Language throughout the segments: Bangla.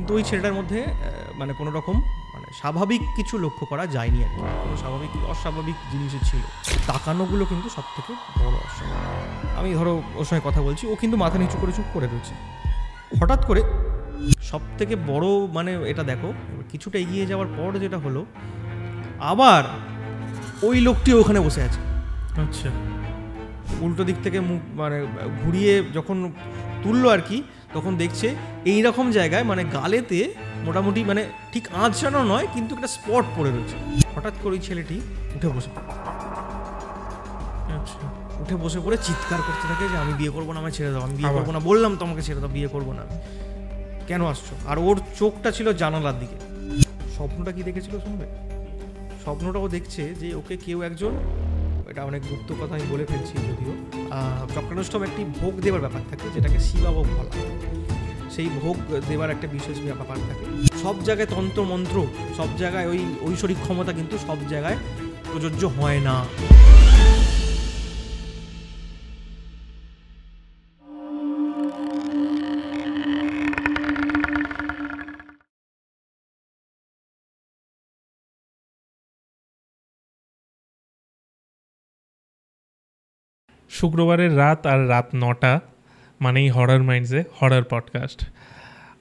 কিন্তু ওই ছেলেটার মধ্যে মানে কোনো রকম মানে স্বাভাবিক কিছু লক্ষ্য করা যায়নি আর কি, কোনো স্বাভাবিক অস্বাভাবিক জিনিসই ছিল। তাকানোগুলো কিন্তু সব থেকে বড় অস্বাভাবিক। আমি ধরো ওর সঙ্গে কথা বলছি, ও কিন্তু মাথা নিচু করে চুপ করে রয়েছে। হঠাৎ করে সব থেকে বড় মানে এটা দেখো, কিছুটা এগিয়ে যাওয়ার পর যেটা হলো, আবার ওই লোকটি ওখানে বসে আছে। আচ্ছা, উল্টো দিক থেকে মুখ মানে ঘুরিয়ে যখন তুললো আর কি, তখন দেখছে এই রকম জায়গায় মানে গালেতে মোটামুটি মানে ঠিক আঁচড়ানো নয় কিন্তু একটা স্পট পড়ে রয়েছে। হঠাৎ করে ওই ছেলেটি উঠে বসে পড়ে চিৎকার করতে থাকে যে আমি বিয়ে করবো না, আমায় ছেড়ে দাও, আমি বিয়ে করবো না, বললাম তো আমাকে ছেড়ে দাও, বিয়ে করবো না, কেন আসছো? আর ওর চোখটা ছিল জানালার দিকে। স্বপ্নটা কি দেখেছিল শুনবে? স্বপ্নটা ও দেখছে যে ওকে কেউ একজন, এটা অনেক গুপ্ত কথা আমি বলে ফেলছি যদিও, চক্রানুষ্ঠব একটি ভোগ দেওয়ার ব্যাপার থাকে যেটাকে শিবাভোগ বলা হয়। সেই ভোগ দেওয়ার একটা বিশেষ ব্যাপার থাকে। সব জায়গায় তন্ত্র মন্ত্র, সব জায়গায় ওই ঐশ্বরিক ক্ষমতা কিন্তু সব জায়গায় প্রযোজ্য হয় না। শুক্রবারের রাত আর রাত 9টা মানেই হরর মাইন্ডসে হরর পডকাস্ট।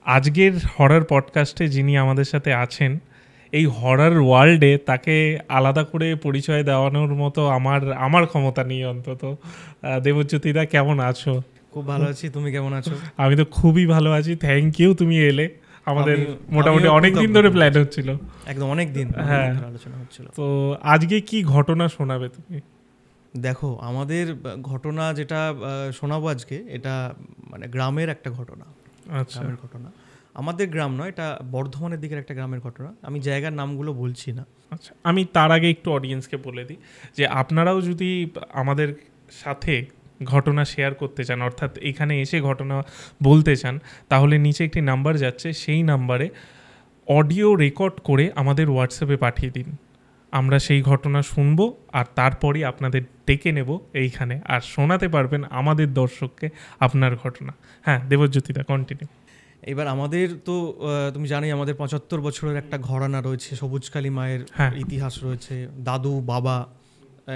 আজকের হরর পডকাস্টে যিনি আমাদের সাথে আছেন, এই হরর ওয়ার্ল্ডে তাকে আলাদা করে পরিচয় দেওয়ানোর মতো আমার ক্ষমতা নেই অন্তত। দেবজ্যোতিদা, কেমন আছো? খুব ভালো আছি, তুমি কেমন আছো? আমি তো খুবই ভালো আছি, থ্যাংক ইউ, তুমি এলে। আমাদের মোটামুটি অনেক দিন ধরে প্ল্যান হচ্ছিল, একদম অনেক দিন, হ্যাঁ, আলোচনা হচ্ছিল। তো আজকে কি ঘটনা শোনাবে তুমি? দেখো, আমাদের ঘটনা যেটা শোনাবো আজকে, এটা মানে গ্রামের একটা ঘটনা। আচ্ছা, গ্রামের ঘটনা, আমাদের গ্রাম নয়, এটা বর্ধমানের দিকের একটা গ্রামের ঘটনা। আমি জায়গার নামগুলো বলছি না। আচ্ছা, আমি তার আগে একটু অডিয়েন্সকে বলে দিই যে আপনারাও যদি আমাদের সাথে ঘটনা শেয়ার করতে চান, অর্থাৎ এখানে এসে ঘটনা বলতে চান, তাহলে নিচে একটি নাম্বার যাচ্ছে, সেই নাম্বারে অডিও রেকর্ড করে আমাদের হোয়াটসঅ্যাপে পাঠিয়ে দিন। আমরা সেই ঘটনা শুনবো আর তারপরই আপনাদের ডেকে নেব এইখানে, আর শোনাতে পারবেন আমাদের দর্শককে আপনার ঘটনা। হ্যাঁ দেবজ্যোতিদা, কন্টিনিউ। এবার আমাদের তো তুমি জানোই আমাদের 75 বছরের একটা ঘরানা রয়েছে, সবুজকালী মায়ের ইতিহাস রয়েছে, দাদু বাবা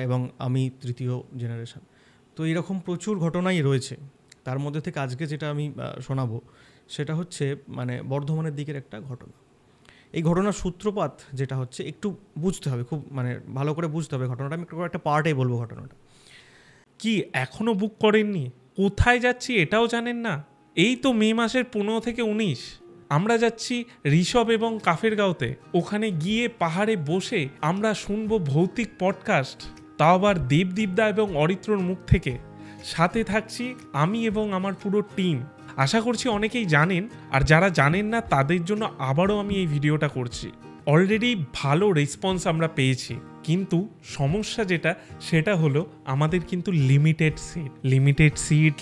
এবং আমি তৃতীয় জেনারেশন। তো এরকম প্রচুর ঘটনাই রয়েছে। তার মধ্যে থেকে আজকে যেটা আমি শোনাবো সেটা হচ্ছে মানে বর্ধমানের দিকের একটা ঘটনা। এই ঘটনার সূত্রপাত যেটা হচ্ছে একটু বুঝতে হবে, খুব মানে ভালো করে বুঝতে হবে ঘটনাটা। আমি একটা পার্টে বলবো ঘটনাটা। কি এখনো বুক করেননি? কোথায় যাচ্ছি এটাও জানেন না? এই তো মে মাসের 15 থেকে 19 আমরা যাচ্ছি ঋষভ এবং কাফেরগাঁওতে। ওখানে গিয়ে পাহাড়ে বসে আমরা শুনবো ভৌতিক পডকাস্ট, তাও আবার দেবদীপদা এবং অরিত্রর মুখ থেকে। সাথে থাকছি আমি এবং আমার পুরো টিম। আশা করছি অনেকেই জানেন, আর যারা জানেন না তাদের জন্য আবারও আমি এই ভিডিওটা করছি। অলরেডি ভালো রেসপন্স আমরা পেয়েছি, কিন্তু সমস্যা যেটা সেটা হলো আমাদের কিন্তু লিমিটেড সিট,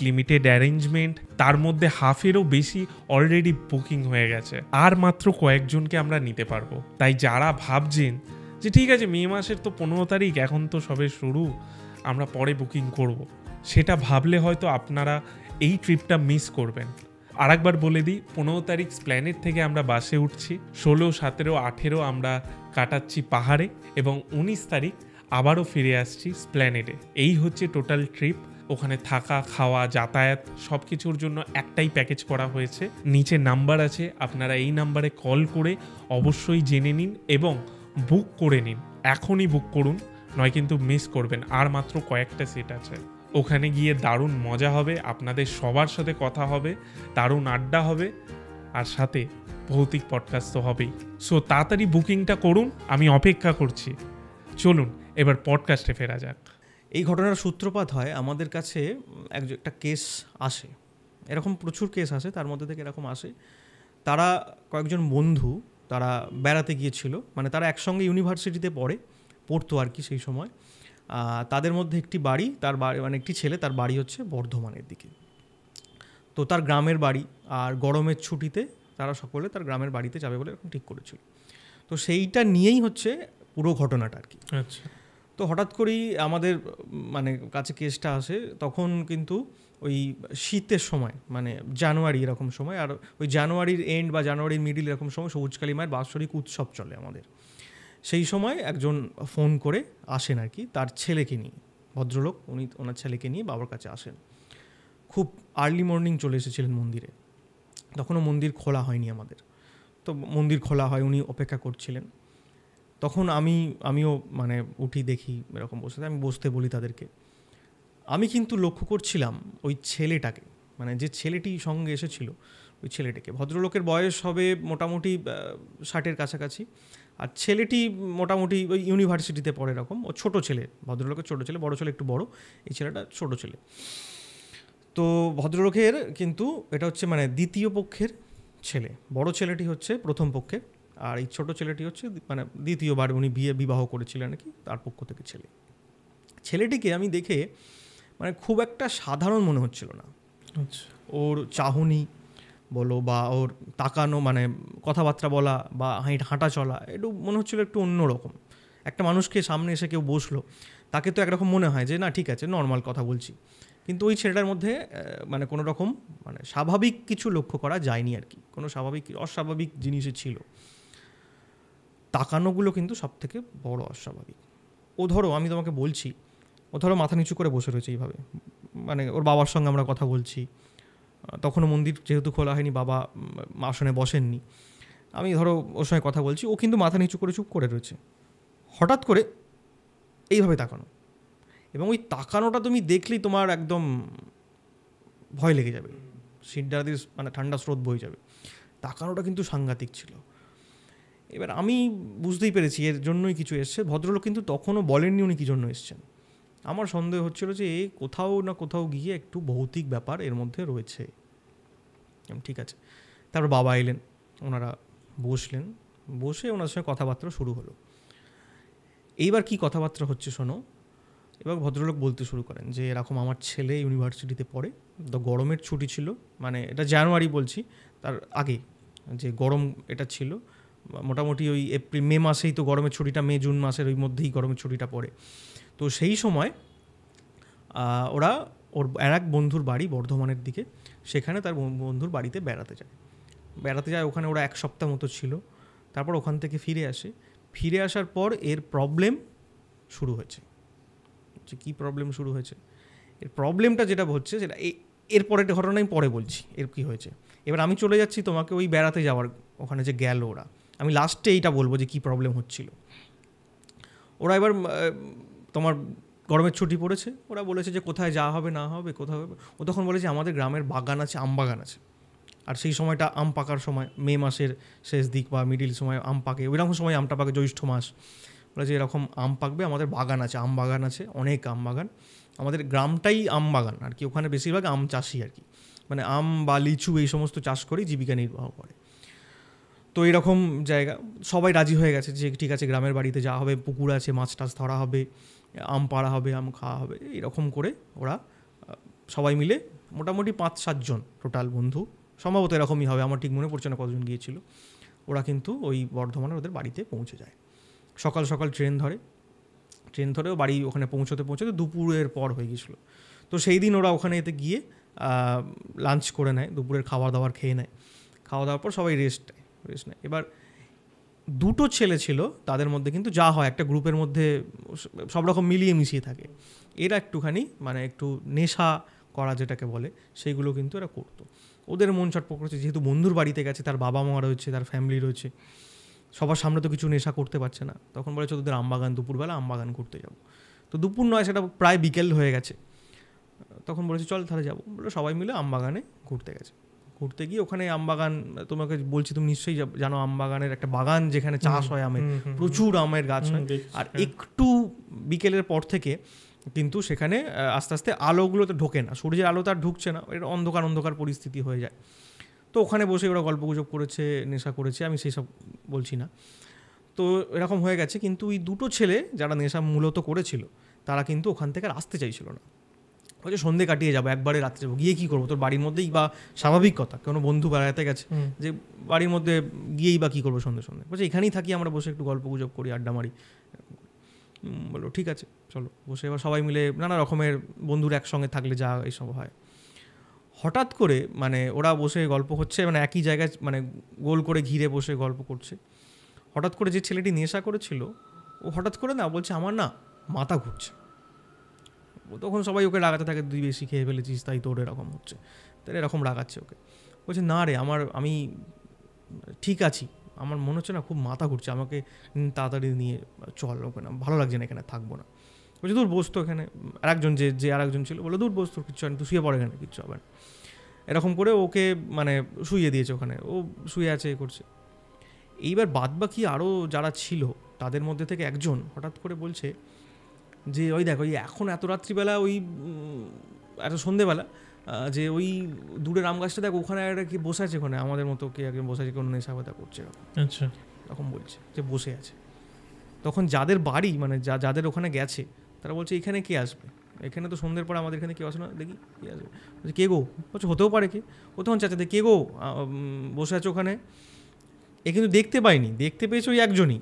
লিমিটেড অ্যারেঞ্জমেন্ট, তার মধ্যে হাফেরও বেশি অলরেডি বুকিং হয়ে গেছে। আর মাত্র কয়েকজনকে আমরা নিতে পারবো। তাই যারা ভাবছেন যে ঠিক আছে মে মাসের তো 15 তারিখ, এখন তো সবে শুরু, আমরা পরে বুকিং করব, সেটা ভাবলে হয়তো আপনারা এই ট্রিপটা মিস করবেন। আর একবার বলে দিই, 15 তারিখ স্প্ল্যানেড থেকে আমরা বাসে উঠছি, 16, 17, 18 আমরা কাটাচ্ছি পাহাড়ে, এবং 19 তারিখ আবারও ফিরে আসছি স্প্ল্যানেডে। এই হচ্ছে টোটাল ট্রিপ। ওখানে থাকা, খাওয়া, যাতায়াত সব কিছুর জন্য একটাই প্যাকেজ করা হয়েছে। নিচে নাম্বার আছে, আপনারা এই নাম্বারে কল করে অবশ্যই জেনে নিন এবং বুক করে নিন। এখনই বুক করুন, নয় কিন্তু মিস করবেন। আর মাত্র কয়েকটা সিট আছে। ওখানে গিয়ে দারুণ মজা হবে, আপনাদের সবার সাথে কথা হবে, দারুণ আড্ডা হবে, আর সাথে ভৌতিক পডকাস্ট তো হবেই। সো তাড়াতাড়ি বুকিংটা করুন, আমি অপেক্ষা করছি। চলুন এবার পডকাস্টে ফেরা যাক। এই ঘটনার সূত্রপাত হয় আমাদের কাছে, একটা কেস আসে, এরকম প্রচুর কেস আসে, তার মধ্যে থেকে এরকম আসে। তারা কয়েকজন বন্ধু, তারা বেড়াতে গিয়েছিল, মানে তারা একসঙ্গে ইউনিভার্সিটিতে পড়তো আর কি সেই সময়। তাদের মধ্যে একটি বাড়ি, তার বাড়ি মানে একটি ছেলে, তার বাড়ি হচ্ছে বর্ধমানের দিকে। তো তার গ্রামের বাড়ি, আর গরমের ছুটিতে তারা সকলে তার গ্রামের বাড়িতে যাবে বলে এরকম ঠিক করেছিল। তো সেইটা নিয়েই হচ্ছে পুরো ঘটনাটা আর কি। আচ্ছা, তো হঠাৎ করেই আমাদের মানে কাছে কেসটা আসে, তখন কিন্তু ওই শীতের সময়, মানে জানুয়ারি এরকম সময়, আর ওই জানুয়ারির এন্ড বা জানুয়ারির মিডিল এরকম সময় সবুজকালী মায়ের বাৎসরিক উৎসব চলে আমাদের। সেই সময় একজন ফোন করে আসেন আর কি, তার ছেলেকে নিয়ে, ভদ্রলোক, উনি ওনার ছেলেকে নিয়ে বাবার কাছে আসেন। খুব আর্লি মর্নিং চলে এসেছিলেন মন্দিরে, তখনও মন্দির খোলা হয়নি আমাদের। তো মন্দির খোলা হয়, উনি অপেক্ষা করছিলেন। তখন আমিও মানে উঠি, দেখি এরকম বসে, আমি বসতে বলি তাদেরকে। আমি কিন্তু লক্ষ্য করছিলাম ওই ছেলেটাকে, মানে যে ছেলেটি সঙ্গে এসেছিল ওই ছেলেটাকে। ভদ্রলোকের বয়স হবে মোটামুটি 60-এর কাছাকাছি, আর ছেলেটি মোটামুটি ওই ইউনিভার্সিটিতে পড়ে এরকম। ও ছোটো ছেলে, ভদ্রলোকের ছোটো ছেলে, বড়ো ছেলে একটু বড়, এই ছেলেটা ছোটো ছেলে। তো ভদ্রলোকের কিন্তু এটা হচ্ছে মানে দ্বিতীয় পক্ষের ছেলে, বড় ছেলেটি হচ্ছে প্রথম পক্ষের, আর এই ছোটো ছেলেটি হচ্ছে মানে দ্বিতীয়বার উনি বিবাহ করেছিলেন নাকি, তার পক্ষ থেকে ছেলে। ছেলেটিকে আমি দেখে মানে খুব একটা সাধারণ মনে হচ্ছিল না। আচ্ছা, ওর চাহনি বলো বা ওর তাকানো, মানে কথাবার্তা বলা বা হাঁটা চলা, একটু মনে হচ্ছিলো একটু অন্যরকম। একটা মানুষকে সামনে এসে কেউ বসলো, তাকে তো একরকম মনে হয় যে না ঠিক আছে, নর্মাল কথা বলছি, কিন্তু ওই ছেলেটার মধ্যে মানে কোনো রকম মানে স্বাভাবিক কিছু লক্ষ্য করা যায়নি আর কি, কোনো স্বাভাবিক অস্বাভাবিক জিনিসই ছিল। তাকানোগুলো কিন্তু সব থেকে বড় অস্বাভাবিক। ও ধরো আমি তোমাকে বলছি, ও ধরো মাথা নিচু করে বসে রয়েছে এইভাবে, মানে ওর বাবার সঙ্গে আমরা কথা বলছি, তখনও মন্দির যেহেতু খোলা হয়নি, বাবা আসনে বসেননি, আমি ধরো ওর সঙ্গে কথা বলছি, ও কিন্তু মাথা নিচু করে চুপ করে রয়েছে। হঠাৎ করে এইভাবে তাকানো, এবং ওই তাকানোটা তুমি দেখলেই তোমার একদম ভয় লেগে যাবে, সিটডা দিয়ে মানে ঠান্ডা স্রোত বয়ে যাবে। তাকানোটা কিন্তু সাংঘাতিক ছিল। এবার আমি বুঝতেই পেরেছি এর জন্যই কিছু এসছে। ভদ্রলোক কিন্তু তখনও বলেননি উনি কী জন্য এসছেন। আমার সন্দেহ হচ্ছিল যে এ কোথাও না কোথাও গিয়ে একটু ভৌতিক ব্যাপার এর মধ্যে রয়েছে। ঠিক আছে, তারপর বাবা এলেন, ওনারা বসলেন, বসে ওনার সঙ্গে কথাবার্তা শুরু হলো। এইবার কি কথাবার্তা হচ্ছে শোনো। এবার ভদ্রলোক বলতে শুরু করেন যে এরকম আমার ছেলে ইউনিভার্সিটিতে পড়ে, তো গরমের ছুটি ছিল, মানে এটা জানুয়ারি বলছি, তার আগে যে গরম এটা ছিল মোটামুটি ওই এপ্রিল মে মাসেই তো গরমের ছুটিটা, মে জুন মাসের ওই মধ্যেই গরমের ছুটিটা পড়ে। তো সেই সময় ওরা ওর এক বন্ধুর বাড়ি বর্ধমানের দিকে, সেখানে তার বন্ধুর বাড়িতে বেড়াতে যায়। ওখানে ওরা 1 সপ্তাহ মতো ছিল। তারপর ওখান থেকে ফিরে আসে। ফিরে আসার পর এর প্রবলেম শুরু হয়েছে। যে কী প্রবলেম শুরু হয়েছে, এর প্রবলেমটা যেটা হচ্ছে সেটা এরপর একটা ঘটনা আমি পরে বলছি এর কী হয়েছে। এবার আমি চলে যাচ্ছি তোমাকে ওই বেড়াতে যাওয়ার, ওখানে যে গেল ওরা, আমি লাস্টে এইটা বলবো যে কী প্রবলেম হচ্ছিল। ওরা এবার তোমার গরমের ছুটি পড়েছে, ওরা বলেছে যে কোথায় যাওয়া হবে না হবে, কোথায় হবে। ও তখন বলেছে আমাদের গ্রামের বাগান আছে, আম বাগান আছে, আর সেই সময়টা আম পাকার সময়, মে মাসের শেষ দিক বা মিডিল সময় আম পাকে, ওইরকম সময় আমটা পাকে, জ্যৈষ্ঠ মাস। বলে যে এরকম আম পাকবে, আমাদের বাগান আছে, আম বাগান আছে, অনেক আম বাগান, আমাদের গ্রামটাই আম বাগান আর কি, ওখানে বেশিরভাগ আম চাষি আর কি, মানে আম বা লিচু এই সমস্ত চাষ করেই জীবিকা নির্বাহ করে। তো এরকম জায়গা, সবাই রাজি হয়ে গেছে যে ঠিক আছে গ্রামের বাড়িতে যাওয়া হবে, পুকুর আছে, মাছ টাছ ধরা হবে, আম পাড়া হবে, আম খাওয়া হবে। এরকম করে ওরা সবাই মিলে মোটামুটি 5-7 জন টোটাল বন্ধু, সম্ভবত এরকমই হবে, আমার ঠিক মনে পড়ছে না কতজন গিয়েছিল। ওরা কিন্তু ওই বর্ধমানে ওদের বাড়িতে পৌঁছে যায়। সকাল সকাল ট্রেন ধরেও বাড়ি ওখানে পৌঁছতে দুপুরের পর হয়ে গিয়েছিলো। তো সেই দিন ওরা ওখানে এতে গিয়ে লাঞ্চ করে নেয়, দুপুরের খাবার দাবার খেয়ে নেয়। খাওয়া দাওয়ার পর সবাই রেস্ট নেয়। এবার 2টো ছেলে ছিল, তাদের মধ্যে কিন্তু যা হয় একটা গ্রুপের মধ্যে সব রকম মিলিয়ে মিশিয়ে থাকে, এরা একটুখানি মানে একটু নেশা করা যেটাকে বলে সেইগুলো কিন্তু এরা করতো। ওদের মন ছটফট করছে, যেহেতু বন্ধুর বাড়িতে গেছে, তার বাবা মা রয়েছে, তার ফ্যামিলি রয়েছে, সবার সামনে তো কিছু নেশা করতে পারছে না। তখন বলেছে তোদের আমবাগান, দুপুরবেলা আমবাগান ঘুরতে যাবো। তো দুপুর নয়, সেটা প্রায় বিকেল হয়ে গেছে। তখন বলেছে চল তাহলে যাবো, বলে সবাই মিলে আমবাগানে ঘুরতে গেছে। ঘুরতে গিয়ে ওখানে আমবাগান, তোমাকে বলছি তুমি নিশ্চয়ই জানো, আমবাগানের একটা বাগান যেখানে চাষ হয় আমের, প্রচুর আমের গাছ হয়। আর একটু বিকেলের পর থেকে কিন্তু সেখানে আস্তে আস্তে আলোগুলো তো ঢোকে না, সূর্যের আলো তো আর ঢুকছে না, এটা অন্ধকার পরিস্থিতি হয়ে যায়। তো ওখানে বসে ওরা গল্পগুজব করেছে, নেশা করেছে, আমি সেই সব বলছি না। তো এরকম হয়ে গেছে, কিন্তু ওই 2টো ছেলে যারা নেশা মূলত করেছিল তারা কিন্তু ওখান থেকে আর আসতে চাইছিল না। বলছে সন্ধে কাটিয়ে যাবো, একবারে রাত্রে যাবো, গিয়ে কী করবো, তোর বাড়ির মধ্যেই বা স্বাভাবিক কথা, কোনো বন্ধু বেড়াতে গেছে, যে বাড়ির মধ্যে গিয়েই বা কী করবো সন্ধে বলছে এখানেই থাকি, আমরা বসে একটু গল্প গুজব করি, আড্ডা মারি। বললো ঠিক আছে চলো বসে। এবার সবাই মিলে নানা রকমের বন্ধুরা একসঙ্গে থাকলে যা এইসব হয়, হঠাৎ করে মানে ওরা বসে গল্প হচ্ছে, মানে একই জায়গায় মানে গোল করে ঘিরে বসে গল্প করছে। হঠাৎ করে যে ছেলেটি নেশা করেছিল ও হঠাৎ করে না বলছে আমার না মাথা ঘুরছে। ও তখন সবাই ওকে রাগাতে থাকে, তুই বেশি খেয়ে ফেলেছিস তাই তোর এরকম হচ্ছে, তাই এরকম রাগাচ্ছে ওকে। বলছে না রে আমি ঠিক আছি, আমার মনে হচ্ছে না খুব মাথা ঘুরছে, আমাকে তাড়াতাড়ি নিয়ে চল, ওকে না ভালো লাগছে না, এখানে থাকবো না। বলছে দূর বসতো এখানে। আরেকজন যে আরেকজন ছিল বলে দূর বসতো, কিচ্ছু হয় না, তুই শুয়ে পড়ে এখানে, কিচ্ছু হবে না। এরকম করে ওকে মানে শুইয়ে দিয়েছে ওখানে, ও শুয়ে আছে এ করছে। এইবার বাদ বাকি আরও যারা ছিল তাদের মধ্যে থেকে একজন হঠাৎ করে বলছে যে ওই দেখ ওই এখন এত রাত্রিবেলা ওই এত সন্ধেবেলা যে ওই দূরের আম গাছটা দেখ ওখানে একটা কি বসে আছে, ওখানে আমাদের মতো কে একজন বসে আছে, কোনো নেশাবাদা করছে এরকম। আচ্ছা, এরকম বলছে যে বসে আছে। তখন যাদের বাড়ি মানে যাদের ওখানে গেছে তারা বলছে এখানে কে আসবে, এখানে তো সন্ধ্যের পর আমাদের এখানে কেউ আসে না, দেখি কে আসবে। বলছে কে গো? বলছে হতেও পারে কে। ও তখন চাচাতে কে গো বসে আছে ওখানে। এ কিন্তু দেখতে পাইনি, দেখতে পেয়েছে ওই একজনই,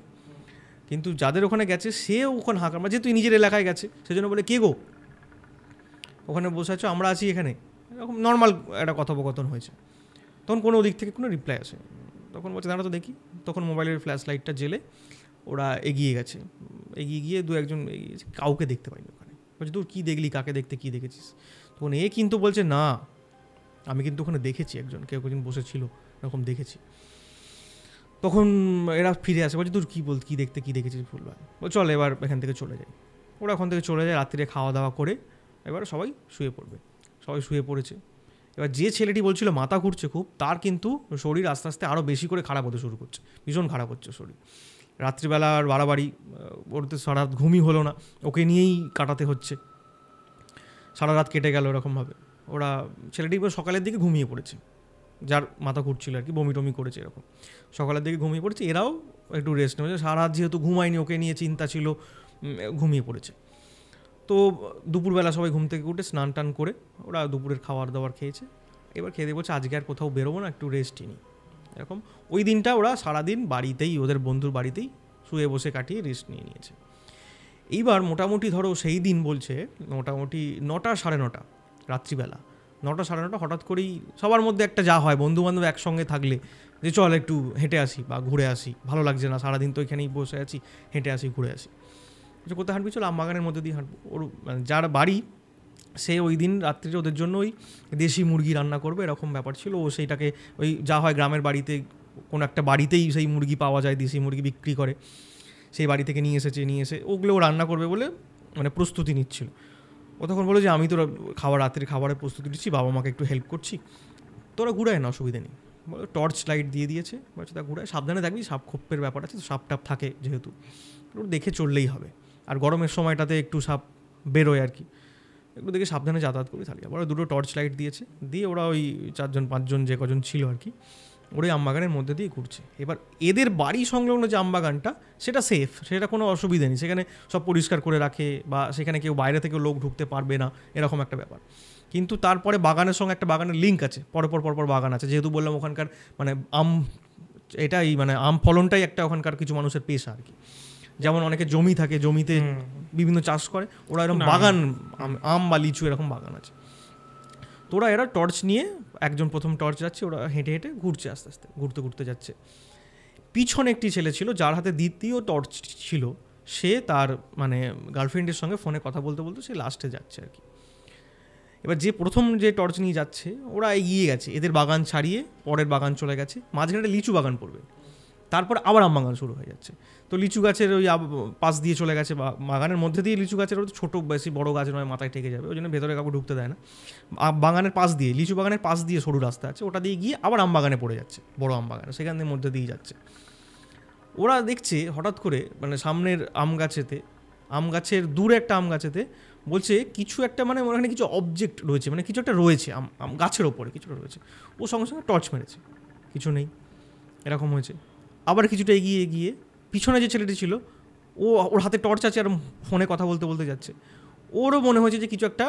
কিন্তু যাদের ওখানে গেছে সে ওখানে হাঁকার মানে যেহেতু নিজের এলাকায় গেছে সেজন্য বলে কে গো ওখানে বসে আছো, আমরা আছি এখানে। এরকম নর্মাল একটা কথোপকথন হয়েছে। তখন কোনো দিক থেকে কোনো রিপ্লাই আসে। তখন বলছে দাঁড়া তো দেখি। তখন মোবাইলের ফ্ল্যাশ লাইটটা জেলে ওরা এগিয়ে গেছে, এগিয়ে গিয়ে দু একজন এগিয়েছে, কাউকে দেখতে পাইনি ওখানে। বলছে তুই কী দেখলি, কাকে দেখতে কী দেখেছিস? তখন এ কিন্তু বলছে না আমি কিন্তু ওখানে দেখেছি একজন, কেউ একজন বসেছিল এরকম দেখেছি। তখন এরা ফিরে আসে, বলছে তুই কী দেখতে কী দেখেছিস ফুলবাই? বল চল এবার এখান থেকে চলে যাই। ওরা ওখান থেকে চলে যায়, রাত্রিরে খাওয়া দাওয়া করে এবার সবাই শুয়ে পড়বে। সবাই শুয়ে পড়েছে। এবার যে ছেলেটি বলছিল মাথা ঘুরছে খুব, তার কিন্তু শরীর আস্তে আস্তে আরও বেশি করে খারাপ হতে শুরু করছে, ভীষণ খারাপ হচ্ছে শরীর। রাত্রিবেলা আর বাড়াবাড়ি, ওর তো সারা রাত ঘুমই হলো না, ওকে নিয়েই কাটাতে হচ্ছে, সারা রাত কেটে গেল এরকমভাবে। ওরা ছেলেটি সকালের দিকে ঘুমিয়ে পড়েছে, যার মাথা ঘুরছিল আর কি, বমি টমি করেছে এরকম, সকালের দিকে ঘুমিয়ে পড়েছে। এরাও একটু রেস্ট নেবে, সারা রাত যেহেতু ঘুমায়নি, ওকে নিয়ে চিন্তা ছিল, ঘুমিয়ে পড়েছে। তো দুপুরবেলা সবাই ঘুম থেকে উঠে স্নান টান করে ওরা দুপুরের খাবার দাবার খেয়েছে। এবার খেয়ে দিয়ে বলছে আজকে আর কোথাও বেরোবো না, একটু রেস্টই নিই এরকম। ওই দিনটা ওরা সারাদিন বাড়িতেই, ওদের বন্ধুর বাড়িতেই শুয়ে বসে কাটিয়ে রেস্ট নিয়ে নিয়েছে। এইবার মোটামুটি ধরো সেই দিন বলছে মোটামুটি 9টা সাড়ে 9টা রাত্রিবেলা, 9টা সাড়ে 9টা হঠাৎ করেই সবার মধ্যে একটা যা হয়, বন্ধুবান্ধব একসঙ্গে থাকলে যে চল একটু হেঁটে আসি বা ঘুরে আসি, ভালো লাগছে না সারাদিন তো এখানেই বসে আছি, হেঁটে আসি ঘুরে আসি। কোথায় হাঁটবি? চল আমবাগানের মধ্যে দিয়ে হাঁটবো। ওর মানে যার বাড়ি সে ওই দিন রাত্রিরে ওদের জন্য ওই দেশি মুরগি রান্না করবে এরকম ব্যাপার ছিল। ও সেইটাকে ওই যা হয় গ্রামের বাড়িতে কোনো একটা বাড়িতেই সেই মুরগি পাওয়া যায়, দেশি মুরগি বিক্রি করে, সেই বাড়ি থেকে নিয়ে এসে ওগুলো ও রান্না করবে বলে মানে প্রস্তুতি নিচ্ছিল। ও তখন বলে যে আমি তোরা রাত্রির খাবারের প্রস্তুতি নিচ্ছি, বাবা মাকে একটু হেল্প করছি, তোরা ঘুরায় না, অসুবিধা নেই। বলে টর্চ লাইট দিয়ে দিয়েছে, বলছে তা ঘুরায়, সাবধানে থাকবি, সাপ খোপ্পের ব্যাপার আছে তো, সাপ টাপ থাকে যেহেতু, ওর দেখে চললেই হবে। আর গরমের সময়টাতে একটু সাপ বেরোয় আর কি, একটু দেখে সাবধানে যাতায়াত করি থাকি। ওরা দুটো টর্চ লাইট দিয়েছে, দিয়ে ওরা ওই 4-5 যে কজন ছিল আর কি, ওরা আমবাগানের মধ্যে দিয়ে ঘুরছে। এবার এদের বাড়ি সংলগ্ন যে আমবাগানটা সেটা সেফ, সেটা কোনো অসুবিধা নেই, সেখানে সব পরিষ্কার করে রাখে বা সেখানে কেউ বাইরে থেকে লোক ঢুকতে পারবে না এরকম একটা ব্যাপার। কিন্তু তারপরে বাগানের সঙ্গে একটা বাগানের লিঙ্ক আছে, পরপর বাগান আছে, যেহেতু বললাম ওখানকার মানে এটাই মানে আম ফলনটাই একটা ওখানকার কিছু মানুষের পেশা আর কি। যেমন অনেকে জমি থাকে, জমিতে বিভিন্ন চাষ করে, ওরা এরকম বাগান আম বা লিচু এরকম বাগান আছে। তো ওরা এরা টর্চ নিয়ে, একজন প্রথম টর্চ যাচ্ছে, ওরা হেঁটে হেঁটে ঘুরছে, আস্তে আস্তে ঘুরতে যাচ্ছে। পিছনে একটি ছেলে ছিল যার হাতে দ্বিতীয় টর্চ ছিল, সে তার মানে গার্লফ্রেন্ডের সঙ্গে ফোনে কথা বলতে বলতে সে লাস্টে যাচ্ছে আর কি। এবার যে প্রথম যে টর্চ নিয়ে যাচ্ছে ওরা এগিয়ে গেছে, এদের বাগান ছাড়িয়ে পরের বাগান চলে গেছে, মাঝখানে লিচু বাগান পড়বে, তারপর আবার আম বাগান শুরু হয়ে যাচ্ছে। তো লিচু গাছের ওই পাশ দিয়ে চলে গেছে, বাগানের মধ্যে দিয়ে লিচু গাছের ওই ছোটো বেশি বড়ো গাছ নয়, মাথায় ঠেকে যাবে, ওই জন্য ভেতরে কাউকে ঢুকতে দেয় না। বাগানের পাশ দিয়ে, লিচু বাগানের পাশ দিয়ে সরু রাস্তা আছে, ওটা দিয়ে গিয়ে আবার আম বাগানে পড়ে যাচ্ছে, বড়ো আম বাগানে, সেখান থেকে মধ্যে দিয়ে যাচ্ছে। ওরা দেখছে হঠাৎ করে মানে সামনের আম গাছের দূরে একটা আম গাছেতে বলছে কিছু একটা মানে ওখানে কিছু অবজেক্ট রয়েছে, মানে কিছু একটা রয়েছে গাছের ওপরে কিছুটা রয়েছে। ও সঙ্গে সঙ্গে টর্চ মেরেছে, কিছু নেই, এরকম হয়েছে। আবার কিছুটা এগিয়ে গিয়ে পিছনে যে ছেলেটি ছিল ওর হাতে টর্চ আছে আর ফোনে কথা বলতে বলতে যাচ্ছে, ওরও মনে হয়েছে যে কিছু একটা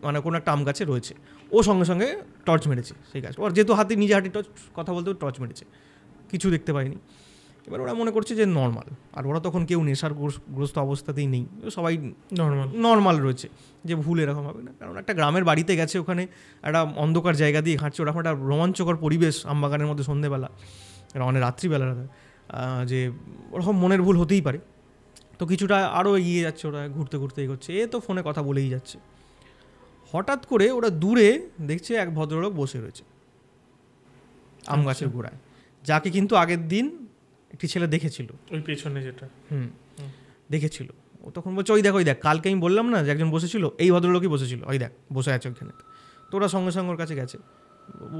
মানে কোনো একটা আম গাছে রয়েছে, ও সঙ্গে সঙ্গে টর্চ মেরেছে সেই গাছ। ওর যেহেতু নিজে হাতে টর্চ কথা বলতে টর্চ মেরেছে, কিছু দেখতে পায়নি। এবার ওরা মনে করছে যে নর্মাল, আর ওরা তখন কেউ নেশার গ্রস্ত অবস্থাতেই নেই, সবাই নর্মাল রয়েছে, যে ভুল এরকম হবে না। কারণ একটা গ্রামের বাড়িতে গেছে, ওখানে একটা অন্ধকার জায়গা দিয়ে হাঁটছে, ওরকম একটা রোমাঞ্চকর পরিবেশ আমবাগানের মধ্যে সন্ধেবেলা, মানে রাত্রিবেলা, যে ওরকম মনের ভুল হতেই পারে। তো কিছুটা আরও এগিয়ে যাচ্ছে, ওরা ঘুরতে ঘুরতে এগোচ্ছে, এ তো ফোনে কথা বলেই যাচ্ছে। হঠাৎ করে ওরা দূরে দেখছে এক ভদ্রলোক বসে রয়েছে আম গাছের গোড়ায়, যাকে কিন্তু আগের দিন একটি ছেলে দেখেছিল, ওই পেছনে যেটা দেখেছিল। ও তখন বলছে ওই দেখ কালকে আমি বললাম না যে একজন বসেছিল, এই ভদ্রলোকই বসেছিল, ওই দেখ বসে আছে ওইখানে। তো ওরা সঙ্গে সঙ্গে ওর কাছে গেছে,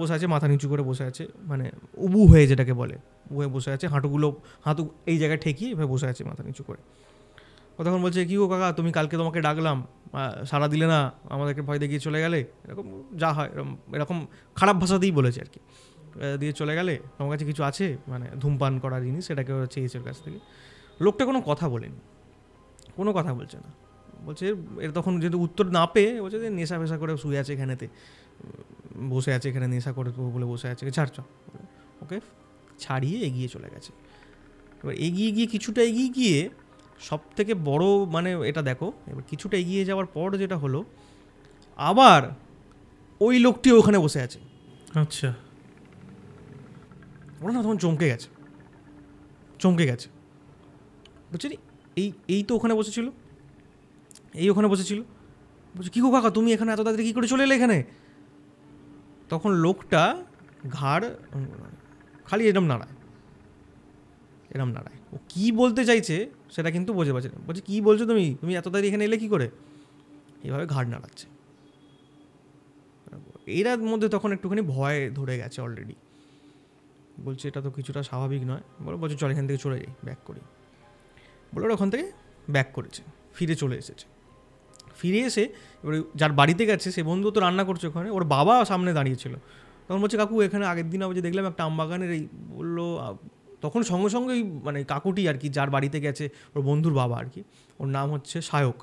বসে আছে, মাথা নিচু করে বসে আছে, মানে উবু হয়ে, যেটাকে বলে উবু হয়ে বসে আছে, হাঁটু এই জায়গায় ঠেকিয়ে এভাবে বসে আছে মাথা নিচু করে। ও তখন বলছে কি গো কাকা, তুমি কালকে তোমাকে ডাকলাম, সারা দিলে না, আমাদেরকে ভয় দেখিয়ে চলে গেলে, এরকম যা হয় এরকম খারাপ ভাষাতেই বলেছে আর কি, দিয়ে চলে গেলে, তোমার কাছে কিছু আছে মানে ধূমপান করার জিনিস, সেটাকে ওরা চেয়েছে ওর কাছ থেকে। লোকটা কোনো কথা বলেনি, কোনো কথা বলছে না, বলছে এর তখন যেহেতু উত্তর না পেয়ে বলছে যে নেশা ফেশা করে শুয়ে আছে এখানেতে, বসে আছে এখানে নেশা করে বলে বসে আছে, ছাড় চ, ওকে ছাড়িয়ে এগিয়ে চলে গেছে। এবার এগিয়ে গিয়ে কিছুটা এগিয়ে গিয়ে সব থেকে বড় মানে এটা দেখো, এবার কিছুটা এগিয়ে যাওয়ার পর যেটা হলো, আবার ওই লোকটি ওখানে বসে আছে। আচ্ছা, ওরা না তখন চমকে গেছে, বুঝছি এই তো ওখানে বসেছিল, ওখানে বসেছিল, বলছে কী গো কাকা, তুমি এখানে এত তাড়াতাড়ি কী করে চলে এলে এখানে? তখন লোকটা ঘাড় খালি এরম নাড়ায়, ও কী বলতে চাইছে সেটা কিন্তু বোঝে পারছে না। বলছে কী বলছো তুমি এত তাড়াতাড়ি এখানে এলে কী করে? এইভাবে ঘাড় নাড়াচ্ছে। এরার মধ্যে তখন একটুখানি ভয় ধরে গেছে অলরেডি, বলছে এটা তো কিছুটা স্বাভাবিক নয়। বলছে চল এখান থেকে চলে যাই, ব্যাক করি। বলে ওরা ওখান থেকে ব্যাক করেছে, ফিরে চলে এসেছে। ফিরে এসে এবারে যার বাড়িতে গেছে সে বন্ধু তো রান্না করছে ওখানে, ওর বাবা সামনে দাঁড়িয়েছিল। তখন বলছে কাকু এখানে আগের দিন আমি যে দেখলাম একটা আমবাগানের এই, বললো তখন সঙ্গে সঙ্গেই মানে কাকুটি আর কি, যার বাড়িতে গেছে ওর বন্ধুর বাবা আর কি, ওর নাম হচ্ছে সায়ক।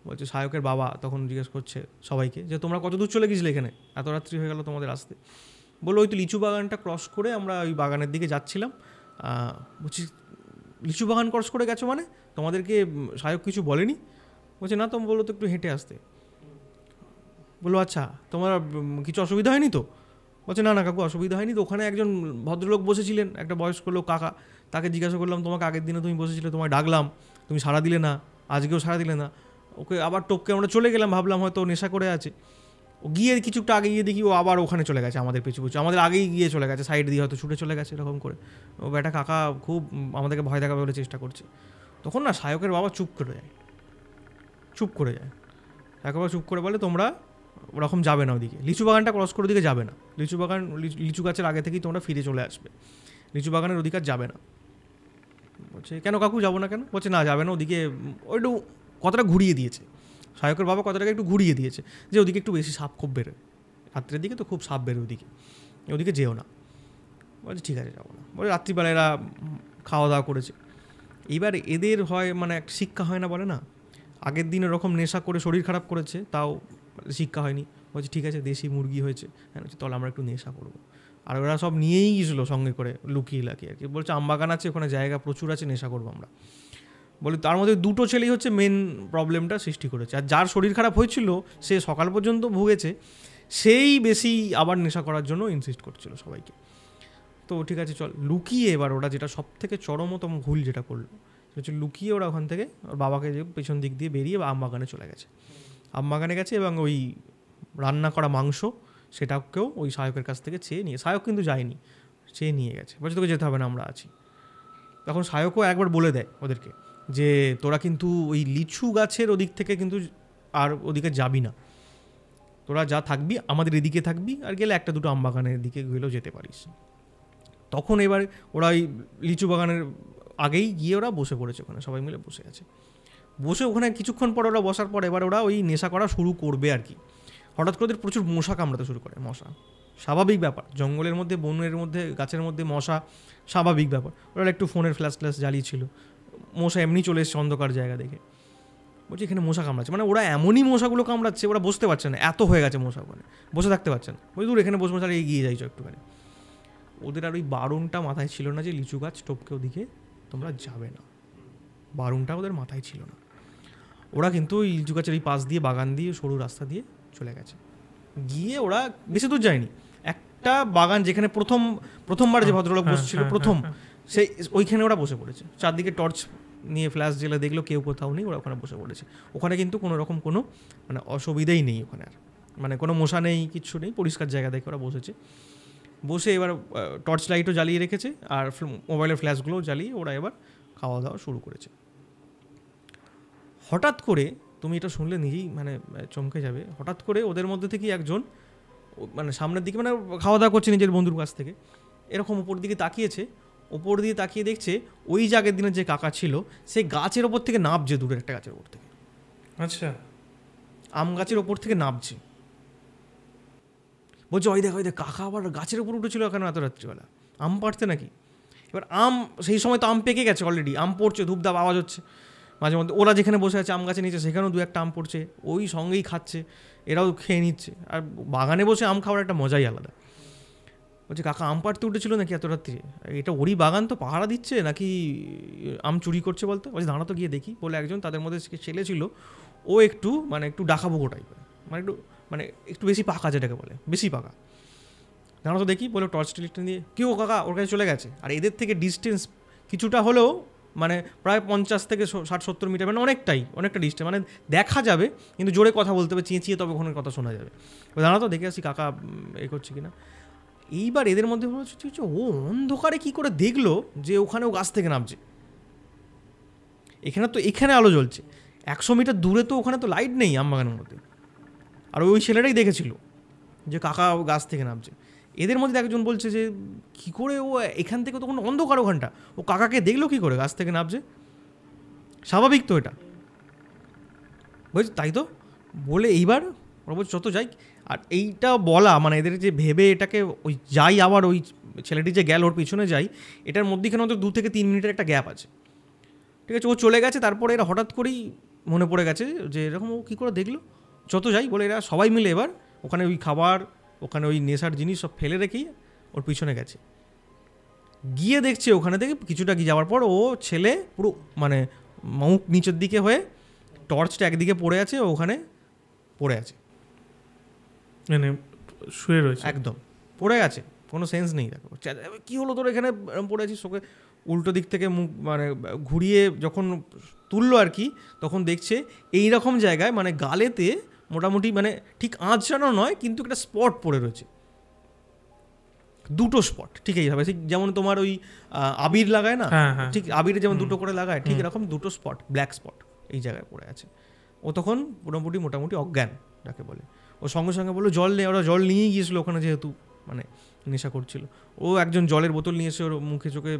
বলছে সায়কের বাবা তখন জিজ্ঞেস করছে সবাইকে যে তোমরা কত দূর চলে গেছিলে এখানে, এত রাত্রি হয়ে গেল তোমাদের আসতে? বললো ওই তো লিচু বাগানটা ক্রস করে আমরা ওই বাগানের দিকে যাচ্ছিলাম। বলছি লিচু বাগান ক্রস করে গেছো মানে, তোমাদেরকে সায়ক কিছু বলেনি? বলছে না, তো বললো তো একটু হেঁটে আসতে। বললো আচ্ছা, তোমার কিছু অসুবিধা হয়নি তো? বলছে না কাকু অসুবিধা হয়নি তো, ওখানে একজন ভদ্রলোক বসেছিলেন, একটা বয়স্ক লোক কাকা, তাকে জিজ্ঞাসা করলাম তোমাকে আগের দিনে তুমি বসেছিলে, তোমায় ডাকলাম, তুমি সাড়া দিলে না, আজকেও সাড়া দিলে না, ওকে আবার টপকে আমরা চলে গেলাম, ভাবলাম হয়তো নেশা করে আছে। ও গিয়ে কিছুটা আগে গিয়ে দেখি ও আবার ওখানে চলে গেছে, আমাদের পিছু আমাদের আগেই গিয়ে চলে গেছে, সাইড দিয়ে হয়তো ছুটে চলে গেছে এরকম করে। ও বেটা কাকা খুব আমাদেরকে ভয় দেখাবে বলে চেষ্টা করছে। তখন না সায়কের বাবা চুপ করে যায়। সায়কের বাবা চুপ করে বলে তোমরা ওরকম যাবে না ওদিকে, লিচু বাগানটা ক্রস করে ওদিকে যাবে না, লিচু গাছের আগে থেকেই তোমরা ফিরে চলে আসবে, লিচু বাগানের ওদিকে আর যাবে না। বলছে কেন কাকু যাবো না কেন? বলছে না যাবে না, ওদিকে একটু কথাটা ঘুরিয়ে দিয়েছে, সায়কের বাবা কথাটাকে একটু ঘুরিয়ে দিয়েছে যে ওদিকে একটু বেশি সাপ খুব বেরোয়, রাত্রের দিকে তো খুব সাপ বেরোয় ওদিকে যেও না। বলছে ঠিক আছে যাবো না। বলে রাত্রিবেলা এরা খাওয়া দাওয়া করেছে, এইবার এদের হয় মানে একটা শিক্ষা হয় না, বলে না আগের দিন এরকম নেশা করে শরীর খারাপ করেছে, তাও শিক্ষা হয়নি। বলছে ঠিক আছে দেশি মুরগি হয়েছে, হ্যাঁ তাহলে আমরা একটু নেশা করবো। আর ওরা সব নিয়েই গেছিলো সঙ্গে করে লুকিয়ে লাকিয়ে আর কি। বলছে আমবাগান আছে ওখানে জায়গা প্রচুর আছে, নেশা করবো আমরা। বলি তার মধ্যে দুটো ছেলেই হচ্ছে মেন প্রবলেমটা সৃষ্টি করেছে, আর যার শরীর খারাপ হয়েছিল সে সকাল পর্যন্ত ভুগেছে, সেই বেশি আবার নেশা করার জন্য ইনসিস্ট করছিল সবাইকে। তো ঠিক আছে চল লুকিয়ে, এবার ওরা যেটা সব থেকে চরমতম ভুল যেটা করলো সেটা হচ্ছে লুকিয়ে ওরা ওখান থেকে ওর বাবাকে যে পেছন দিক দিয়ে বেরিয়ে আমবাগানে চলে গেছে, আমবাগানে গেছে এবং ওই রান্না করা মাংস সেটাকেও ওই সায়কের কাছ থেকে চেয়ে নিয়ে, সায়ক কিন্তু যায়নি, চেয়ে নিয়ে গেছে। বলছে তোকে যেতে হবে না, আমরা আছি। তখন সায়কও একবার বলে দেয় ওদেরকে যে তোরা কিন্তু ওই লিচু গাছের ওদিক থেকে কিন্তু আর ওদিকে যাবি না, তোরা যা থাকবি আমাদের এদিকে থাকবি, আর গেলে একটা দুটো আমবাগানের দিকে গেলেও যেতে পারিস। তখন এবার ওরা ওই লিচু বাগানের আগেই গিয়ে ওরা বসে পড়েছে, ওখানে সবাই মিলে বসে আছে। বসে ওখানে কিছুক্ষণ পর ওরা বসার পর এবার ওরা ওই নেশা করা শুরু করবে আর কি। হঠাৎ করে ওদের প্রচুর মশা কামড়াতে শুরু করে, মশা স্বাভাবিক ব্যাপার, জঙ্গলের মধ্যে বনের মধ্যে গাছের মধ্যে মশা স্বাভাবিক ব্যাপার। ওরা একটু ফোনের ফ্ল্যাশ জ্বালিয়েছিল, মশা এমনি চলে এসছে অন্ধকার জায়গা দেখে। বলছি এখানে মশা কামড়াচ্ছে, মানে ওরা এমনই মশাগুলো কামড়াচ্ছে ওরা বসতে পারছে না, এত হয়ে গেছে মশা, ওখানে বসে থাকতে পারছে না। বলছি দূর এখানে বসে এগিয়ে যাইছো একটুখানি। ওদের আর ওই বারণটা মাথায় ছিল না যে লিচু গাছ টপকে ওদিকে তোমরা যাবে না। বারণটা ওদের মাথায় ছিল না। ওরা কিন্তু ওই লিচু গাছের এই পাশ দিয়ে বাগান দিয়ে সরু রাস্তা দিয়ে চলে গেছে। গিয়ে ওরা বেশি দূর যায়নি, একটা বাগান যেখানে প্রথমবার যে ভদ্রলোক বসছিল প্রথম, সেই ওইখানে ওরা বসে পড়েছে। চারদিকে টর্চ নিয়ে ফ্ল্যাশ জেলে দেখলো কেউ কোথাও নেই, ওরা ওখানে বসে পড়েছে। ওখানে কিন্তু কোনো রকম কোনো মানে অসুবিধাই নেই ওখানে, আর মানে কোনো মশা নেই, কিচ্ছু নেই, পরিষ্কার জায়গা দেখে ওরা বসেছে। বসে এবার টর্চ লাইটও জ্বালিয়ে রেখেছে আর মোবাইলের ফ্ল্যাশগুলোও জ্বালিয়ে ওরা এবার খাওয়া দাওয়া শুরু করেছে। হঠাৎ করে তুমি এটা শুনলে নিজেই মানে চমকে যাবে। হঠাৎ করে ওদের মধ্যে থেকে একজন মানে সামনের দিকে মানে খাওয়া দাওয়া করছে নিজের বন্ধুর কাছ থেকে, এরকম উপর দিকে তাকিয়েছে, ওপর দিয়ে তাকিয়ে দেখছে ওই যে আগের দিনের যে কাকা ছিল সে গাছের ওপর থেকে নামছে, দূরের একটা গাছের ওপর থেকে। আচ্ছা, আম গাছের ওপর থেকে নামছে। বলছে ওই দেখ কাকা আবার গাছের ওপর উঠেছিল কেন এত রাত্রিবেলা, আম পাড়তে নাকি? এবার আম সেই সময় তো আম পেকে গেছে অলরেডি, আম পড়ছে, ধূপধাপ আওয়াজ হচ্ছে মাঝে মধ্যে। ওরা যেখানে বসে আছে আম গাছে নিচে, সেখানেও দু একটা আম পড়ছে, ওই সঙ্গেই খাচ্ছে, এরাও খেয়ে নিচ্ছে। আর বাগানে বসে আম খাওয়ার একটা মজাই আলাদা। বলছে কাকা আম পাড়তে উঠেছিল নাকি এত রাত্রি? এটা ওরই বাগান তো, পাহারা দিচ্ছে নাকি আম চুরি করছে বলতো? বলছে দাঁড়া তো গিয়ে দেখি। বলে একজন তাদের মধ্যে ছেলে ছিল, ও একটু মানে একটু ডাকাবুকো টাইপের, মানে একটু বেশি পাকা, যেটাকে বলে বেশি পাকা। দাঁড়া তো দেখি বলে টর্চ টিলিটটা দিয়ে কেউ কাকা ওর কাছে চলে গেছে। আর এদের থেকে ডিস্টেন্স কিছুটা হলেও মানে প্রায় 50 থেকে 60-70 মিটার, মানে অনেকটা ডিস্টেন্স, মানে দেখা যাবে কিন্তু জোরে কথা বলতে হবে, চেঁচিয়ে তবে ওখানে কথা শোনা যাবে। দাঁড়া তো দেখে আসি কাকা এ করছে কিনা। এইবার এদের মধ্যে হচ্ছে ও অন্ধকারে কি করে দেখলো যে ওখানে ও গাছ থেকে নামছে। এখানে আলো জ্বলছে, 100 মিটার দূরে তো ওখানে তো লাইট নেই আমবাগানের মধ্যে। আর ওই ছেলেটাই দেখেছিল যে কাকা ও গাছ থেকে নামছে। এদের মধ্যে একজন বলছে যে কী করে ও এখান থেকে তো কোনো অন্ধকার, ওখানটা ও কাকাকে দেখলো কী করে গাছ থেকে নামছে, স্বাভাবিক তো এটা। বুঝছি তাই তো বলে এইবার ওরা বলছে যত যাই। আর এইটা বলা মানে এদের যে ভেবে এটাকে ওই যাই, আবার ওই ছেলেটি যে গেল ওর পিছনে যাই, এটার মধ্যেখানে অন্তত 2 থেকে 3 মিনিটের একটা গ্যাপ আছে। ঠিক আছে, ও চলে গেছে। তারপরে এরা হঠাৎ করেই মনে পড়ে গেছে যে এরকম ও কী করে দেখলো, যত যাই বলে এরা সবাই মিলে এবার ওখানে ওই খাবার, ওখানে ওই নেশার জিনিস সব ফেলে রেখেই ওর পিছনে গেছে। গিয়ে দেখছে ওখানে থেকে কিছুটা গিয়ে যাওয়ার পর ও ছেলে পুরো মানে মুখ নিচের দিকে হয়ে, টর্চটা একদিকে পড়ে আছে, ওখানে পড়ে আছে, মানে শুয়ে রয়েছে একদম পড়ে আছে, কোনো সেন্স নেই। দেখো কী হলো তোর এখানে পড়ে আছিস? ওকে উল্টো দিক থেকে মুখ মানে ঘুরিয়ে যখন তুললো আর কি, তখন দেখছে এই রকম জায়গায় মানে গালেতে মোটামুটি মানে ঠিক আঁচড়ানো নয় কিন্তু একটা স্পট পড়ে রয়েছে, 2টো স্পট ঠিক এইভাবে, ঠিক যেমন তোমার ওই আবির লাগায় না, ঠিক আবিরে যেমন 2টো করে লাগায়, ঠিক এরকম 2টো স্পট, ব্ল্যাক স্পট এই জায়গায় পড়ে আছে। ও তখন মোটামুটি অজ্ঞান যাকে বলে। ও সঙ্গে সঙ্গে বললো জল নেই, ওরা জল নিয়েই গিয়েছিলো ওখানে যেহেতু মানে নেশা করছিল। ও একজন জলের বোতল নিয়ে এসে ওর মুখে চোখে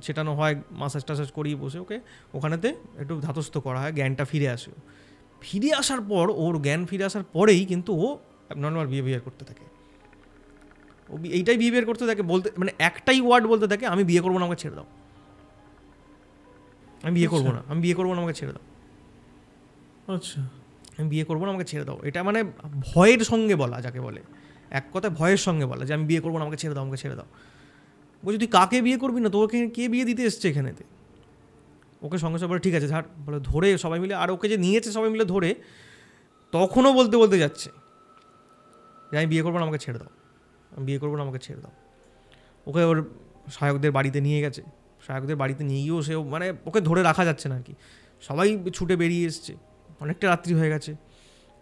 ছেটানো হয়, মাসাজ টাসাজ করিয়ে বসে ওকে ওখানেতে একটু ধাতস্থ করা হয়, জ্ঞানটা ফিরে আসে। ফিরে আসার পর ওর জ্ঞান ফিরে আসার পরেই কিন্তু ও নর্মাল বিহেভিয়ার করতে থাকে। ও এইটাই বিহেভিয়ার করতে থাকে, বলতে মানে একটাই ওয়ার্ড বলতে থাকে, আমি বিয়ে করবো না, আমাকে ছেড়ে দাও, আমি বিয়ে করবো না, আমি বিয়ে করবো না, আমাকে ছেড়ে দাও, আচ্ছা আমি বিয়ে করবো না, আমাকে ছেড়ে দাও। এটা মানে ভয়ের সঙ্গে বলা, যাকে বলে এক কথায় ভয়ের সঙ্গে বলা যে আমি বিয়ে করবো না, আমাকে ছেড়ে দাও, আমাকে ছেড়ে দাও। বলছি তুই কাকে বিয়ে করবি না, তোকে কে বিয়ে দিতে এসছে এখানেতে? ওকে সঙ্গে সঙ্গে বলে ঠিক আছে ছাড়, বলে ধরে সবাই মিলে, আর ওকে যে নিয়েছে সবাই মিলে ধরে, তখনও বলতে যাচ্ছে যে আমি বিয়ে করবো না, আমাকে ছেড়ে দাও, আমি বিয়ে করবো না, আমাকে ছেড়ে দাও। ওকে ওর সহায়কদের বাড়িতে নিয়ে গেছে, সহায়কদের বাড়িতে নিয়ে গিয়েও সেও মানে ওকে ধরে রাখা যাচ্ছে না আর কি, সবাই ছুটে বেরিয়ে এসছে, অনেকটা রাত্রি হয়ে গেছে।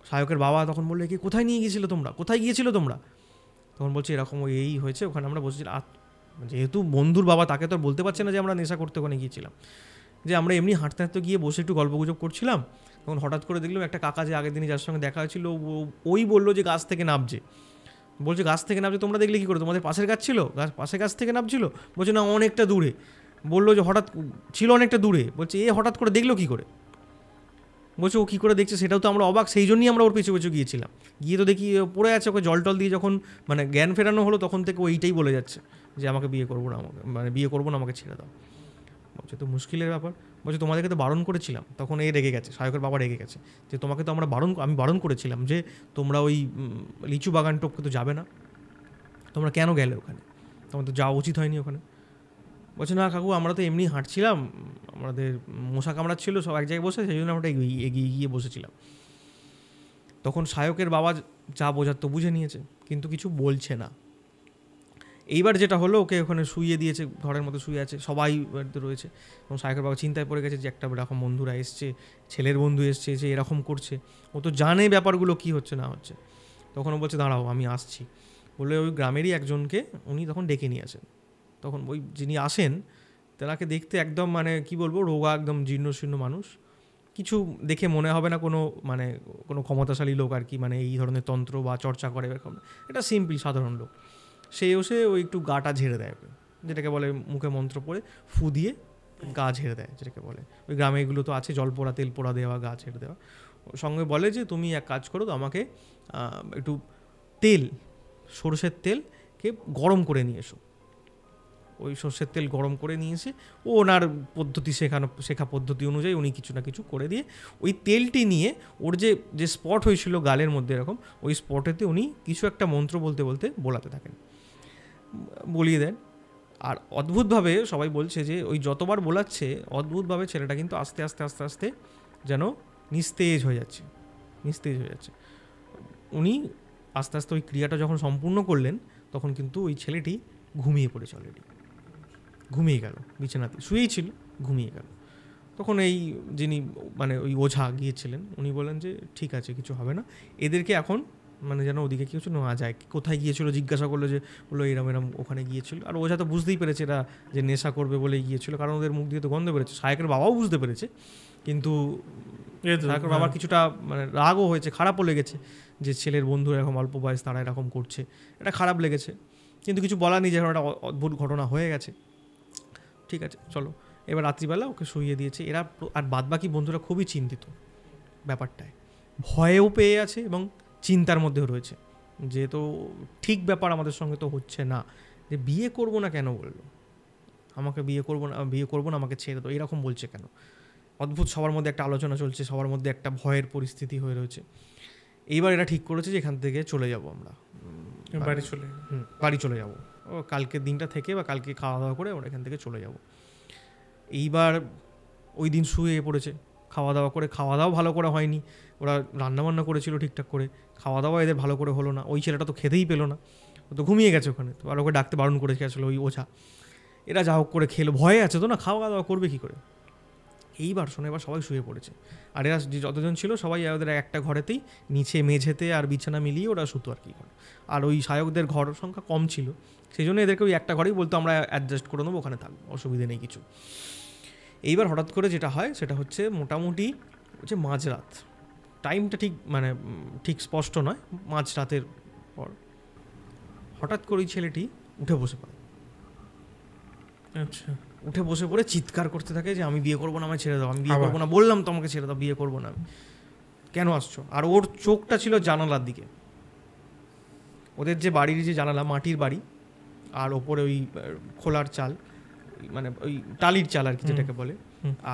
সহায়কের বাবা তখন বললো কি কোথায় নিয়ে গিয়েছিল তোমরা, কোথায় গিয়েছিলো তোমরা? তখন বলছে এরকম এই হয়েছে, ওখানে আমরা বসেছিলাম। যেহেতু বন্ধুর বাবা, তাকে তো আর বলতে পারছে না যে আমরা নেশা করতে ওখানে গিয়েছিলাম, যে আমরা এমনি হাঁটতে হাঁটতে গিয়ে বসে একটু গল্প গুজব করছিলাম। তখন হঠাৎ করে দেখলাম একটা কাকা যে আগের দিনই যার সঙ্গে দেখা হয়েছিল, ওই বললো যে গাছ থেকে নামছে। বলছে গাছ থেকে নামছে, তোমরা দেখলে কী করে? তোমাদের পাশের গাছ ছিল, পাশের গাছ থেকে নামছিল? বলছে না অনেকটা দূরে। বললো যে হঠাৎ ছিল অনেকটা দূরে। বলছে এ হঠাৎ করে দেখলো কী করে? বলছে ও কী করে দেখছে সেটাও তো আমরা অবাক, সেই জন্যই আমরা ওর পিছু পিছু গিয়েছিলাম। গিয়ে তো দেখি পড়ে আছে, ওকে জল টল দিয়ে যখন মানে জ্ঞান ফেরানো হলো তখন থেকে ও এইটাই বলে যাচ্ছে যে আমাকে বিয়ে করবো না, আমাকে মানে বিয়ে করবো না, আমাকে ছেড়ে দাও। বলছে তো মুশকিলের ব্যাপার। বলছে তোমাদেরকে তো বারণ করেছিলাম। তখন এই রেগে গেছে, সহায়কের বাবা রেগে গেছে যে তোমাকে তো আমি বারণ করেছিলাম যে তোমরা ওই লিচু বাগান টপকে তো যাবে না, তোমরা কেন গেলে ওখানে? তোমার তো যাওয়া উচিত হয়নি ওখানে। বলছে না কাকু আমরা তো এমনি হাঁটছিলাম, আমাদের মশা কামড়াচ্ছিল, সব এক জায়গায় বসে, সেই জন্য আমরা এগিয়ে গিয়ে বসেছিলাম। তখন সায়কের বাবা যা বোঝার তো বুঝে নিয়েছে, কিন্তু কিছু বলছে না। এইবার যেটা হলো, ওকে ওখানে শুইয়ে দিয়েছে, ঘরের মধ্যে শুয়ে আছে, সবাই বাড়িতে রয়েছে। এবং সায়কের বাবা চিন্তায় পড়ে গেছে যে একটা এরকম বন্ধুরা এসছে, ছেলের বন্ধু এসছে, যে এরকম করছে, ও তো জানে ব্যাপারগুলো কী হচ্ছে না হচ্ছে। তখন ও বলছে দাঁড়াও আমি আসছি বলে ওই গ্রামেরই একজনকে উনি তখন ডেকে নিয়ে আসেন। তখন ওই যিনি আসেন তেনাকে দেখতে একদম মানে কি বলবো, রোগা, একদম জীর্ণশীর্ণ মানুষ, কিছু দেখে মনে হবে না কোনো ক্ষমতাশালী লোক আর কি, মানে এই ধরনের তন্ত্র বা চর্চা করে এরকম। এটা সিম্পল সাধারণ লোক। সে এসে ওই একটু গাটা ঝেড়ে দেয় ওকে, যেটাকে বলে মুখে মন্ত্র পড়ে ফু দিয়ে গা ঝেড়ে দেয়, যেটাকে বলে ওই গ্রামে এগুলো তো আছে, জল পোড়া তেল পোড়া দেওয়া, গা ঝেড়ে দেওয়া। সঙ্গে বলে যে তুমি এক কাজ করো, তো আমাকে একটু সরষের তেলকে গরম করে নিয়ে এসো। ওই সর্ষের তেল গরম করে নিয়ে এসে ও ওনার শেখা পদ্ধতি অনুযায়ী উনি কিছু না কিছু করে দিয়ে ওই তেলটি নিয়ে ওর যে স্পট হয়েছিল গালের মধ্যে এরকম, ওই স্পটেতে উনি কিছু একটা মন্ত্র বলতে বলতে বোলাতে থাকেন, বলিয়ে দেন। আর অদ্ভুতভাবে সবাই বলছে যে ওই যতবার বোলাচ্ছে অদ্ভুতভাবে ছেলেটা কিন্তু আস্তে আস্তে আস্তে আস্তে যেন নিস্তেজ হয়ে যাচ্ছে। উনি আস্তে আস্তে ওই ক্রিয়াটা যখন সম্পূর্ণ করলেন, তখন কিন্তু ওই ছেলেটি ঘুমিয়ে পড়েছে, অলরেডি ঘুমিয়ে গেল, বিছানাতে শুয়েই ছিল, ঘুমিয়ে গেল। তখন এই যিনি মানে ওই ওঝা গিয়েছিলেন, উনি বলেন যে ঠিক আছে, কিছু হবে না, এদেরকে এখন মানে যেন ওদিকে কিছু নেওয়া যায়। কোথায় গিয়েছিল জিজ্ঞাসা করলো, যে বললো এরম ওখানে গিয়েছিল। আর ওঝা তো বুঝতেই পেরেছে এরা যে নেশা করবে বলে গিয়েছিল, কারণ ওদের মুখ দিয়ে তো গন্ধ বেরোচ্ছে। সায়কের বাবাও বুঝতে পেরেছে, কিন্তু সায়কের বাবার কিছুটা মানে রাগও হয়েছে, খারাপও লেগেছে যে ছেলের বন্ধু এরকম অল্প বয়স তারা এরকম করছে, এটা খারাপ লেগেছে। কিন্তু কিছু বলার নেই, যখন একটা অদ্ভুত ঘটনা হয়ে গেছে। ঠিক আছে চলো, এবার রাত্রিবেলা ওকে শুইয়ে দিয়েছে। এরা আর বাদবাকি বন্ধুরা খুবই চিন্তিত ব্যাপারটায়, ভয়েও পেয়ে আছে এবং চিন্তার মধ্যেও রয়েছে, যে তো ঠিক ব্যাপার আমাদের সঙ্গে তো হচ্ছে না, যে বিয়ে করবো না কেন বললো, আমাকে বিয়ে করবো না আমাকে ছেড়ে দাও, এরকম বলছে কেন। অদ্ভুত সবার মধ্যে একটা আলোচনা চলছে, সবার মধ্যে একটা ভয়ের পরিস্থিতি হয়ে রয়েছে। এইবার এরা ঠিক করেছে যে এখান থেকে চলে যাব, আমরা বাড়ি চলে যাব, ও কালকের দিনটা থেকে বা কালকে খাওয়া দাওয়া করে ওরা এখান থেকে চলে যাব। এইবার ওই দিন শুয়ে পড়েছে, খাওয়া দাওয়া ভালো করে হয়নি। ওরা রান্নাবান্না করেছিল ঠিকঠাক করে, খাওয়া দাওয়া এদের ভালো করে হলো না। ওই ছেলেটা তো খেতেই পেলো না, ও তো ঘুমিয়ে গেছে ওখানে, তো আর ওকে ডাকতে বারণ করে গেছিলো ওই ওঝা। এরা যা হোক করে খেলো, ভয়ে আছে তো না, খাওয়া দাওয়া করবে কী করে। এইবার সবাই শুয়ে পড়েছে। আর এরা যতজন ছিল সবাই ওদের একটা ঘরেতেই নিচে মেঝেতে আর বিছানা মিলিয়ে ওরা শুতো আর কি করে। আর ওই সায়কদের ঘর সংখ্যা কম ছিল, সেই জন্য এদেরকে ওই একটা ঘরেই বলতো আমরা অ্যাডজাস্ট করে নেবো, ওখানে থাকবো, অসুবিধে নেই কিছু। এইবার হঠাৎ করে যেটা হয় সেটা হচ্ছে মোটামুটি হচ্ছে মাঝরাত, টাইমটা ঠিক স্পষ্ট নয়, মাঝরাতের পর হঠাৎ করে ওই ছেলেটি উঠে বসে পড়ে। আচ্ছা, উঠে বসে পড়ে চিৎকার করতে থাকে যে আমি বিয়ে করবো না, আমায় ছেড়ে দাও, আমি বিয়ে করবো না, বললাম তো আমাকে ছেড়ে দাও, বিয়ে করবো না আমি, কেন আসছো। আর ওর চোখটা ছিল জানালার দিকে, ওদের যে বাড়ির যে জানালা মাটির বাড়ি, আর ওপরে ওই খোলার চাল, মানে ওই টালির চাল আর কি যেটাকে বলে,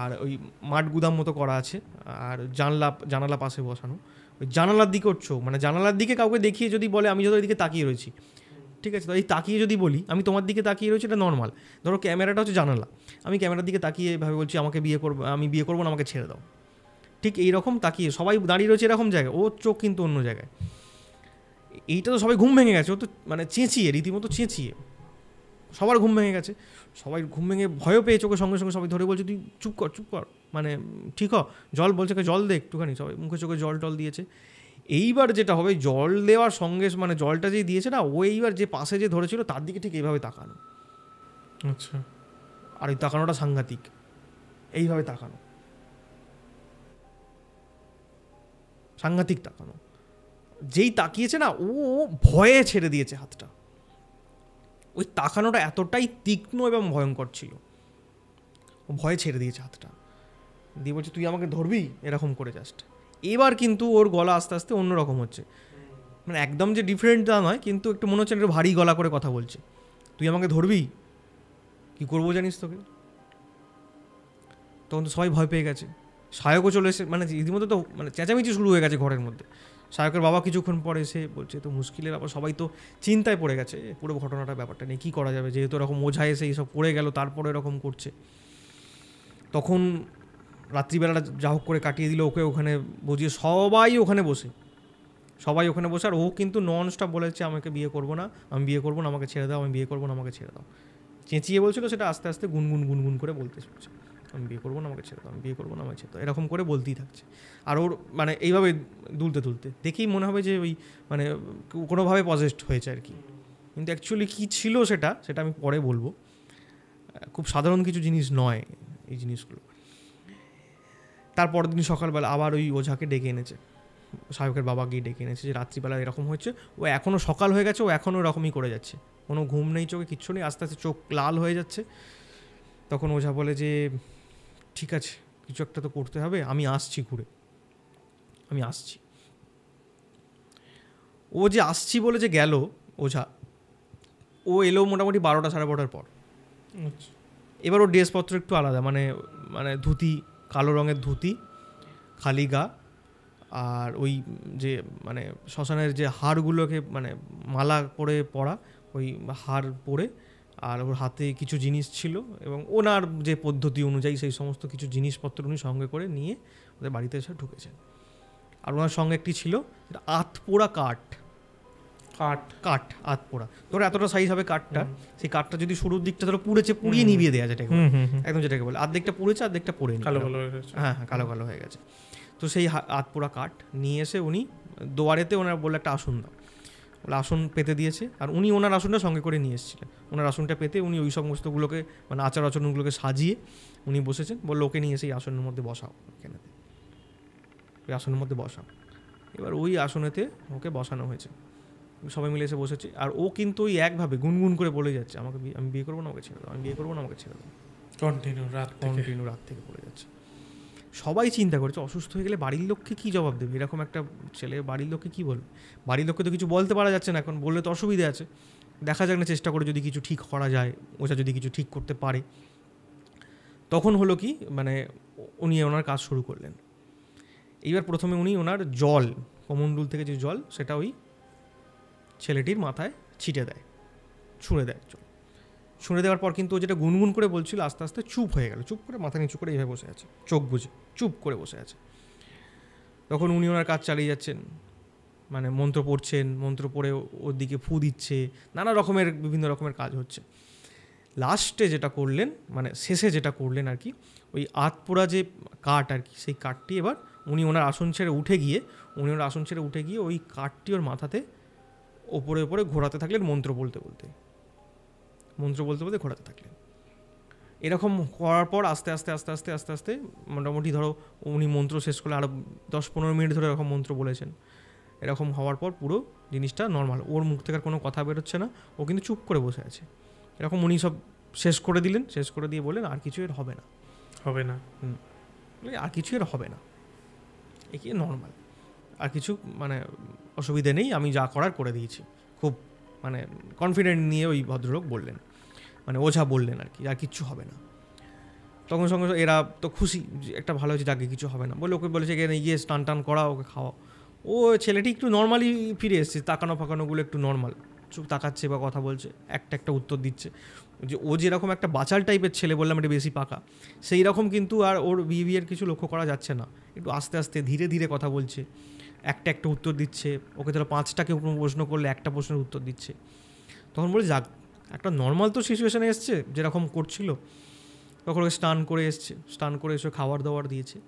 আর ওই মাঠ গুদাম মতো করা আছে, আর জানালা পাশে বসানো। ওই জানালার দিকে ওর চোখ, মানে জানালার দিকে কাউকে দেখিয়ে যদি বলে আমি যত ওইদিকে তাকিয়ে রয়েছি, ঠিক আছে, তো এই তাকিয়ে যদি বলি আমি তোমার দিকে তাকিয়ে রয়েছি, এটা নর্মাল। ধরো ক্যামেরাটা হচ্ছে জানালা, আমি ক্যামেরার দিকে তাকিয়ে ভাবে বলছি আমি বিয়ে করবো না, আমাকে ছেড়ে দাও, ঠিক এইরকম তাকিয়ে সবাই দাঁড়িয়ে রয়েছে এরকম জায়গায়, ওর চোখ কিন্তু অন্য জায়গায়। এইটা তো সবাই ঘুম ভেঙে গেছে, ও তো মানে রীতিমতো চেঁচিয়ে সবার ঘুম ভেঙে গেছে। সবাই ঘুম ভেঙে ভয়ও পেয়ে চোখের সঙ্গে সঙ্গে সবাই ধরে বলছে তুই চুপ কর, মানে ঠিক জল বলছে জল দে একটুখানি, সবাই মুখে চোখে জল দিয়েছে। এইবার যেটা হবে, জল দেওয়ার সঙ্গে মানে জলটা যেই দিয়েছে না, ও এইবার যে পাশে যে ধরেছিল তার দিকে ঠিক এইভাবে তাকানো। আচ্ছা, আর ওই তাকানোটা সাংঘাতিক, এইভাবে তাকানো, সাংঘাতিক তাকানো। যেই তাকিয়েছে না, ও ভয়ে ছেড়ে দিয়েছে হাতটা। ওই তাকানোটা এতটাই তীক্ষ্ণ এবং ভয়ঙ্কর ছিল, ও ভয়ে ছেড়ে দিয়েছে হাতটা, দিয়ে বলছে তুই আমাকে ধরবি, এরকম করে জাস্ট। এবার কিন্তু ওর গলা আস্তে আস্তে অন্যরকম হচ্ছে, মানে একদম যে ডিফারেন্ট তা নয়, কিন্তু একটু মনে হচ্ছে একটু ভারী গলা করে কথা বলছে, তুই আমাকে ধরবি, কি করবো জানিস তোকে। তখন তো সবাই ভয় পেয়ে গেছে, সায়কও চলে এসে, মানে রীতিমতো তো মানে চেঁচামেচি শুরু হয়ে গেছে ঘরের মধ্যে। সায়কের বাবা কিছুক্ষণ পরে এসে বলছে তো মুশকিলের, আবার সবাই তো চিন্তায় পড়ে গেছে পুরো ঘটনাটা, ব্যাপারটা নিয়ে কী করা যাবে, যেহেতু এরকম ওঝা এসে এইসব করে গেল তারপরে এরকম করছে। তখন রাত্রিবেলাটা যা হোক করে কাটিয়ে দিল, ওকে ওখানে বুঝিয়ে সবাই ওখানে বসে আর ও কিন্তু নন স্টপ বলেছে আমাকে বিয়ে করবো না, আমি বিয়ে করবো না, আমাকে ছেড়ে দাও, আমি বিয়ে করবো না, আমাকে ছেড়ে দাও। চেঁচিয়ে বলছিল, সেটা আস্তে আস্তে গুনগুন করে বলতে শুনছে, আমি বিয়ে করবো না, আমাকে ছেড়ে দাও, আমি বিয়ে করবো না, আমাকে ছেড়ে দাও, এরকম করে বলতেই থাকছে। আর ওর মানে এইভাবে দুলতে দেখেই মনে হবে যে ওই মানে কোনোভাবে পজেসড হয়েছে আর কি, কিন্তু অ্যাকচুয়ালি কী ছিল সেটা আমি পরে বলবো। খুব সাধারণ কিছু জিনিস নয় এই জিনিসগুলো। তারপরের দিন সকালবেলা আবার ওই ওঝাকে ডেকে এনেছে, সায়কের বাবা গিয়ে ডেকে এনেছে যে রাত্রিবেলা এরকম হচ্ছে, ও এখনও সকাল হয়ে গেছে, ও এখনও এরকমই করে যাচ্ছে, কোনো ঘুম নেই চোখে, কিচ্ছু নেই, আস্তে আস্তে চোখ লাল হয়ে যাচ্ছে। তখন ওঝা বলে যে ঠিক আছে, কিছু একটা তো করতে হবে, আমি আসছি ঘুরে, আমি আসছি। ও যে আসছি বলে যে গেল ওঝা, ও এলো মোটামুটি 12টা 12:30 পর। এবার ওর ড্রেসপত্র একটু আলাদা, মানে মানে ধুতি, কালো রঙের ধুতি, খালি গা, আর ওই যে মানে শ্মশানের যে হাড়গুলোকে মানে মালা করে পরা, ওই হাড় পরে, আর ওর হাতে কিছু জিনিস ছিল, এবং ওনার যে পদ্ধতি অনুযায়ী সেই সমস্ত কিছু জিনিসপত্র উনি সঙ্গে করে নিয়ে ওদের বাড়িতে এসে ঢুকেছেন। আর ওনার সঙ্গে একটি ছিল আতপোড়া কাঠ, আতপোড়া, ধরো এতটা সাইজ হবে কাঠটা, সেই কাঠটা যদি শুরুর দিকটা ধরো পুড়িয়ে নিভিয়ে দেওয়া যায়, একদম যেটাকে বলে, অর্ধেকটা পুড়েছে অর্ধেকটা পুড়ে হ্যাঁ কালো হয়ে গেছে। তো সেই আতপোড়া কাঠ নিয়ে এসে উনি দুয়ারেতে ওনার বলে একটা আসন দাও, বলে আসন পেতে দিয়েছে, আর উনি ওনার আসনটা সঙ্গে করে নিয়ে এসেছিলেন। ওনার আসনটা পেতে উনি ওই সমস্তগুলোকে মানে আচার আচরণগুলোকে সাজিয়ে উনি বসেছেন, বললো ওকে নিয়ে এসে এই আসনের মধ্যে বসাও, এখানেতে ওই আসনের মধ্যে বসাও। এবার ওই আসনেতে ওকে বসানো হয়েছে, সবাই মিলে এসে বসেছে, আর ও কিন্তু ওই একভাবে গুনগুন করে বলে যাচ্ছে আমি বিয়ে করবো না, আমাকে ছেড়ে দাও, আমি বিয়ে করবো না, আমাকে ছেড়ে দাও, কন্টিনিউ রাত থেকে বলে যাচ্ছে। সবাই চিন্তা করছে অসুস্থ হয়ে গেলে বাড়ির লোককে কী জবাব দেবে, এরকম একটা ছেলে বাড়ির লোককে কী বলবে, বাড়ির লোককে তো কিছু বলতে পারা যাচ্ছে না, এখন বললে তো অসুবিধে আছে, দেখা যাক না চেষ্টা করে যদি কিছু ঠিক করা যায়, ওটা যদি কিছু ঠিক করতে পারে। তখন হলো কি মানে উনি ওনার কাজ শুরু করলেন। এইবার প্রথমে উনি ওনার জল, কমণ্ডল থেকে যে জল, সেটা ওই ছেলেটির মাথায় ছিটে দেয়, ছুঁড়ে দেয়। ছুঁড়ে দেওয়ার পর কিন্তু ও যেটা গুনগুন করে বলছিল আস্তে আস্তে চুপ হয়ে গেল, চুপ করে মাথা নিচু করে এইভাবে বসে আছে, চোখ বুঝে চুপ করে বসে আছে। তখন উনি ওনার কাজ চালিয়ে যাচ্ছেন, মানে মন্ত্র পড়ছেন, মন্ত্র পড়ে ওর দিকে ফু দিচ্ছে, নানা রকমের বিভিন্ন রকমের কাজ হচ্ছে। লাস্টে যেটা করলেন, মানে শেষে যেটা করলেন আর কি, ওই আতপোড়া যে কাঠ আর কি, সেই কাঠটি এবার উনি ওনার আসন ছেড়ে উঠে গিয়ে ওই কাঠটি ওর মাথাতে ওপরে ঘোরাতে থাকলেন, মন্ত্র বলতে বলতে ঘোরাতে থাকলেন। এরকম করার পর আস্তে আস্তে মোটামুটি ধরো উনি মন্ত্র শেষ করলে আরও 10-15 মিনিট ধরে এরকম মন্ত্র বলেছেন। এরকম হওয়ার পর পুরো জিনিসটা নর্মাল, ওর মুখ থেকে আর কোনো কথা বেরোচ্ছে না, ও কিন্তু চুপ করে বসে আছে। এরকম উনি সব শেষ করে দিলেন, শেষ করে দিয়ে বললেন আর কিছু এর হবে না, আর কিছু এর হবে না, এ কি নর্মাল, আর কিছু মানে অসুবিধে নেই, আমি যা করার করে দিয়েছি। খুব মানে কনফিডেন্ট নিয়ে ওই ভদ্রলোক বললেন, মানে ওঝা বললেন আর কি, আর কিচ্ছু হবে না। তখন সঙ্গে এরা তো খুশি, একটা ভালো হয়েছে, যাকে কিছু হবে না বলে ওকে বলেছে এখানে গিয়ে টান করা, ওকে খাওয়া। ও ছেলেটি একটু নর্মালি ফিরে এসেছে, ফাঁকানোগুলো একটু নর্মাল, চুপ তাকাচ্ছে বা কথা বলছে, একটা উত্তর দিচ্ছে। যে ও যেরকম একটা বাচাল টাইপের ছেলে বললাম, এটা বেশি পাকা, সেই রকম কিন্তু আর ওর বিহেভিয়ার কিছু লক্ষ্য করা যাচ্ছে না। একটু আস্তে আস্তে ধীরে ধীরে কথা বলছে, একটা উত্তর দিচ্ছে। ওকে ধরো 5টাকে প্রশ্ন করলে একটা প্রশ্নের উত্তর দিচ্ছে। তখন বলে যাক, একটা নর্মাল তো সিচুয়েশানে এসছে, যেরকম করছিল। তখন ওকে স্নান করে এসে খাবার দাবার দিয়েছে,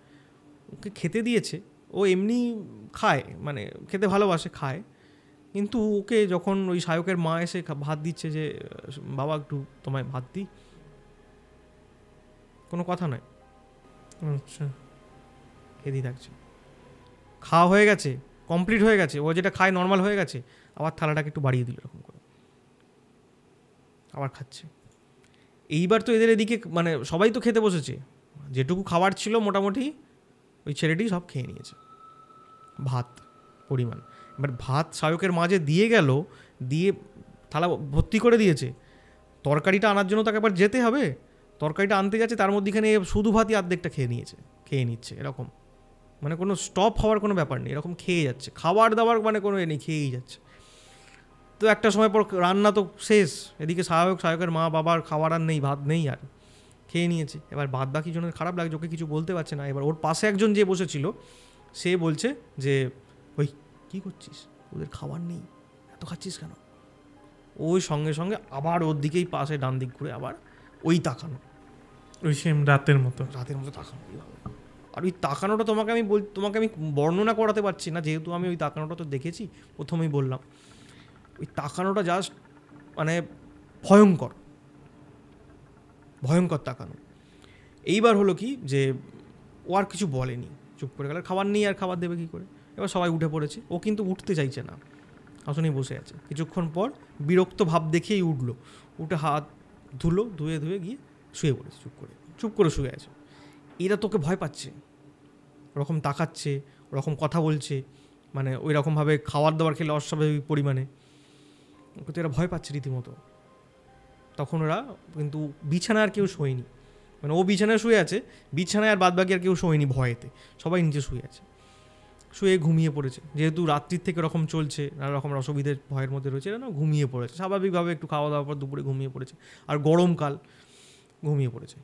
ওকে খেতে দিয়েছে। ও এমনি খায়, মানে খেতে ভালোবাসে, খায়। কিন্তু ওকে যখন ওই সায়কের মা এসে ভাত দিচ্ছে, যে বাবা একটু তোমায় ভাত দিই, কোনো কথা নয়, আচ্ছা খেতেই থাকছে। খাওয়া হয়ে গেছে, কমপ্লিট হয়ে গেছে, ও যেটা খায় নর্মাল হয়ে গেছে, আবার থালাটাকে একটু বাড়িয়ে দিল এরকম করে, আবার খাচ্ছে। এইবার তো এদের এদিকে মানে সবাই তো খেতে বসেছে, যেটুকু খাবার ছিল মোটামুটি ওই ছেলেটি সব খেয়ে নিয়েছে, ভাত পরিমাণ। এবার ভাত সায়কের মাঝে দিয়ে গেল, দিয়ে থালা ভর্তি করে দিয়েছে। তরকারিটা আনার জন্য তাকে আবার যেতে হবে, তরকারিটা আনতে যাচ্ছে, তার মধ্যেখানে শুধু ভাতই অর্ধেকটা খেয়ে নিচ্ছে এরকম। মানে কোনো স্টপ হওয়ার কোনো ব্যাপার নেই, এরকম খেয়ে যাচ্ছে, খাবার দাবার মানে কোনো নেই, খেয়েই যাচ্ছে। তো একটা সময় পর রান্না তো শেষ, এদিকে সায়কের মা বাবার খাবার আর নেই, ভাত নেই, আর খেয়ে নিয়েছে। এবার বাদ বাকি জনের খারাপ লাগছে, ওকে কিছু বলতে পারছে না। এবার ওর পাশে একজন যে বসেছিল সে বলছে যে ওই কী করছিস, ওদের খাবার নেই, এত খাচ্ছিস কেন? ওই সঙ্গে সঙ্গে আবার ওর দিকেই পাশে ডান দিক ঘুরে আবার ওই তাকানো, ওই সেম রাতের মতো তাকানো এইভাবে। আর ওই তাকানোটা তোমাকে আমি বর্ণনা করাতে পারছি না, যেহেতু আমি ওই তাকানোটা তো দেখেছি, প্রথমেই বললাম। ওই তাকানোটা জাস্ট মানে ভয়ঙ্কর তাকানো। এইবার হলো কি যে ও আর কিছু বলেনি, চুপ করে গেল। খাবার নেই আর খাবার দেবে কী করে? এবার সবাই উঠে পড়েছে, ও কিন্তু উঠতে চাইছে না, আসনেই বসে আছে। কিছুক্ষণ পর বিরক্ত ভাব দেখিয়েই উঠলো, উঠে হাত ধুয়ে গিয়ে শুয়ে পড়েছে, চুপ করে শুয়ে আছে। এরা তোকে ভয় পাচ্ছে, ওরকম তাকাচ্ছে, ওরকম কথা বলছে, মানে ওই রকমভাবে খাবার দাবার খেলে অস্বাভাবিক পরিমাণে, ওকে তো এরা ভয় পাচ্ছে রীতিমতো। তখন ওরা কিন্তু বিছানায় আর কেউ শোয়নি, মানে ও বিছানায় শুয়ে আছে, বিছানায় আর বাদবাকি আর কেউ শোয়নি ভয়েতে, সবাই নিচে শুয়ে আছে, শুয়ে ঘুমিয়ে পড়েছে। যেহেতু রাত্রির থেকে ওরকম চলছে, নানা রকম অসুবিধের ভয়ের মধ্যে রয়েছে, এরা না ঘুমিয়ে পড়েছে স্বাভাবিকভাবে, একটু খাওয়া দাওয়ার পর দুপুরে ঘুমিয়ে পড়েছে, আর গরমকাল ঘুমিয়ে পড়েছে।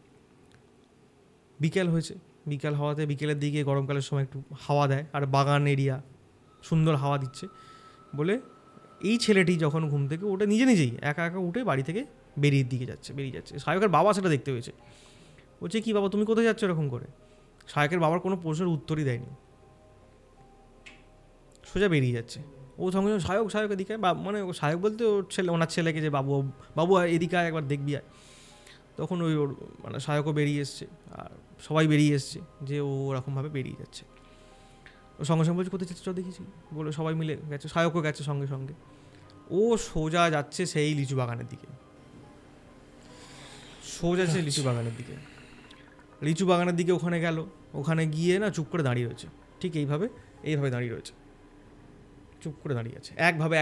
বিকেল হয়েছে, বিকেল হওয়াতে বিকেলের দিকে গরমকালের সময় একটু হাওয়া দেয়, আর বাগান এরিয়া, সুন্দর হাওয়া দিচ্ছে বলে এই ছেলেটি যখন ঘুম থেকে ওটা নিজেই একা উঠে বাড়ি থেকে বেরিয়ে যাচ্ছে। সায়কের বাবা সেটা দেখতে হয়েছে, বলছে কি বাবা তুমি কোথায় যাচ্ছ এরকম করে? সায়কের বাবার কোনো প্রশ্নের উত্তরই দেয়নি, সোজা বেরিয়ে যাচ্ছে। ও সঙ্গে সায়ক এদিকে, মানে সায়ক বলতে ওনার ছেলেকে, যে বাবু এদিকে একবার দেখবি আয়। তখন ওর মানে সায়কও বেরিয়ে এসছে, আর সবাই বেরিয়ে এসছে, যে ও ওরকমভাবে বেরিয়ে যাচ্ছে। ও সঙ্গে বলছে কোথায় যাচ্ছে, দেখেছি বলে সবাই মিলে গেছে, সায়কও গেছে সঙ্গে। ও সোজা যাচ্ছে সেই লিচু বাগানের দিকে, লিচু বাগানের দিকে ওখানে গেল, ওখানে গিয়ে না চুপ করে দাঁড়িয়ে রয়েছে, ঠিক এইভাবে দাঁড়িয়ে রয়েছে, চুপ করে দাঁড়িয়ে আছে,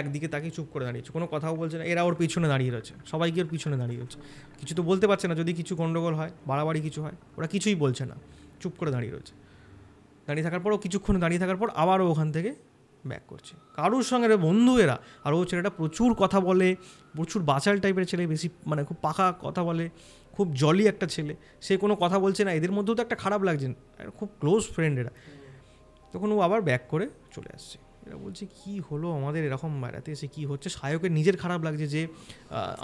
একদিকে তাকিয়ে চুপ করে দাঁড়িয়েছে, কোনো কথাও বলছে না। এরা ওর পিছনে দাঁড়িয়ে রয়েছে, সবাই গিয়ে ওর পিছনে দাঁড়িয়ে রয়েছে, কিছু তো বলতে পারছে না, যদি কিছু গন্ডগোল হয়, বাড়াবাড়ি কিছু হয়, ওরা কিছুই বলছে না, চুপ করে দাঁড়িয়ে রয়েছে। দাঁড়িয়ে থাকার পরও কিছুক্ষণ দাঁড়িয়ে থাকার পর আবারও ওখান থেকে ব্যাক করছে, কারোর সঙ্গে বন্ধু এরা। আর ও ছেলেটা প্রচুর কথা বলে, প্রচুর বাচাল টাইপের ছেলে, বেশি মানে খুব পাকা কথা বলে, খুব জলি একটা ছেলে, সে কোনো কথা বলছে না। এদের মধ্যেও তো একটা খারাপ লাগছে, খুব ক্লোজ ফ্রেন্ড এরা। তখন ও আবার ব্যাক করে চলে আসছে। এরা বলছে কি হলো আমাদের, এরকম বেড়াতে এসে কি হচ্ছে? সায়কের নিজের খারাপ লাগছে যে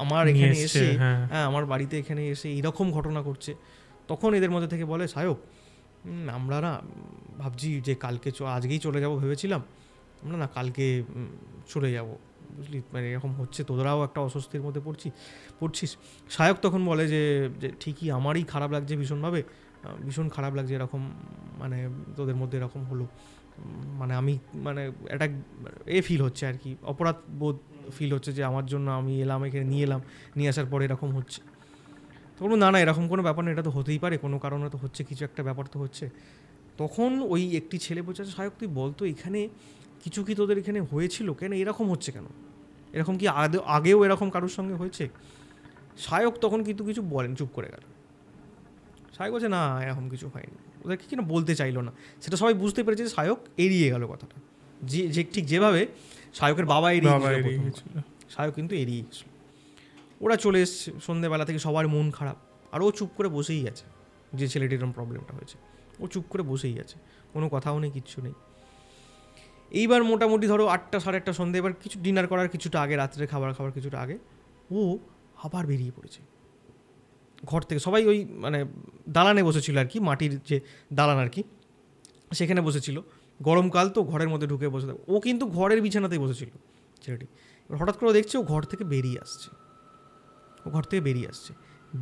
আমার এখানে এসে, হ্যাঁ আমার বাড়িতে এখানে এসে এইরকম ঘটনা করছে। তখন এদের মধ্যে থেকে বলে সায়ক, আমরা না ভাবছি যে কালকে আজকেই চলে যাব ভেবেছিলাম, আমরা না কালকে চলে যাব, বুঝলি, মানে এরকম হচ্ছে, তোদেরাও একটা অস্বস্তির মধ্যে পড়ছিস। সায়ক তখন বলে যে ঠিকই, আমারই খারাপ লাগছে ভীষণ খারাপ লাগছে এরকম, মানে তোদের মধ্যে এরকম হলো, মানে আমি মানে একটা ফিল হচ্ছে আর কি, অপরাধ বোধ ফিল হচ্ছে যে আমার জন্য আমি এলাম এখানে, নিয়ে আসার পরে এরকম হচ্ছে। তো বলবো না এরকম কোনো ব্যাপার না, এটা তো হতেই পারে, কোনো কারণে তো হচ্ছে, কিছু একটা ব্যাপার তো হচ্ছে। তখন ওই একটি ছেলে বলছে সায়ক তুই বলতো এখানে কিছু কি তোদের এখানে হয়েছিল, কেন এরকম হচ্ছে কেন? এরকম কি আগেও এরকম কারোর সঙ্গে হয়েছে? সায়ক তখন কিন্তু কিছু বলেন, চুপ করে গেল। সায়ক বলছে না এরকম কিছু হয়নি, ওদেরকে কিনা বলতে চাইলো না। সেটা সবাই বুঝতে পেরেছে যে সায়ক এড়িয়ে গেল কথাটা, যে ঠিক যেভাবে সায়কের বাবা এড়িয়ে গেছিল, সায়ক কিন্তু এড়িয়ে গেছিল। ওরা চলে এসছে, সন্ধ্যেবেলা থেকে সবার মন খারাপ, আর ও চুপ করে বসেই আছে। যে ছেলেটির এরকম প্রবলেমটা হয়েছে, ও চুপ করে বসেই আছে, কোনো কথাও নেই, কিচ্ছু নেই। এইবার মোটামুটি ধরো 8টা সাড়ে 8টা সন্ধ্যে, এবার কিছু ডিনার করার কিছুটা আগে, রাত্রে খাবার কিছুটা আগে, ও আবার বেরিয়ে পড়েছে ঘর থেকে। সবাই ওই মানে দালানে বসেছিল আর কি, মাটির যে দালান আর কি, সেখানে বসেছিল। গরমকাল তো ঘরের মধ্যে ঢুকে বসে, ও কিন্তু ঘরের বিছানাতেই বসেছিল ছেলেটি। হঠাৎ করে দেখছে ও ঘর থেকে বেরিয়ে আসছে,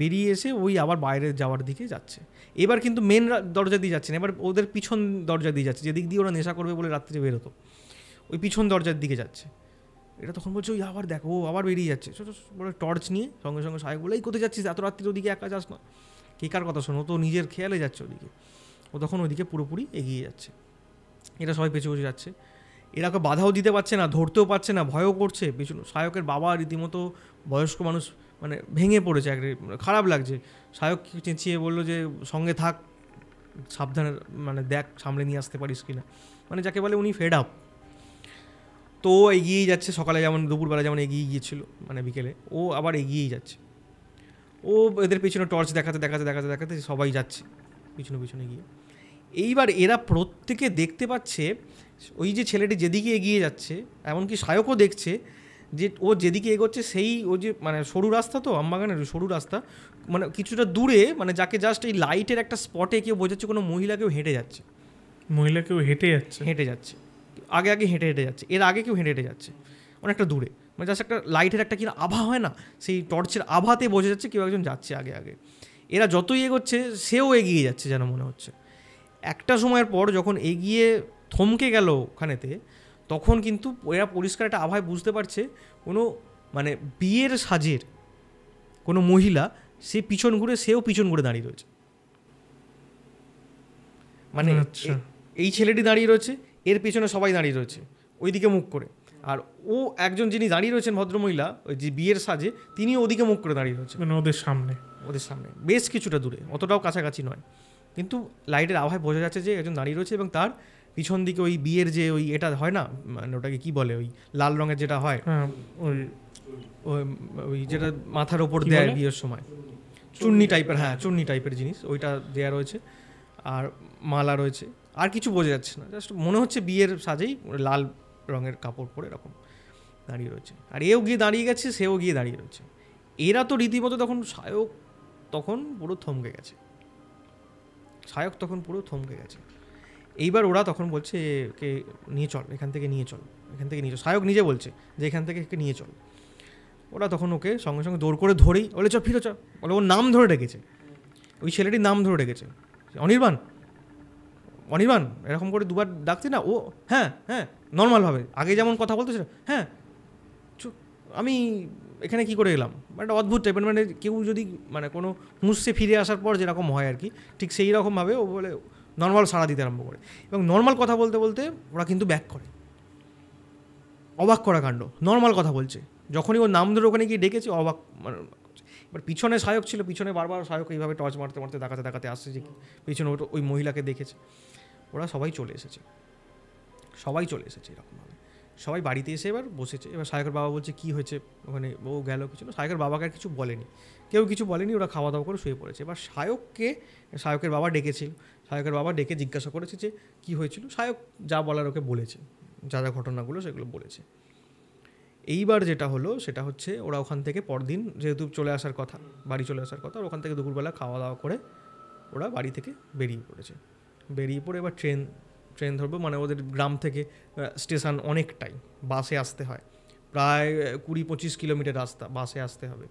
বেরিয়ে এসে ওই আবার বাইরে যাওয়ার দিকে যাচ্ছে। এবার কিন্তু মেন দরজা দিয়ে যাচ্ছে না, এবার ওদের পিছন দরজা দিয়ে যাচ্ছে, যেদিক দিয়ে ওরা নেশা করবে বলে রাত্রে বেরোতো, ওই পিছন দরজার দিকে যাচ্ছে। এটা তখন বলছে ওই আবার দেখো, ও আবার বেরিয়ে যাচ্ছে, ছোটো বড় টর্চ নিয়ে। সঙ্গে সাহেব বলে এই কোথায় যাচ্ছিস এত রাত্রির, ওদিকে একা যাস না, কে কার কথা শোনো, তো নিজের খেয়ালে যাচ্ছে ওদিকে। ও তখন ওইদিকে পুরোপুরি এগিয়ে যাচ্ছে, এটা সবাই পেছু যাচ্ছে। এরা ওকে বাধাও দিতে পারছে না, ধরতেও পারছে না, ভয়ও করছে। পেছনে সায়কের বাবা রীতিমতো বয়স্ক মানুষ, মানে ভেঙে পড়েছে, খারাপ লাগছে। সায়ক চেঁচিয়ে বললো যে সঙ্গে থাক, সাবধানে মানে দেখ সামলে নিয়ে আসতে পারিস কিনা, মানে যাকে বলে উনি ফেড আপ। তো এগিয়েই যাচ্ছে, সকালে যেমন দুপুরবেলা যেমন এগিয়ে গিয়েছিল, মানে বিকেলে ও আবার এগিয়েই যাচ্ছে। ও এদের পিছনে টর্চ দেখাতে দেখাতে দেখাতে দেখাতে সবাই যাচ্ছে পিছনে পিছনে গিয়ে। এইবার এরা প্রত্যেকে দেখতে পাচ্ছে ওই যে ছেলেটি যেদিকে এগিয়ে যাচ্ছে, এমনকি সায়কও দেখছে যে ও যেদিকে এগোচ্ছে সেই ও যে মানে সরু রাস্তা, তো আমবাগানের সরু রাস্তা, মানে কিছুটা দূরে মানে যাকে জাস্ট এই লাইটের একটা স্পটে কেউ বোঝাচ্ছে কোনো মহিলাকেও হেঁটে যাচ্ছে, মহিলাকেও হেঁটে যাচ্ছে আগে আগে হেঁটে হেঁটে যাচ্ছে, এর আগে কেউ হেঁটে হেঁটে যাচ্ছে অনেকটা দূরে, মানে জাস্ট একটা লাইটের একটা কিনা আভা হয় না, সেই টর্চের আভাতে বোঝা যাচ্ছে কেউ একজন যাচ্ছে আগে আগে। এরা যতই এগোচ্ছে সেও এগিয়ে যাচ্ছে যেন মনে হচ্ছে। একটা সময়ের পর যখন এগিয়ে থমকে গেল ওখানেতে, তখন কিন্তু এরা পরিষ্কার একটা আভায় বুঝতে পারছে কোনো মানে বিয়ের সাজের কোনো মহিলা সে পিছন ঘুরে, সেও পিছন ঘুরে দাঁড়িয়ে রয়েছে। মানে এই ছেলেটি দাঁড়িয়ে রয়েছে, এর পিছনে সবাই দাঁড়িয়ে রয়েছে ওইদিকে মুখ করে, আর ও একজন যিনি দাঁড়িয়ে রয়েছেন ভদ্রমহিলা ওই যে বিয়ের সাজে, তিনি ওদিকে মুখ করে দাঁড়িয়ে রয়েছে, মানে ওদের সামনে বেশ কিছুটা দূরে, অতটাও কাছাকাছি নয়, কিন্তু লাইটের আভায় বোঝা যাচ্ছে যে একজন দাঁড়িয়ে রয়েছে এবং তার পিছন দিকে ওই বিয়ের যে ওই এটা হয় না, মানে ওটাকে কি বলে, ওই লাল রঙের যেটা হয়, ওই যেটা মাথার ওপর দেয় বিয়ের সময়, চুন্নি টাইপের, হ্যাঁ চুন্নি টাইপের জিনিস, ওইটা দেয়া রয়েছে, আর মালা রয়েছে, আর কিছু বোঝা যাচ্ছে না, জাস্ট মনে হচ্ছে বিয়ের সাজেই লাল রঙের কাপড় পরে এরকম দাঁড়িয়ে রয়েছে। আর এও গিয়ে দাঁড়িয়ে গেছে, সেও গিয়ে দাঁড়িয়ে রয়েছে। এরা তো রীতিমতো তখন সায়ক তখন পুরো থমকে গেছে, এইবার ওরা তখন বলছে কে নিয়ে চল, এখান থেকে নিয়ে চল। সায়ক নিজে বলছে যে এখান থেকে একে নিয়ে চল। ওরা তখন ওকে সঙ্গে সঙ্গে দৌড় করে ধরেই বলে চ ফিরে চ, বলে ওর নাম ধরে ডেকেছে, ওই ছেলেটির নাম ধরে ডেকেছে, অনির্বাণ এরকম করে দুবার ডাকছে না ও, হ্যাঁ হ্যাঁ নর্মালভাবে আগে যেমন কথা বলতেছিল, হ্যাঁ আমি এখানে কি করে এলাম, একটা অদ্ভুত টাইপের, মানে কেউ যদি মানে কোনো হুঁসে ফিরে আসার পর যেরকম হয় আর কি, ঠিক সেই রকমভাবে ও বলে নর্মাল সাড়া দিতে আরম্ভ করে, এবং নর্মাল কথা বলতে বলতে ওরা কিন্তু ব্যাক করে। অবাক করা কাণ্ড, নর্মাল কথা বলছে, যখনই ওর নাম ধরে ওখানে গিয়ে ডেকেছে অবাক, মানে এবার পিছনে সায়ক ছিল, পিছনে বারবার সায়ক এইভাবে টর্চ মারতে মারতে দেখাতে দেখাতে আসছে যে পিছনে ওই মহিলাকে দেখেছে। ওরা সবাই চলে এসেছে এরকমভাবে, সবাই বাড়িতে এসে এবার বসেছে। এবার সায়কের বাবা বলছে কী হয়েছে ওখানে, ও গেল কিছু না, সায়কের বাবাকে আর কিছু বলেনি, কেউ কিছু বলেনি, ওরা খাওয়া দাওয়া করে শুয়ে পড়েছে। এবার সায়কের বাবা ডেকেছিল, সায়কের বাবা ডেকে জিজ্ঞাসা করেছে যে কী হয়েছিল, সায়ক যা বলার ওকে বলেছে, যা যা ঘটনাগুলো সেগুলো বলেছে। এইবার যেটা হলো সেটা হচ্ছে ওরা ওখান থেকে পরদিন যেহেতু বাড়ি চলে আসার কথা, ওখান থেকে দুপুরবেলা খাওয়া দাওয়া করে ওরা বাড়ি থেকে বেরিয়ে পড়ে এবার ট্রেন ধরবো, মানে ওদের গ্রাম থেকে স্টেশন অনেকটাই, বাসে আসতে হয়, প্রায় 20-25 কিলোমিটার রাস্তা, বাসে আসতে হবে।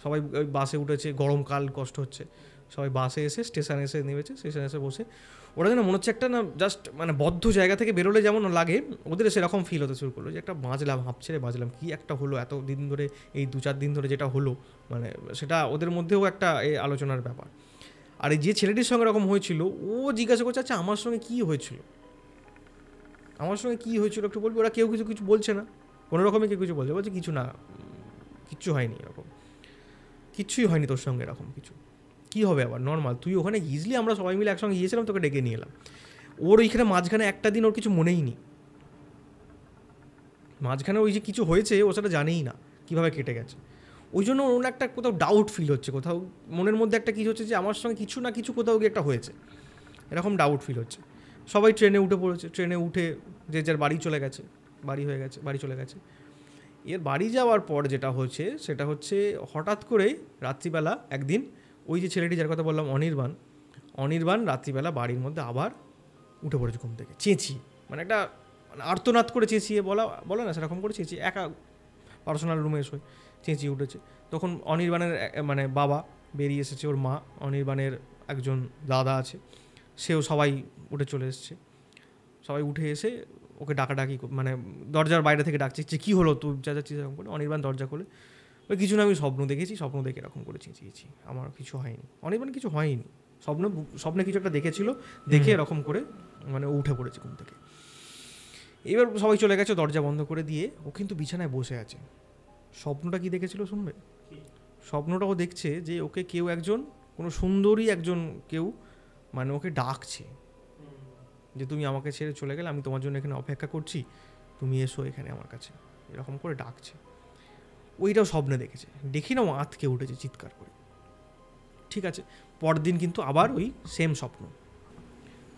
সবাই ওই বাসে উঠেছে, গরমকাল কষ্ট হচ্ছে, সবাই বাসে এসে স্টেশনে এসে নেমেছে, স্টেশনে এসে বসে ওরা যেন মনে হচ্ছে একটা না জাস্ট মানে বদ্ধ জায়গা থেকে বেরোলে যেমন লাগে ওদের সেরকম ফিল হতে শুরু করলো যে একটা হাঁপ ছেড়ে বাজলাম, কী একটা হলো এত দিন ধরে, এই 2-4 দিন ধরে যেটা হলো, মানে সেটা ওদের মধ্যেও একটা আলোচনার ব্যাপার। আর এই যে ছেলেটির সঙ্গে এরকম হয়েছিল ও জিজ্ঞাসা করছে আচ্ছা আমার সঙ্গে কী হয়েছিল একটু বলবি। ওরা কেউ কিছু বলছে না, কোনো রকমই কেউ কিছু বলছে কিছু না, কিচ্ছু হয়নি, এরকম কিচ্ছুই হয়নি তোর সঙ্গে, এরকম কিছু কী হবে আবার, নর্মাল, তুই ওখানে গিয়েছিলি, আমরা সবাই মিলে একসঙ্গে গিয়েছিলাম, তোকে ডেকে নিয়ে এলাম। ওর ওইখানে মাঝখানে একটা দিন ওর কিছু মনেই নি, মাঝখানে ওই যে কিছু হয়েছে ও সেটা জানেই না কীভাবে কেটে গেছে, ওই জন্য ওর একটা কোথাও ডাউট ফিল হচ্ছে, কোথাও মনের মধ্যে একটা কিছু হচ্ছে যে আমার সঙ্গে কিছু না কিছু কোথাও গিয়ে একটা হয়েছে, এরকম ডাউট ফিল হচ্ছে। সবাই ট্রেনে উঠে পড়েছে, ট্রেনে উঠে যে যার বাড়ি চলে গেছে, এর বাড়ি যাওয়ার পর যেটা হচ্ছে সেটা হচ্ছে হঠাৎ করে রাত্রিবেলা একদিন ওই যে ছেলেটি যার কথা বললাম অনির্বাণ রাত্রিবেলা বাড়ির মধ্যে আবার উঠে পড়েছে ঘুম থেকে, চেঁচিয়ে, মানে একটা আর্তনাদ করে চেঁচিয়ে বলে না সেরকম করে চেঁচিয়ে, একা পার্সোনাল রুমে এসে চেঁচিয়ে উঠেছে। তখন অনির্বাণের মানে বাবা বেরিয়ে এসেছে, ওর মা, অনির্বাণের একজন দাদা আছে, সেও সবাই উঠে চলে এসছে। সবাই উঠে এসে ওকে ডাকাডাকি, মানে দরজার বাইরে থেকে ডাকছে যে কী হলো তুই যাচ্ছিস এরকম করে। অনির্বাণ দরজা খোলে, ওই কিছু না আমি স্বপ্ন দেখে এরকম করে চেঁচিয়েছি, আমার কিছু হয়নি। অনির্বাণ কিছু হয়নি, স্বপ্নে কিছু একটা দেখেছিল, দেখে এরকম করে মানে উঠে পড়েছে ঘুম থেকে। এবার সবাই চলে গেছে, দরজা বন্ধ করে দিয়ে ও কিন্তু বিছানায় বসে আছে। স্বপ্নটা কি দেখেছিল শুনবে? স্বপ্নটা ও দেখছে যে ওকে কেউ একজন, কোনো সুন্দরী একজন কেউ মানে ওকে ডাকছে যে তুমি আমাকে ছেড়ে চলে গেলে, আমি তোমার জন্য এখানে অপেক্ষা করছি, তুমি এসো এখানে আমার কাছে, এরকম করে ডাকছে। ওইটাও স্বপ্নে দেখেছে, দেখি না ও আঁতকে উঠেছে চিৎকার করে। ঠিক আছে, পরদিন কিন্তু আবার ওই সেম স্বপ্ন,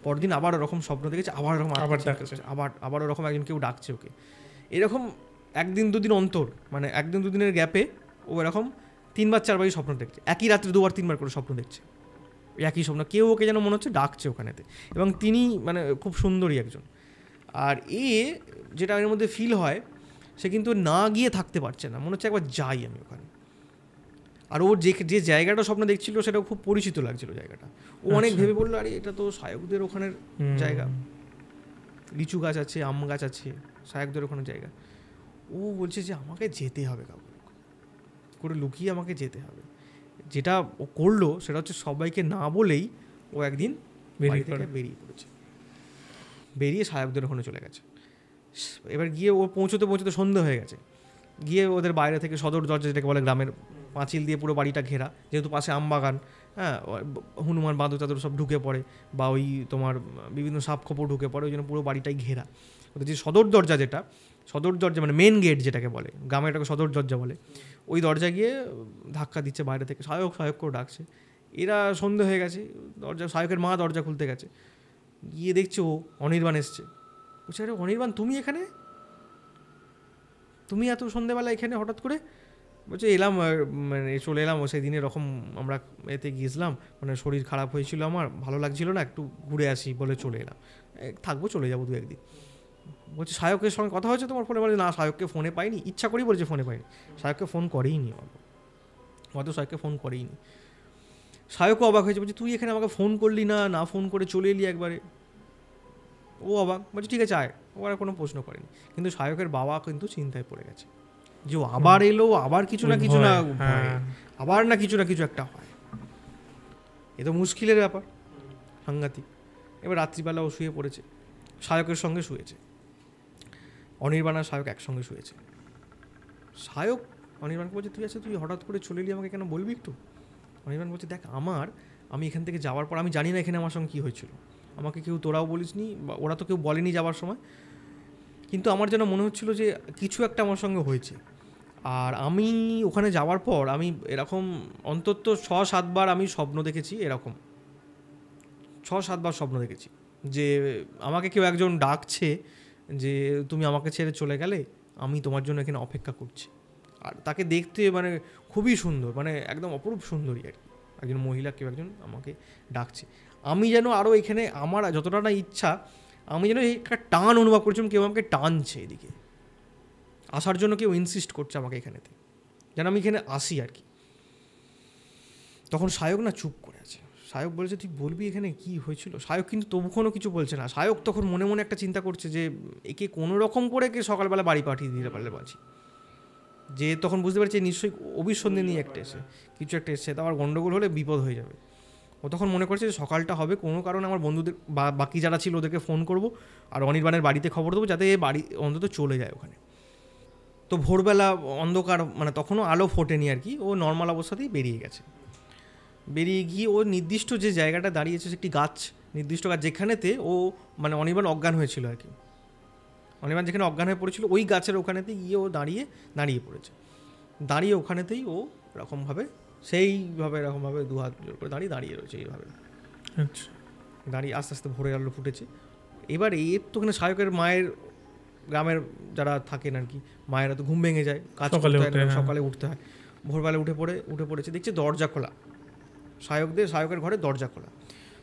পরদিন আবার ওরকম স্বপ্ন দেখেছে, আবার ওরকম আবার ওরকম একজন কেউ ডাকছে ওকে। এরকম 1-2 দিন অন্তর, মানে 1-2 দিনের গ্যাপে ও এরকম 3-4বারই স্বপ্ন দেখছে, একই রাত্রে 2-3বার করে স্বপ্ন দেখছে, একই স্বপ্ন, কেউ ওকে যেন মনে হচ্ছে ডাকছে ওখানেতে। এবং তিনি মানে খুব সুন্দরী একজন। আর যেটা এর মধ্যে ফিল হয়, সে কিন্তু না গিয়ে থাকতে পারছে না, মনে হচ্ছে একবার যাই আমি ওখানে। আর ও যে জায়গাটা স্বপ্ন দেখছিল সেটাও খুব পরিচিত লাগছিল জায়গাটা। ও অনেক ভেবে বললো, আরে এটা তো সায়কদের ওখানের জায়গা, লিচু গাছ আছে, আম গাছ আছে, সায়কদের ওখানে জায়গা। ও বলছে যে আমাকে যেতে হবে, কাউকে করে লুকিয়ে আমাকে যেতে হবে। যেটা ও করলো সেটা হচ্ছে সবাইকে না বলেই ও একদিন বেরিয়ে পড়েছে, বেরিয়ে সায়কদের ওখানে চলে গেছে। এবার গিয়ে ও পৌঁছতে সন্ধ্যে হয়ে গেছে। গিয়ে ওদের বাইরে থেকে সদর দরজা, যেটাকে বলে গ্রামের পাঁচিল দিয়ে পুরো বাড়িটা ঘেরা, যেহেতু পাশে আম বাগান, হ্যাঁ, হনুমান বাঁদর চাদর সব ঢুকে পড়ে, বা ওই তোমার বিভিন্ন সাপ খোপর ঢুকে পড়ে, ওই জন্য পুরো বাড়িটাই ঘেরা। ওদের যে সদর দরজা মানে মেন গেট যেটাকে বলে, গ্রামে এটাকে সদর দরজা বলে, ওই দরজা গিয়ে ধাক্কা দিচ্ছে বাইরে থেকে, সায়ক করে ডাকছে। এরা সন্ধে হয়ে গেছে, সায়কের মা দরজা খুলতে গেছে, গিয়ে দেখছে ও অনির্বাণ এসছে। বলছে, আরে অনির্বাণ তুমি এখানে, তুমি এত সন্ধেবেলা এখানে হঠাৎ করে? বলছে এলাম, মানে চলে এলাম, সেই দিন এরকম আমরা এতে গিয়েছিলাম, মানে শরীর খারাপ হয়েছিল আমার, ভালো লাগছিল না, একটু ঘুরে আসি বলে চলে এলাম, থাকবো, চলে যাবো 2-1 দিন। বলছে সায়কের সঙ্গে কথা হয়েছে তোমার ফোনে? বলে না, সায়ককে ফোনে পাইনি, ইচ্ছা করেই বলেছে ফোনে পাইনি, সায়ককে ফোন করেইনি, হয়তো সায়ককে ফোন করেইনি। সায়কও অবাক হয়েছে, বলছে তুই এখানে আমাকে ফোন করলি না ফোন করে চলে এলি একবারে। ও অবাক, বলছে ঠিক আছে আয়, ও আর কোনো প্রশ্ন করেনি। কিন্তু সায়কের বাবা কিন্তু চিন্তায় পড়ে গেছে যে ও আবার এলো, আবার কিছু না কিছু একটা হয়, এ তো মুশকিলের ব্যাপার, সাংঘাতিক। এবার রাত্রিবেলা ও শুয়ে পড়েছে, সায়কের সঙ্গে শুয়েছে, অনির্বাণ আর সায়ক একসঙ্গে শুয়েছে। সায়ক অনির্বাণকে বলছে, তুই হঠাৎ করে চলে এলি, আমাকে কেন বলবি একটু? অনির্বাণ বলছে, দেখ আমি এখান থেকে যাওয়ার পর আমি জানি না এখানে আমার সঙ্গে কী হয়েছিল, আমাকে তোরাও বলিসনি, বা ওরা তো কেউ বলেনি যাওয়ার সময়, কিন্তু আমার যেন মনে হচ্ছিল যে কিছু একটা আমার সঙ্গে হয়েছে। আর আমি ওখানে যাওয়ার পর আমি এরকম অন্তত 6-7 বার আমি স্বপ্ন দেখেছি, এরকম 6-7 বার স্বপ্ন দেখেছি যে আমাকে কেউ একজন ডাকছে যে তুমি আমাকে ছেড়ে চলে গেলে, আমি তোমার জন্য এখানে অপেক্ষা করছি। আর তাকে দেখতে মানে খুবই সুন্দর, মানে একদম অপরূপ সুন্দরী আর কি, একজন মহিলা কেউ একজন আমাকে ডাকছে। আমি যেন আরও এখানে আমার যতটা না ইচ্ছা, আমি যেন একটা টান অনুভব করছিলাম, কেউ আমাকে টানছে এদিকে আসার জন্য, কেউ ইনসিস্ট করছে আমাকে এখানেতে, যেন আমি এখানে আসি আর কি। তখন সায়ক না চুপ করে আছে। সায়ক বলেছে, তুই বলবি এখানে কি হয়েছিল? সায়ক কিন্তু তবুও কিছু বলছে না। সায়ক তখন মনে মনে একটা চিন্তা করছে যে একে কোনো রকম করে সকালবেলা বাড়ি পাঠিয়ে দিতে পারলে বাঁচি। যে তখন বুঝতে পারছে নিশ্চয়ই অভিসন্ধি নিয়ে কিছু একটা এসছে, তো আবার গণ্ডগোল হলে বিপদ হয়ে যাবে। ও তখন মনে করছে যে সকালটা হবে, কোনো কারণে আমার বন্ধুদের বা বাকি যারা ছিল ওদেরকে ফোন করব, আর অনির্বাণের বাড়িতে খবর দেবো যাতে বাড়ি অন্তত চলে যায় ওখানে। তো ভোরবেলা অন্ধকার, মানে তখনও আলো ফোটেনি আর কি, ও নর্মাল অবস্থাতেই বেরিয়ে গেছে। বেরিয়ে গিয়ে ও নির্দিষ্ট যে জায়গাটা দাঁড়িয়েছে, একটি গাছ, নির্দিষ্ট গাছ, যেখানেতে ও মানে অনির্বাণ অজ্ঞান হয়েছিল আর কি, অনির্বাণ যেখানে অজ্ঞান হয়ে পড়েছিল ওই গাছের ওখানেতে গিয়ে ও দাঁড়িয়ে পড়েছে। দাঁড়িয়ে ওখানেতেই ও এরকমভাবে এরকমভাবে 2 হাত জোর করে দাঁড়িয়ে রয়েছে এইভাবে। আচ্ছা, দাঁড়িয়ে আস্তে আস্তে ভোরের আলো ফুটেছে। এবার তো ওখানে সায়কের মায়ের, গ্রামের যারা থাকেন আর কি, মায়েরা তো ঘুম ভেঙে যায়, কাজ করতে হয়, সকালে উঠতে হয়। ভোরবেলা উঠে পড়েছে, দেখছে দরজা খোলা, সায়কের ঘরে দরজা খোলা।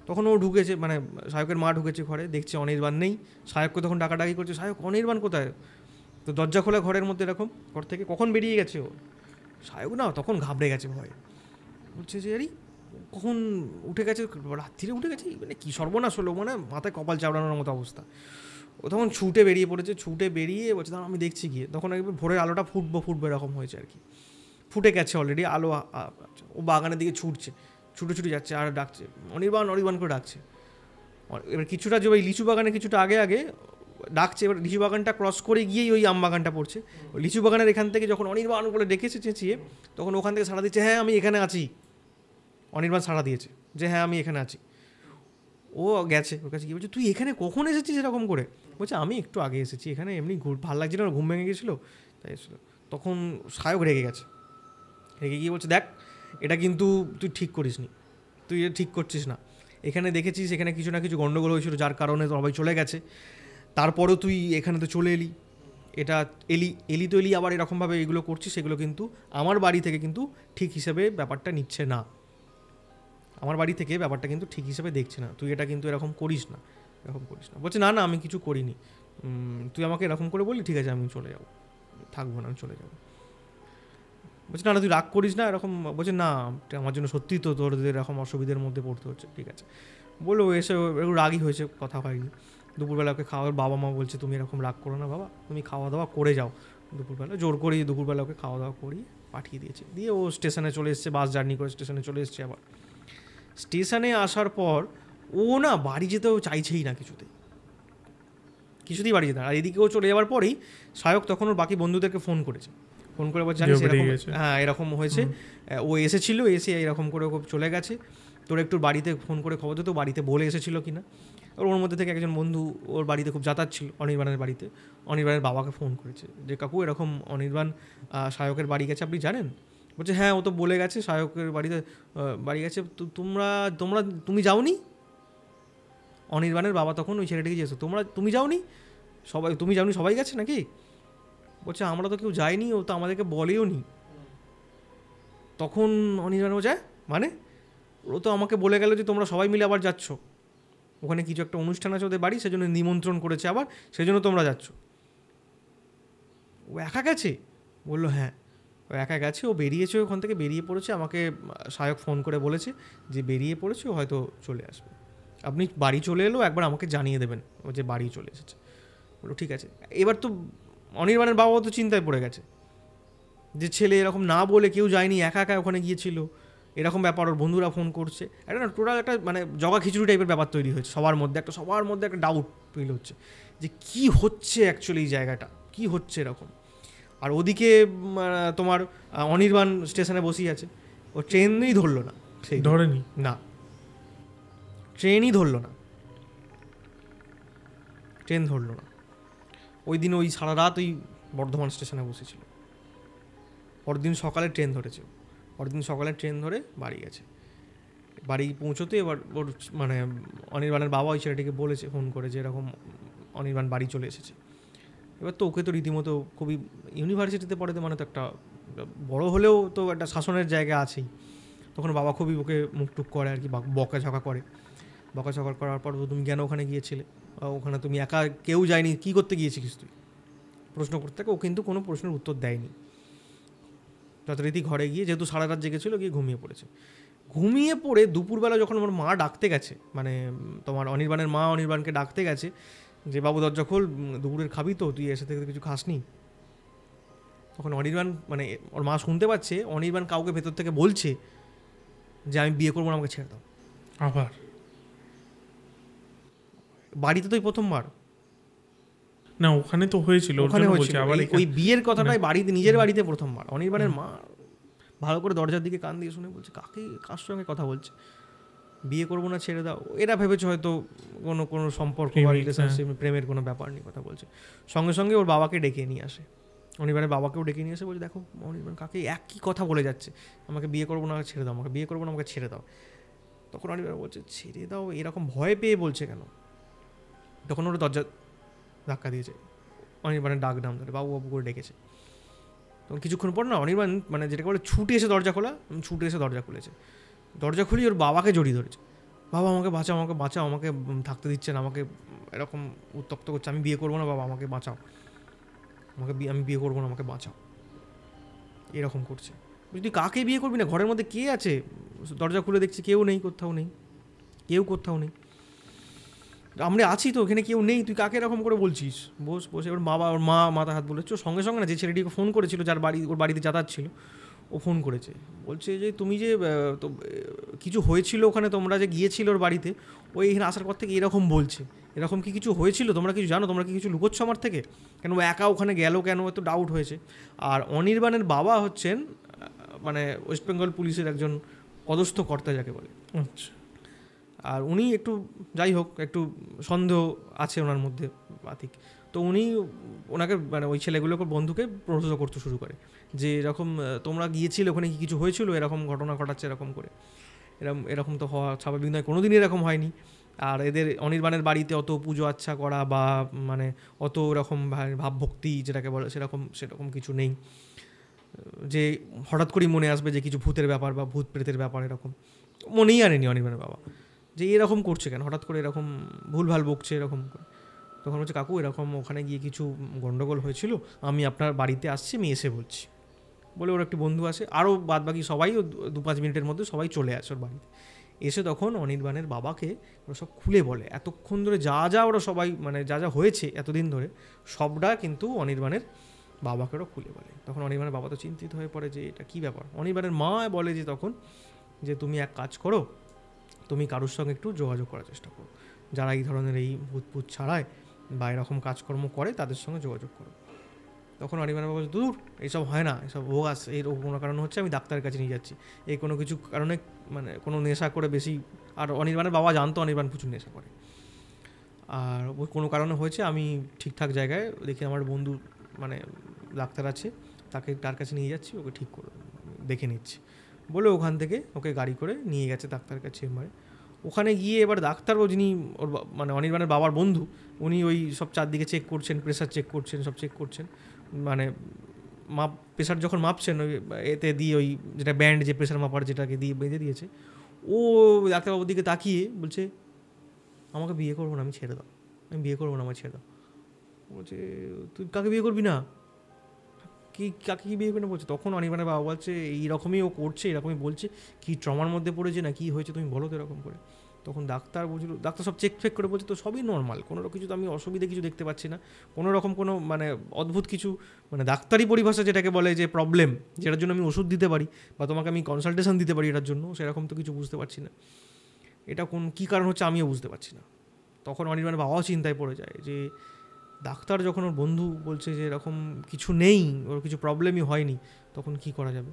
তখন ও ঢুকেছে, মানে সায়কের মা ঢুকেছে ঘরে, দেখছে অনির্বাণ নেই। সায়ককে তখন ডাকাডাকি করছে, সায়ক অনির্বাণ কোথায়? তো দরজা খোলা ঘরের মধ্যে, এরকম ঘর থেকে কখন বেরিয়ে গেছে ও। সায়ক না তখন ঘাবড়ে গেছে ভয়ে, বলছে যে আরে কখন উঠে গেছে, রাত্রিরে উঠে গেছে, মানে কী সর্বনাশ হলো, মানে মাথায় কপাল চাপড়ানোর মতো অবস্থা। ও তখন ছুটে বেরিয়ে পড়েছে, বলছে তখন আমি দেখছি গিয়ে, তখন একবার ভোরের আলোটা ফুটবো এরকম হয়েছে আর কি, ফুটে গেছে অলরেডি আলো। ও বাগানের দিকে ছুটে যাচ্ছে আর ডাকছে অনির্বাণ করে ডাকছে। এবার কিছুটা যে ওই লিচু বাগানে কিছুটা আগে ডাকছে, এবার লিচু বাগানটা ক্রস করে গিয়েই ওই আম বাগানটা পড়ছে। ওই লিচু বাগানের এখান থেকে যখন অনির্বাণ বলে ডেকেছে চেঁচিয়ে, তখন ওখান থেকে সাড়া দিচ্ছে, হ্যাঁ আমি এখানে আছি। অনির্বাণ সাড়া দিয়েছে যে হ্যাঁ আমি এখানে আছি। ও ও গেছে ওর কাছে গিয়ে বলছে তুই এখানে কখন এসেছিস এরকম করে? বলছে আমি একটু আগে এসেছি, এখানে এমনি ভালো লাগছিল না, ঘুম ভেঙে গেছিলো তাই এসেছিলো। তখন সায়ক রেগে গেছে, রেগে গিয়ে বলছে দেখ এটা কিন্তু তুই ঠিক করিস নি, তুই এটা ঠিক করছিস না, এখানে দেখেছিস এখানে কিছু না কিছু গণ্ডগোল হয়েছিল যার কারণে সবাই চলে গেছে, তারপরেও তুই এখানে তো চলে এলি, এটা এলি তো এলি আবার এরকমভাবে এগুলো করছিস, সেগুলো কিন্তু আমার বাড়ি থেকে কিন্তু ঠিক হিসেবে ব্যাপারটা নিচ্ছে না, আমার বাড়ি থেকে ব্যাপারটা কিন্তু ঠিক হিসেবে দেখছে না, তুই এটা কিন্তু এরকম করিস না, এরকম করিস না। বলছে না না আমি কিছু করিনি, তুই আমাকে এরকম করে বললি, ঠিক আছে আমি চলে যাবো, থাকবো না, আমি চলে যাবো। বলছে না না তুই রাগ করিস না এরকম। বলছে না আমার জন্য সত্যিই তো তোদের এরকম অসুবিধার মধ্যে পড়তে হচ্ছে, ঠিক আছে বললো। এসে একটু রাগই হয়েছে, কথা হয়নি। দুপুরবেলা ওকে খাওয়ার বাবা মা বলছে তুমি এরকম রাগ করো না বাবা, তুমি খাওয়া দাওয়া করে যাও। দুপুরবেলা জোর করেই দুপুরবেলা ওকে খাওয়া দাওয়া করিয়ে পাঠিয়ে দিয়েছে, দিয়ে ও স্টেশনে চলে এসছে, বাস জার্নি করে স্টেশনে চলে এসছে। আবার স্টেশনে আসার পর ও না বাড়ি যেতেও চাইছেই না, কিছুতেই বাড়ি যেতে না। আর এদিকে ও চলে যাওয়ার পরেই সায়ক তখন ওর বাকি বন্ধুদেরকে ফোন করেছে, ফোন করে বলছে জানিস এরকম, হ্যাঁ এরকম হয়েছে, ও এসেছিলো, এসে এরকম করে ও চলে গেছে, তোর একটু বাড়িতে ফোন করে খবর দিত বাড়িতে বলে এসেছিলো কি না। ওর মধ্যে থেকে একজন বন্ধু ওর বাড়িতে খুব যাতায়াত ছিল অনির্বাণের বাড়িতে, অনির্বাণের বাবাকে ফোন করেছে যে কাকু এরকম অনির্বাণ সায়কের বাড়ি গেছে, আপনি জানেন? বলছে হ্যাঁ ও তো বলে গেছে সায়কের বাড়ি গেছে, তুমি যাওনি? অনির্বাণের বাবা তখন ওই ছেলেটিকে জিজ্ঞেস তুমি যাওনি? তুমি যাওনি, সবাই গেছে নাকি? বলছে আমরা তো কেউ যাইনি, ও তো আমাদেরকে বলেও নি। তখন অনির্বাণ বলছে মানে ও তো আমাকে বলে গেল যে তোমরা সবাই মিলে আবার যাচ্ছ, ওখানে কিছু একটা অনুষ্ঠান আছে ওদের বাড়ি, সেজন্য নিমন্ত্রণ করেছে আবার, সেজন্য তোমরা যাচ্ছ। ও একা গেছে? বললো হ্যাঁ ও একা গেছে, ও বেরিয়েছে, ওখান থেকে বেরিয়ে পড়েছে, আমাকে সায়ক ফোন করে বলেছে যে বেরিয়ে পড়েছে, ও হয়তো চলে আসবে, আপনি বাড়ি চলে এলো একবার আমাকে জানিয়ে দেবেন ও যে বাড়ি চলে এসেছে। বললো ঠিক আছে। এবার তো অনির্বাণের বাবাও তো চিন্তায় পড়ে গেছে যে ছেলে এরকম না বলে কেউ যায়নি, একা একা ওখানে গিয়েছিল, এরকম ব্যাপার, ওর বন্ধুরা ফোন করছে, একটা না টোটাল একটা মানে জগা খিচুড়ি টাইপের ব্যাপার তৈরি হয়েছে সবার মধ্যে একটা ডাউট ফিল হচ্ছে যে কি হচ্ছে অ্যাকচুয়ালি এই জায়গাটা, কি হচ্ছে এরকম। আর ওদিকে তোমার অনির্বাণ স্টেশনে বসেই আছে, ও ট্রেনই ধরলো না, সেই ধরেনি না, ট্রেনই ধরলো না, ট্রেন ধরলো না। ওই দিন ওই সারা রাত ওই বর্ধমান স্টেশনে বসেছিল, পরদিন সকালে ট্রেন ধরেছে, পরদিন সকালে ট্রেন ধরে বাড়ি গেছে। বাড়ি পৌঁছতে এবার ওর মানে অনির্বাণের বাবা ওই ছেলেটিকে বলেছে ফোন করে যে এরকম অনির্বাণ বাড়ি চলে এসেছে। এবার তো ওকে তো রীতিমতো খুবই ইউনিভার্সিটিতে পড়ে, মানে তো একটা বড় হলেও তো একটা শাসনের জায়গা আছেই, তখন বাবা খুবই ওকে মুখটুক করে আর কি, বকাঝকা করে। বকাঝকা করার পর তুমি কেন ওখানে গিয়েছিলে, ওখানে তুমি একা কেউ যায়নি, কী করতে গিয়েছিলিস তুই, প্রশ্ন করতে থাকে। ও কিন্তু কোনো প্রশ্নের উত্তর দেয়নি, যথারীতি ঘরে গিয়ে যেহেতু সারা রাত জেগেছিল গিয়ে ঘুমিয়ে পড়েছে। ঘুমিয়ে পড়ে দুপুরবেলা যখন আমার মা ডাকতে গেছে, মানে তোমার অনির্বাণের মা অনির্বাণকে ডাকতে গেছে যে বাবু দরজা খোল, দুপুরের খাবি তো, তুই এসে থেকে কিছু খাসনি। তখন অনির্বাণ মানে ওর মা শুনতে পাচ্ছে অনির্বাণ কাউকে ভেতর থেকে বলছে যে আমি বিয়ে করবো না, আমাকে ছেড়ে দাও। আবার বাড়িতে তো প্রথমবার না, ওখানে তো হয়েছিল, ওখানে হয়েছিল ওই বিয়ের কথাটাই বাড়িতে, নিজের বাড়িতে প্রথমবার। অনির্বাণের মা ভালো করে দরজার দিকে কান দিয়ে শুনে বলছে কার সঙ্গে কথা বলছে, বিয়ে করবো না ছেড়ে দাও। এরা ভেবেছে হয়তো কোনো সম্পর্ক বা রিলেশনশিপ প্রেমের কোনো ব্যাপার নিয়ে কথা বলছে। সঙ্গে সঙ্গে ওর বাবাকে ডেকে নিয়ে আসে, অনির্বাণের বাবাকেও ডেকে নিয়ে এসে বলছে দেখো অনির্বাণ কাকে একই কথা বলে যাচ্ছে, আমাকে বিয়ে করবো না, ছেড়ে দাও, আমাকে বিয়ে করবো না, আমাকে ছেড়ে দাও। তখন অনির্বাণ বলছে ছেড়ে দাও, এরকম ভয় পেয়ে বলছে কেন? তখন ওরা দরজা ধাক্কা দিয়েছে, অনির্বাণের ডাক নাম ধরে বাবু বাবু করে ডেকেছে। তখন কিছুক্ষণ পর না অনির্বাণ মানে যেটাকে বলে ছুটে এসে দরজা খুলেছে। দরজা খুলেই ওর বাবাকে জড়িয়ে ধরেছে, বাবা আমাকে বাঁচাও, আমাকে বাঁচাও, আমাকে থাকতে দিচ্ছে না, আমাকে এরকম উত্তপ্ত করছে, আমি বিয়ে করবো না বাবা, আমাকে বাঁচাও, আমি বিয়ে করবো না, আমাকে বাঁচাও, এরকম করছে। তুই কাকে বিয়ে করবি না, ঘরের মধ্যে কে আছে? দরজা খুলে দেখছি কেউ নেই, কোথাও নেই, আমরা আছি তো, এখানে কেউ নেই, তুই কাকে এরকম করে বলছিস? বসে ওর মা মাথা হাত বলেছে। সঙ্গে সঙ্গে না যে ছেলেটিকে ফোন করেছিল, যার ওর বাড়িতে যাতায়াত ছিল, ও ফোন করেছে, বলছে যে তুমি যে তো কিছু হয়েছিল ওখানে, তোমরা যে গিয়েছিল ওর বাড়িতে, ওই এখানে আসার পর থেকে এরকম বলছে, এরকম কি কিছু হয়েছিল, তোমরা কিছু জানো, তোমরা কি কিছু লুকোচ্ছ আমার থেকে, কেন ও একা ওখানে গেল কেন, এত ডাউট হয়েছে। আর অনির্বাণের বাবা হচ্ছেন মানে ওয়েস্ট বেঙ্গল পুলিশের একজন পদস্থ কর্তা যাকে বলে। আচ্ছা। আর উনি একটু যাই হোক একটু সন্দেহ আছে ওনার মধ্যে বাতিক, তো উনি ওনাকে মানে ওই ছেলেগুলোকে বন্ধুকে প্রশ্ন করতে শুরু করে যে এরকম তোমরা গিয়েছিলে ওখানে কি কিছু হয়েছিল, এরকম ঘটনা ঘটাচ্ছে এরকম করে, এরকম তো হওয়া স্বাভাবিক নয়, কোনো দিনই এরকম হয়নি। আর এদের অনির্বাণের বাড়িতে অত পুজো আচ্ছা করা বা মানে অত এরকম ভাবভক্তি যেটাকে বলে সেরকম কিছু নেই যে হঠাৎ করেই মনে আসবে যে কিছু ভূতের ব্যাপার বা ভূত প্রেতের ব্যাপার, এরকম মনেই আনেনি অনির্বাণের বাবা যে এরকম করছে কেন, হঠাৎ করে এরকম ভুলভাল বকছে এরকম করে। তখন হচ্ছে কাকু এরকম ওখানে গিয়ে কিছু গণ্ডগোল হয়েছিল, আমি আপনার বাড়িতে আসছি, আমি এসে বলছি বলে ওর একটি বন্ধু আসে, আরও বাদবাকি সবাই 2-5 মিনিটের মধ্যে সবাই চলে আসে ওর বাড়িতে। এসে তখন অনির্বাণের বাবাকে ওরা সব খুলে বলে, এতক্ষণ ধরে যা যা ওরা সবাই মানে যা যা হয়েছে এতদিন ধরে সবটা কিন্তু অনির্বাণের বাবাকে ওরা খুলে বলে। তখন অনির্বাণের বাবা তো চিন্তিত হয়ে পড়ে যে এটা কী ব্যাপার। অনির্বাণের মা বলে যে তখন যে তুমি এক কাজ করো, তুমি কারোর সঙ্গে একটু যোগাযোগ করার চেষ্টা করো, যারা এই ধরনের এই ভূত ছাড়ায় বা এরকম কাজকর্ম করে তাদের সঙ্গে যোগাযোগ করো। তখন অনির্বাণের বাবা বলছে দূর এইসব হয় না, এসব ভোগাস, এই কোনো কারণ হচ্ছে আমি ডাক্তারের কাছে নিয়ে যাচ্ছি, এই কোনো কিছু কারণে মানে কোনো নেশা করে বেশি। আর অনির্বাণের বাবা জানতো অনির্বাণ প্রচুর নেশা করে, আর কোনো কারণে হয়েছে, আমি ঠিকঠাক জায়গায় দেখি আমার বন্ধু মানে ডাক্তার আছে, তার কাছে নিয়ে যাচ্ছি, ওকে ঠিক করে দেখে নিচ্ছি বলে ওখান থেকে ওকে গাড়ি করে নিয়ে গেছে ডাক্তারের কাছে চেম্বারে। ওখানে গিয়ে এবার ডাক্তারও যিনি ওর মানে অনির্বাণের বাবার বন্ধু, উনি ওই সব চারদিকে চেক করছেন, প্রেশার চেক করছেন, সব চেক করছেন, মানে প্রেশার যখন মাপছেন ওই এতে দিয়ে ওই যেটা ব্যান্ড যে প্রেশার মাপার যেটাকে দিয়ে বেঁধে দিয়েছে, ও ডাক্তারবাবুর দিকে তাকিয়ে বলছে আমাকে বিয়ে করবো না, আমি ছেড়ে দাও, আমি বিয়ে করবো না, আমার ছেড়ে দাও। বলছে তুই কাকে বিয়ে করবি না, কাকে কি বিয়ে করে বলছে। তখন অনির্বাণের বাবা বলছে এইরকমই ও করছে, এরকমই বলছে, কি ট্রমার মধ্যে পড়েছে না কি হয়েছে তুমি বলো তো এরকম করে। তখন ডাক্তার বলছিল, ডাক্তার সব চেক ফেক করে বলছে তো সবই নর্মাল, কোনো কিছু তো আমি অসুবিধে কিছু দেখতে পাচ্ছি না, কোনো রকম কোনো মানে অদ্ভুত কিছু মানে ডাক্তারি পরিভাষা যেটাকে বলে যে প্রবলেম, যেটার জন্য আমি ওষুধ দিতে পারি বা তোমাকে আমি কনসালটেশন দিতে পারি এটার জন্য, সেরকম তো কিছু বুঝতে পারছি না, এটা কী কারণ হচ্ছে আমিও বুঝতে পারছি না। তখন অনির্বাণের বাবাও চিন্তায় পড়ে যায় যে ডাক্তার যখন ওর বন্ধু বলছে যে এরকম কিছু নেই, ওর কিছু প্রবলেমই হয়নি, তখন কি করা যাবে।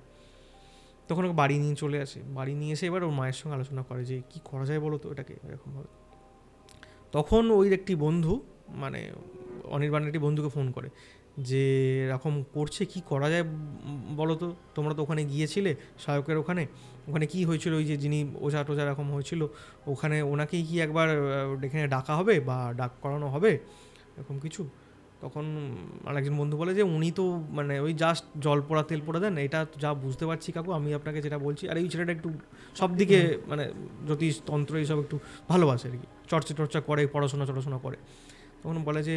তখন ওকে বাড়ি নিয়ে চলে আসে, বাড়ি নিয়ে এসে এবার ওর মায়ের সঙ্গে আলোচনা করে যে কী করা যায় বলো তো এটাকে এরকমভাবে। তখন ওই একটি বন্ধু মানে অনির্বাণের একটি বন্ধুকে ফোন করে যে এরকম করছে, কি করা যায় বলো তো, তোমরা তো ওখানে গিয়েছিলে সায়কের ওখানে, ওখানে কি হয়েছিল, ওই যে যিনি ওঝা টোঝা এরকম হয়েছিল ওখানে, ওনাকেই কি একবার এখানে ডাকা হবে বা ডাক করানো হবে এরকম কিছু। তখন আরেকজন বন্ধু বলে যে উনি তো মানে ওই জাস্ট জল পোড়া তেল পোড়া দেন, এটা যা বুঝতে পারছি কাকু, আমি আপনাকে যেটা বলছি। আর এই ছেলেটা একটু সব দিকে মানে জ্যোতিষ তন্ত্র এইসব একটু ভালোবাসে আর কি, চর্চা করে, পড়াশোনা করে। তখন বলে যে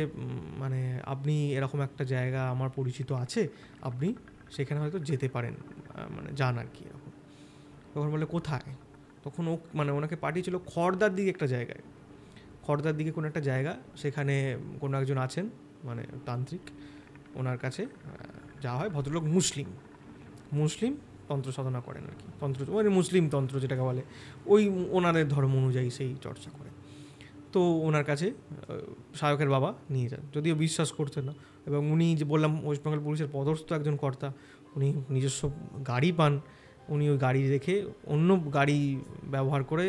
মানে আপনি এরকম একটা জায়গা আমার পরিচিত আছে, আপনি সেখানে হয়তো যেতে পারেন, মানে যান আর কি এরকম। তখন বলে কোথায়, তখন ও মানে ওনাকে পাঠিয়েছিল খড়দার দিকে একটা জায়গায়, খড়দার দিকে কোনো একটা জায়গা, সেখানে কোনো একজন আছেন মানে তান্ত্রিক, ওনার কাছে যাওয়া হয়। ভদ্রলোক মুসলিম তন্ত্র সাধনা করেন আর কি, তন্ত্র মানে মুসলিম তন্ত্র যেটাকে বলে, ওই ওনাদের ধর্ম অনুযায়ী সেই চর্চা করে। তো ওনার কাছে সায়কের বাবা নিয়ে যান, যদিও বিশ্বাস করতেন না। এবং উনি যে বললাম ওয়েস্ট বেঙ্গল পুলিশের পদস্থ একজন কর্তা, উনি নিজস্ব গাড়ি পান, উনি ওই গাড়ি রেখে অন্য গাড়ি ব্যবহার করে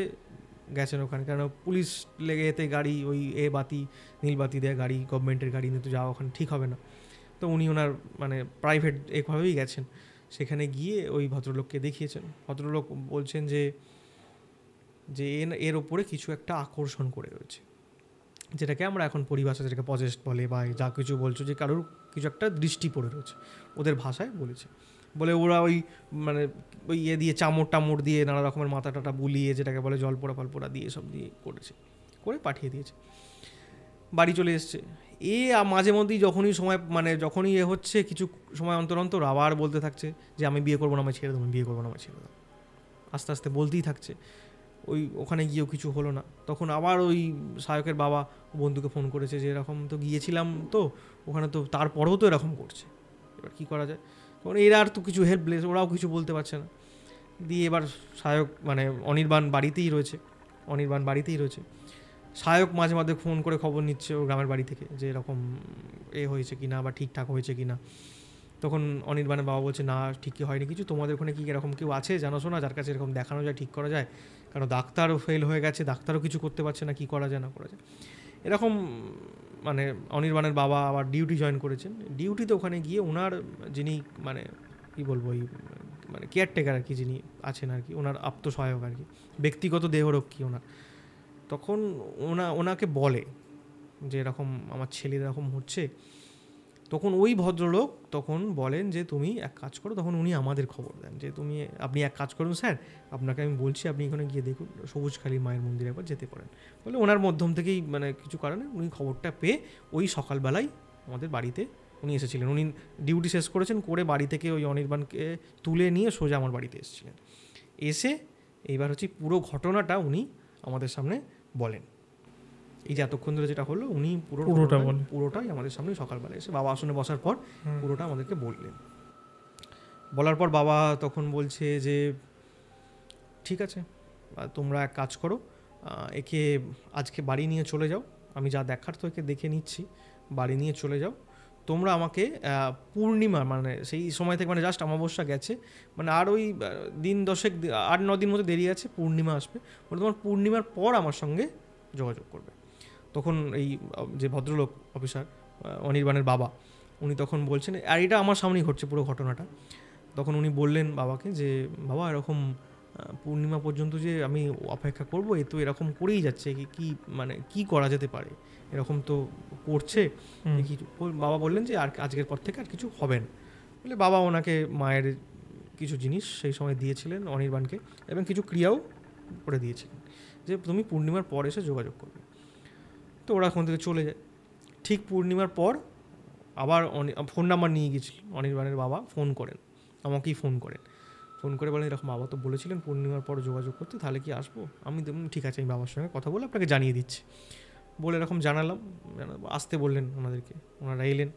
গেছেন ওখানে, কেন পুলিশ লেগে এতে গাড়ি ওই বাতি নীল বাতি দেয় গাড়ি, গভর্নমেন্টের গাড়ি নিয়ে তো যাওয়া ওখানে ঠিক হবে না। তো উনি ওনার মানে প্রাইভেট একভাবেই গেছেন, সেখানে গিয়ে ওই ভদ্রলোককে দেখিয়েছেন। ভদ্রলোক বলছেন যে এর ওপরে কিছু একটা আকর্ষণ করে রয়েছে, যেটাকে আমরা এখন পরিভাষা যেটাকে পজেস্ট বলে বা যা কিছু বলছো, যে কারোর কিছু একটা দৃষ্টি পড়ে রয়েছে, ওদের ভাষায় বলেছে। বলে ওরা ওই মানে ওই দিয়ে চামড় দিয়ে নানা রকমের মাথা টাটা বুলিয়ে, যেটাকে বলে জল পোড়া ফলপোড়া দিয়ে সব দিয়ে করে পাঠিয়ে দিয়েছে, বাড়ি চলে এসছে। মাঝে মধ্যেই যখনই হচ্ছে কিছু সময় অন্তর আবার বলতে থাকছে যে আমি বিয়ে করবো না, আমি ছেড়ে দেবো, আমি বিয়ে করবো না, আমি ছেড়ে দেবো, আস্তে আস্তে বলতেই থাকছে। ওখানে গিয়েও কিছু হলো না। তখন আবার ওই সায়কের বাবা বন্ধুকে ফোন করেছে যে এরকম তো গিয়েছিলাম, তো ওখানে তো তারপরেও তো এরকম করছে, এবার কী করা যায়। তখন এরা আর তো কিছু হেল্পলেস, ওরাও কিছু বলতে পারছে না। দিয়ে এবার সায়ক মানে অনির্বাণ বাড়িতেই রয়েছে। সায়ক মাঝে মাঝে ফোন করে খবর নিচ্ছে ওর গ্রামের বাড়ি থেকে যে এরকম হয়েছে কি না বা ঠিকঠাক হয়েছে কি না। তখন অনির্বাণের বাবা বলছে না ঠিকই হয়নি কিছু, তোমাদের ওখানে কি এরকম কেউ আছে জানাশোনা যার কাছে এরকম দেখানো যায়, ঠিক করা যায়, কারণ ডাক্তারও ফেল হয়ে গেছে, ডাক্তারও কিছু করতে পারছে না, কী করা যায় না করা যায় এরকম। মানে অনির্বাণের বাবা আবার ডিউটি জয়েন করেছেন, ডিউটিতে ওখানে গিয়ে ওনার যিনি মানে কী বলবো ওই মানে কেয়ারটেকার আর কি যিনি আছেন আর কি, ওনার আত্মসহায়ক আর কি, ব্যক্তিগত দেহরক্ষী ওনার, তখন ওনাকে বলে যে এরকম আমার ছেলের এরকম হচ্ছে। তখন ওই ভদ্রলোক তখন বলেন যে তুমি এক কাজ করো, তখন উনি আমাদের খবর দেন যে আপনি এক কাজ করুন স্যার, আপনাকে আমি বলছি আপনি এখানে গিয়ে দেখুন সবুজখালী মায়ের মন্দিরে একবার যেতে পারেন। বলে ওনার মাধ্যম থেকেই মানে কিছু কারণে উনি খবরটা পেয়ে ওই সকালবেলায় আমাদের বাড়িতে উনি এসেছিলেন। উনি ডিউটি শেষ করেছেন, করে বাড়ি থেকে ওই অনির্বাণকে তুলে নিয়ে সোজা আমার বাড়িতে এসেছিলেন। এসে এইবার হচ্ছে পুরো ঘটনাটা উনি আমাদের সামনে বলেন। এই যে এতক্ষণ ধরে যেটা হলো উনি পুরোটাই আমাদের সামনে সকালবেলা এসে বাবা আসনে বসার পর পুরোটা আমাদেরকে বললেন। বলার পর বাবা তখন বলছে যে ঠিক আছে তোমরা এক কাজ করো, একে আজকে বাড়ি নিয়ে চলে যাও, আমি যা দেখার তো একে দেখে নিচ্ছি, বাড়ি নিয়ে চলে যাও। তোমরা আমাকে পূর্ণিমা মানে সেই সময় থেকে মানে জাস্ট অমাবস্যা গেছে, মানে আর ওই দিন 8-9 দিন মতো দেরি আছে, পূর্ণিমা আসবে, মানে তোমার পূর্ণিমার পর আমার সঙ্গে যোগাযোগ করবে। তখন এই যে ভদ্রলোক অফিসার অনির্বাণের বাবা উনি তখন বলছেন, আর এটা আমার সামনেই ঘটছে পুরো ঘটনাটা, তখন উনি বললেন বাবাকে যে বাবা এরকম পূর্ণিমা পর্যন্ত যে আমি অপেক্ষা করবো, এ তো এরকম করেই যাচ্ছে, কি মানে কি করা যেতে পারে, এরকম তো করছে কিছু। বাবা বললেন যে আর আজকের পর থেকে আর কিছু হবে না। বলে বাবা ওনাকে মায়ের কিছু জিনিস সেই সময় দিয়েছিলেন অনির্বাণকে, এবং কিছু ক্রিয়াও করে দিয়েছিলেন যে তুমি পূর্ণিমার পর এসে যোগাযোগ করবে। তো ওরা ওখান থেকে চলে যায়। ঠিক পূর্ণিমার পর আবার ফোন নাম্বার নিয়ে গিয়েছিল অনির্বাণের বাবা, ফোন করেন আমাকেই ফোন করে বলেন এরকম বাবা তো বলেছিলেন পূর্ণিমার পর যোগাযোগ করতে, তাহলে কি আসবো? আমি ঠিক আছে আমি বাবার সঙ্গে কথা বলে আপনাকে জানিয়ে দিচ্ছি বলে এরকম জানালাম। আসতে বললেন ওনাদেরকে, ওনারা এলেন।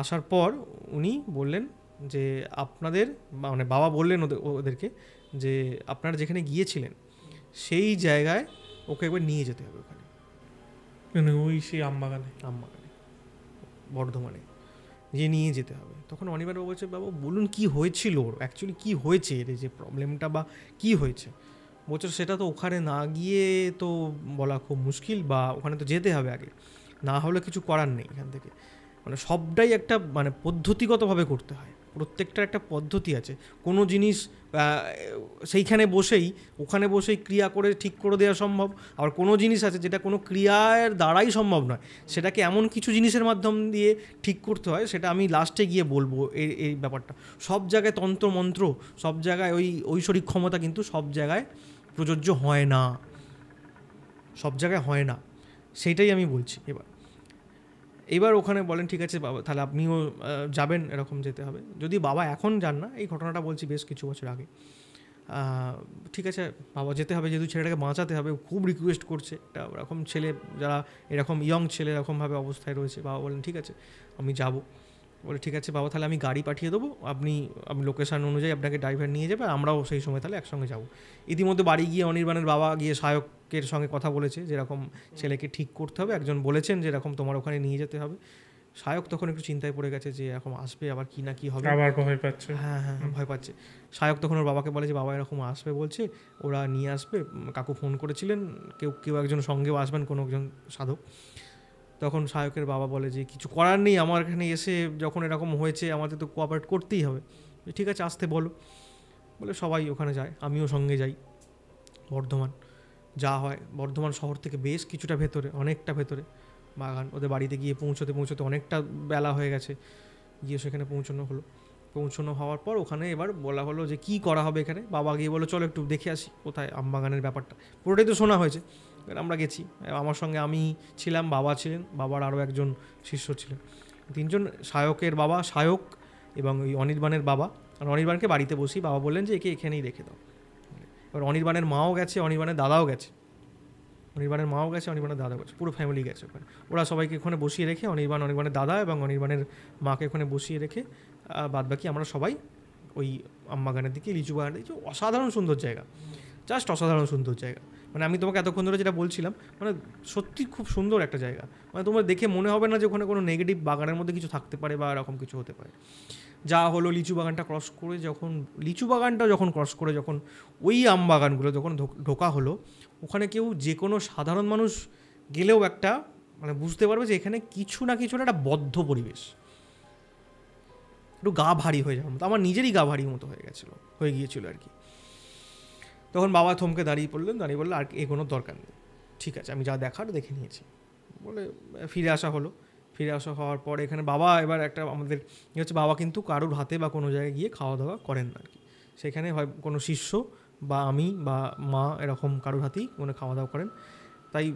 আসার পর উনি বললেন যে আপনাদের মানে বাবা বললেন ওদেরকে যে আপনারা যেখানে গিয়েছিলেন সেই জায়গায় ওকে একবার নিয়ে যেতে হবে, ওখানে ওই সেই আমবাগানে বর্ধমানে যে নিয়ে যেতে হবে। তখন অনিবার্য বলছে বাবা বলুন কি হয়েছিল, অ্যাকচুয়ালি কী হয়েছে, এর যে প্রবলেমটা বা কী হয়েছে। বলছে সেটা তো ওখানে না গিয়ে তো বলা খুব মুশকিল, বা ওখানে তো যেতে হবে আগে, না হলে কিছু করার নেই এখান থেকে। মানে সবটাই একটা মানে পদ্ধতিগতভাবে করতে হয়, প্রত্যেকটার একটা পদ্ধতি আছে। কোনো জিনিস সেইখানে বসেই ওখানে বসেই ক্রিয়া করে ঠিক করে দেওয়া সম্ভব, আবার কোনো জিনিস আছে যেটা কোনো ক্রিয়ার দ্বারাই সম্ভব নয়, সেটাকে এমন কিছু জিনিসের মাধ্যম দিয়ে ঠিক করতে হয়, সেটা আমি লাস্টে গিয়ে বলবো। এই ব্যাপারটা সব জায়গায় তন্ত্র মন্ত্র, সব জায়গায় ওই ঐশ্বরিক ক্ষমতা কিন্তু সব জায়গায় প্রযোজ্য হয় না, সব জায়গায় হয় না, সেইটাই আমি বলছি। এবার ওখানে বলেন ঠিক আছে বাবা তাহলে আপনিও যাবেন, এরকম যেতে হবে। যদি বাবা এখন যান না, এই ঘটনাটা বলছি বেশ কিছু বছর আগে, ঠিক আছে বাবা যেতে হবে, যেহেতু ছেলেটাকে বাঁচাতে হবে, খুব রিকোয়েস্ট করছে, একটা এরকম ছেলে যারা এরকম ইয়ং ছেলে এরকমভাবে অবস্থায় রয়েছে। বাবা বলেন ঠিক আছে আমি যাব। বলে ঠিক আছে বাবা তাহলে আমি গাড়ি পাঠিয়ে দেবো, আমি লোকেশান অনুযায়ী আপনাকে ড্রাইভার নিয়ে যাবে, আমরাও সেই সময় তাহলে একসঙ্গে যাব। ইতিমধ্যে বাড়ি গিয়ে অনির্বাণের বাবা গিয়ে সায়কের সঙ্গে কথা বলেছে যেরকম ছেলেকে ঠিক করতে হবে, একজন বলেছেন যে এরকম তোমার ওখানে নিয়ে যেতে হবে। সায়ক তখন একটু চিন্তায় পড়ে গেছে যে এরকম আসবে আবার কি না কি হবে, আবার ভয় পাচ্ছে। হ্যাঁ ভয় পাচ্ছে। সায়ক তখন ওর বাবাকে বলে যে বাবা এরকম আসবে বলছে, ওরা নিয়ে আসবে, কাকু ফোন করেছিলেন, কেউ একজন সঙ্গেও আসবেন, কোনো একজন সাধক। তখন সায়কের বাবা বলে যে কিছু করার নেই, আমার এখানে এসে যখন এরকম হয়েছে আমাদের তো কোঅপারেট করতেই হবে, ঠিক আছে আসতে বলো। বলে সবাই ওখানে যায়, আমিও সঙ্গে যাই। বর্ধমান যা হয়, বর্ধমান শহর থেকে বেশ কিছুটা ভেতরে, অনেকটা ভেতরে বাগান। ওদের বাড়িতে গিয়ে পৌঁছতে অনেকটা বেলা হয়ে গেছে, গিয়ে সেখানে পৌঁছানো হওয়ার পর ওখানে এবার বলা হলো যে কী করা হবে এখানে। বাবা গিয়ে বলো চলো একটু দেখে আসি কোথায় আমবাগানের ব্যাপারটা, পুরোটাই তো শোনা হয়েছে। আমরা গেছি, আমার সঙ্গে আমি ছিলাম, বাবা ছিলেন, বাবার আরও একজন শিষ্য ছিলেন, তিনজন। সায়কের বাবা, সায়ক এবং ওই অনির্বাণের বাবা। আর অনির্বাণকে বাড়িতে বসি বাবা বললেন যে একে এখানেই রেখে দাও। এবার অনির্বাণের মাও গেছে, অনির্বাণের দাদাও গেছে, অনির্বাণের দাদাও গেছে, পুরো ফ্যামিলি গেছে ওখানে। ওরা সবাইকে ওখানে বসিয়ে রেখে অনির্বাণের দাদা এবং অনির্বাণের মাকে ওখানে বসিয়ে রেখে বাদবাকি আমরা সবাই ওই আমবাগানের দিকে, লিচু বাগানের দিকে, অসাধারণ সুন্দর জায়গা, জাস্ট অসাধারণ সুন্দর জায়গা। মানে আমি তোমাকে এতক্ষণ ধরে যেটা বলছিলাম, মানে সত্যি খুব সুন্দর একটা জায়গা। মানে তোমার দেখে মনে হবে না যে ওখানে কোনো নেগেটিভ বাগানের মধ্যে কিছু থাকতে পারে বা এরকম কিছু হতে পারে। যা হলো লিচু বাগানটা ক্রস করে যখন ক্রস করে যখন ওই আম বাগানগুলো যখন ঢোকা হলো, ওখানে কেউ যে কোনো সাধারণ মানুষ গেলেও একটা মানে বুঝতে পারবে যে এখানে কিছু না কিছু একটা বদ্ধ পরিবেশ, একটু গা ভারী হয়ে যাওয়ার মতো। আমার নিজেরই গা ভারী মতো হয়ে গিয়েছিল আর কি। তখন বাবা থমকে দাঁড়িয়ে পড়লেন, আর এগোনোর দরকার নেই, ঠিক আছে আমি যা দেখার দেখে নিয়েছি বলে ফিরে আসা হওয়ার পর এখানে বাবা এবার একটা আমাদের হচ্ছে, বাবা কিন্তু কারোর হাতে বা কোনো জায়গায় গিয়ে খাওয়া দাওয়া করেন না আর কি। সেখানে হয় কোনো শিষ্য বা আমি বা মা এরকম কারোর হাতেই কোনো খাওয়া দাওয়া করেন। তাই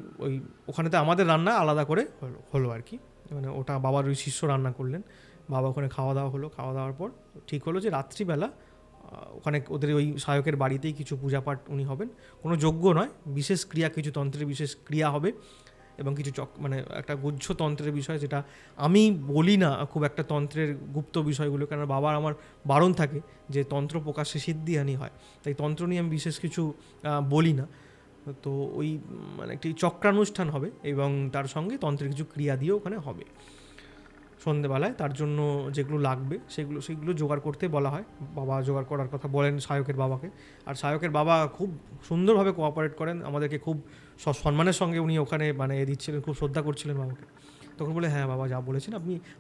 ওখানেতে আমাদের রান্না আলাদা করে হলো আর কি, মানে ওটা বাবার ওই শিষ্য রান্না করলেন, বাবা ওখানে খাওয়া দাওয়ার পর ঠিক হলো যে রাত্রিবেলা ওখানে ওদের ওই সায়কের বাড়িতেই কিছু পূজাপাঠ উনি হবেন, কোনো যজ্ঞ নয়, বিশেষ ক্রিয়া, কিছু তন্ত্রের বিশেষ ক্রিয়া হবে এবং কিছু মানে একটা গুহ্য তন্ত্রের বিষয়, যেটা আমি বলি না খুব একটা তন্ত্রের গুপ্ত বিষয়গুলো, কারণ বাবার আমার বারণ থাকে যে তন্ত্র প্রকাশ্যে সিদ্ধিহানি হয়, তাই তন্ত্র নিয়ে আমি বিশেষ কিছু বলি না। তো ওই মানে একটি চক্রানুষ্ঠান হবে এবং তার সঙ্গে তন্ত্রের কিছু ক্রিয়া দিয়েও ওখানে হবে সন্ধেবেলায়। তার জন্য যেগুলো লাগবে সেগুলো জোগাড় করতে বলা হয়, বাবা জোগাড় করার কথা বলেন সায়কের বাবাকে। আর সায়কের বাবা খুব সুন্দরভাবে কোঅপারেট করেন আমাদেরকে, খুব সম্মানের সঙ্গে উনি ওখানে মানে দিচ্ছিলেন, খুব শ্রদ্ধা করছিলেন বাবাকে। তখন বলে হ্যাঁ বাবা যা বলেছেন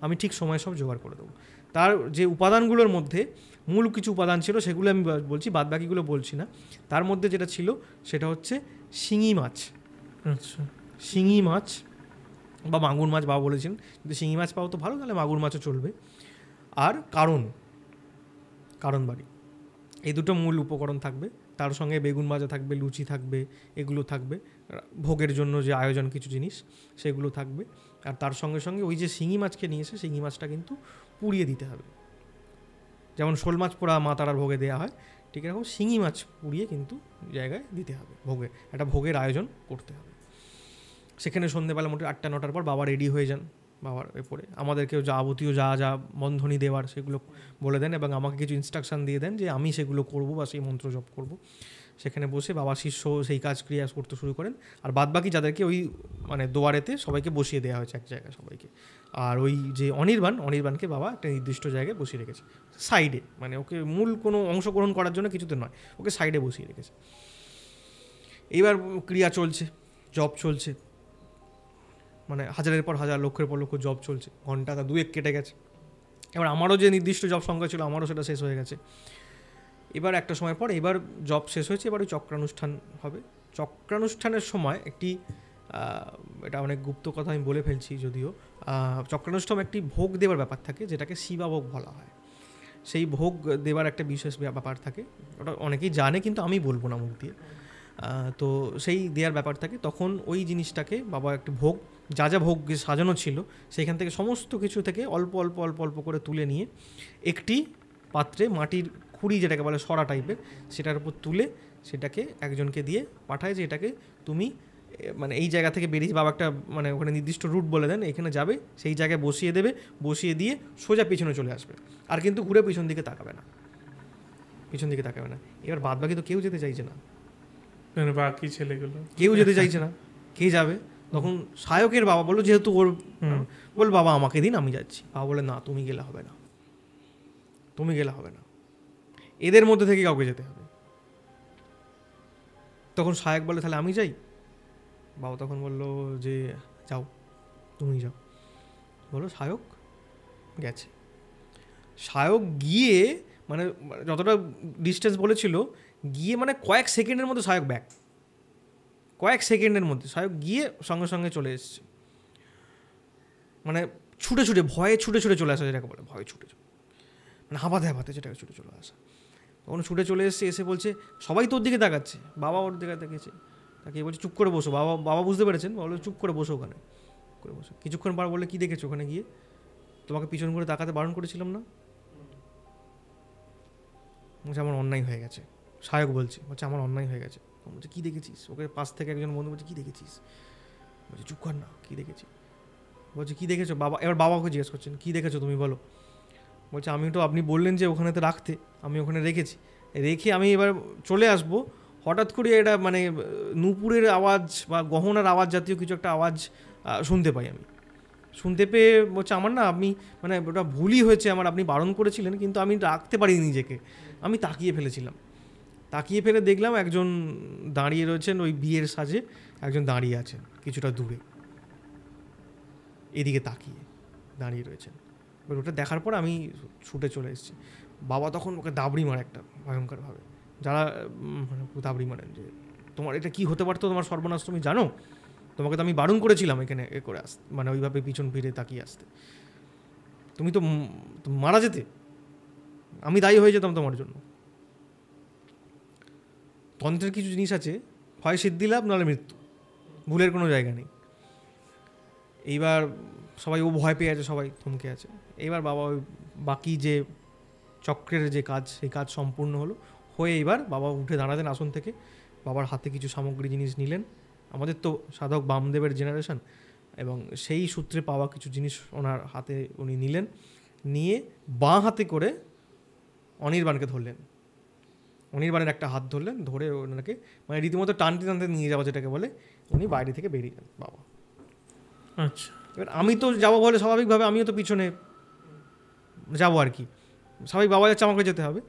আমি ঠিক সময়ে সব জোগাড় করে দেবো। তার যে উপাদানগুলোর মধ্যে মূল কিছু উপাদান ছিল সেগুলো আমি বলছি, বাদ বাকিগুলো বলছি না। তার মধ্যে যেটা ছিল সেটা হচ্ছে শিঙি মাছ। আচ্ছা, শিঙি মাছ বা মাগুর মাছ বাবা বলেছেন, যদি শিঙি মাছ পাও তো ভালো, তাহলে মাগুর মাছও চলবে। আর কারণ বাড়ি, এই দুটো মূল উপকরণ থাকবে। তার সঙ্গে বেগুন ভাজা থাকবে, লুচি থাকবে, এগুলো থাকবে ভোগের জন্য যে আয়োজন কিছু জিনিস সেগুলো থাকবে। আর তার সঙ্গে সঙ্গে ওই যে শিঙি মাছকে নিয়েছে, শিঙি মাছটা কিন্তু পুড়িয়ে দিতে হবে। যেমন শোল মাছ পোড়া মা তারার ভোগে দেওয়া হয়, ঠিক এরকম শিঙি মাছ পুড়িয়ে কিন্তু জায়গায় দিতে হবে, একটা ভোগের আয়োজন করতে হবে। সেখানে সন্ধ্যেবেলা মোটামুটি 8-9টার পর বাবা রেডি হয়ে যান, বাবার এরপরে আমাদেরকেও যাবতীয় যা বন্ধনী দেওয়ার সেগুলো বলে দেন এবং আমাকে কিছু ইনস্ট্রাকশান দিয়ে দেন যে আমি সেগুলো করব বা সেই মন্ত্র জপ করব। সেখানে বসে বাবা শিষ্য সেই কাজ ক্রিয়া করতে শুরু করেন। আর বাদবাকি যাদেরকে ওই মানে দুয়ারেতে সবাইকে বসিয়ে দেওয়া হয়েছে এক জায়গায় সবাইকে। আর ওই যে অনির্বাণকে বাবা একটা নির্দিষ্ট জায়গায় বসিয়ে রেখেছে সাইডে, মানে ওকে মূল কোনো অংশগ্রহণ করার জন্য কিছুতে নয়, ওকে সাইডে বসিয়ে রেখেছে। এইবার ক্রিয়া চলছে, জপ চলছে, মানে হাজারের পর হাজার, লক্ষের পর লক্ষ জব চলছে, ঘন্টা 2-1 কেটে গেছে। এবার আমারও যে নির্দিষ্ট জব সংখ্যা ছিল আমারও সেটা শেষ হয়ে গেছে। এবার একটা সময় পর এবার জব শেষ হয়েছে, এবার ওই চক্রানুষ্ঠান হবে। চক্রানুষ্ঠানের সময় একটি এটা অনেক গুপ্ত কথা আমি বলে ফেলছি যদিও, চক্রানুষ্ঠান একটি ভোগ দেওয়ার ব্যাপার থাকে যেটাকে শিবাভোগ বলা হয়। সেই ভোগ দেওয়ার একটা বিশেষ ব্যাপার থাকে, ওটা অনেকেই জানে কিন্তু আমি বলবো না মুখ দিয়ে। তো সেই দেওয়ার ব্যাপার থাকে। তখন ওই জিনিসটাকে বাবা একটি ভোগ, যা ভোগ সাজানো ছিল সেইখান থেকে সমস্ত কিছু থেকে অল্প অল্প করে তুলে নিয়ে একটি পাত্রে মাটির খুঁড়ি যেটাকে বলে সরা টাইপের, সেটার উপর তুলে সেটাকে একজনকে দিয়ে পাঠায় যে এটাকে তুমি মানে এই জায়গা থেকে বেরিয়ে, বাবা একটা মানে ওখানে নির্দিষ্ট রুট বলে দেন, এখানে যাবে, সেই জায়গায় বসিয়ে দেবে, বসিয়ে দিয়ে সোজা পিছনে চলে আসবে, আর কিন্তু ঘুরে পিছন দিকে তাকাবে না। এবার বাদ বাকি তো কেউ যেতে চাইছে না, বাকি ছেলেগুলো কেউ যেতে চাইছে না, কে যাবে? তখন সায়কের বাবা বললো যেহেতু ওর বল বাবা আমাকে দিন, আমি যাচ্ছি। বাবা বলে না তুমি গেলে হবে না, এদের মধ্যে থেকে কাউকে যেতে হবে। তখন সায়ক বলে তাহলে আমি যাই। বাবা তখন বললো যে যাও, তুমি যাও। বলো সায়ক গেছে। সায়ক গিয়ে মানে যতটা ডিস্টেন্স বলেছিল, গিয়ে মানে কয়েক সেকেন্ডের মধ্যে সায়ক ব্যাক, সায়ক গিয়ে সঙ্গে সঙ্গে চলে এসছে। মানে ভয়ে ছুটে চলে আসা, যেটাকে বলে ভয়ে ছুটে, মানে হাঁপাতে যেটাকে ছুটে চলে আসা। তখন ছুটে চলে এসছে, এসে বলছে সবাই তোর দিকে তাকাচ্ছে, বাবা ওর দিকে তাকিয়েছে, তাকে বলছে চুপ করে বসো। বাবা বুঝতে পেরেছেন, বলো চুপ করে বসো ওখানে, করে বসো। কিছুক্ষণ পর বললে কী দেখেছো ওখানে গিয়ে? তোমাকে পিছন করে তাকাতে বারণ করেছিলাম না? বলছে আমার অন্যায় হয়ে গেছে। সায়ক বলছে আমার অন্যায় হয়ে গেছে। বলছে কী দেখেছিস? ওকে পাশ থেকে একজন বন্ধু বলছে কী দেখেছিস? বলছে চুপ কর না, কী দেখেছি? বলছে কী দেখেছো বাবা? এবার বাবাকে জিজ্ঞেস করছেন কী দেখেছো তুমি বলো। বলছে আমি তো, আপনি বললেন যে ওখানেতে রাখতে, আমি ওখানে রেখেছি, রেখে আমি এবার চলে আসবো, হঠাৎ করে এটা মানে নূপুরের আওয়াজ বা গহনার আওয়াজ জাতীয় কিছু একটা আওয়াজ শুনতে পাই আমি। শুনতে পেয়ে বলছে আমার না, আপনি মানে ওটা ভুলই হয়েছে আমার, আপনি বারণ করেছিলেন কিন্তু আমি রাখতে পারিনি নিজেকে, আমি তাকিয়ে ফেলেছিলাম। তাকিয়ে ফেলে দেখলাম একজন দাঁড়িয়ে রয়েছেন, ওই বিয়ের সাজে একজন দাঁড়িয়ে আছেন কিছুটা দূরে, এদিকে তাকিয়ে দাঁড়িয়ে রয়েছেন। এবার ওটা দেখার পর আমি ছুটে চলে এসেছি। বাবা তখন ওকে দাবড়ি মারে একটা ভয়ঙ্করভাবে, যারা মানে দাবড়ি মারেন যে তোমার এটা কি হতে পারতো, তোমার সর্বনাশ তুমি জানো, তোমাকে তো আমি বারণ করেছিলাম এখানে এ করে আসতে, মানে ওইভাবে পিছন ফিরে তাকিয়ে আসতে, তুমি তো মারা যেতে, আমি দায়ী হয়ে যেতাম তোমার জন্য। তন্ত্রের কিছু জিনিস আছে, হয় সিদ্ধি লাভ নাহলে মৃত্যু, ভুলের কোনো জায়গা নেই। এইবার সবাই ও ভয় পেয়ে আছে, সবাই থমকে আছে। এইবার বাবা ওই বাকি যে চক্রের যে কাজ, সেই কাজ সম্পূর্ণ হয়ে এইবার বাবা উঠে দাঁড়াতেন আসন থেকে, বাবার হাতে কিছু সামগ্রী জিনিস নিলেন, আমাদের তো সাধক বামদেবের জেনারেশন, এবং সেই সূত্রে পাওয়া কিছু জিনিস ওনার হাতে উনি নিলেন, নিয়ে বাঁ হাতে করে অনির্বাণকে ধরলেন, অনির্বাণের একটা হাত ধরলেন, ধরে ওনাকে মানে রীতিমতো টানতে টানতে নিয়ে যাওয়া যেটাকে বলে, উনি বাইরে থেকে বেরিয়ে যান বাবা। আচ্ছা, এবার আমি তো যাবো বলে স্বাভাবিকভাবে আমিও তো পিছনে যাবো আর কি, স্বাভাবিক বাবা যাচ্ছে আমাকে যেতে হবে,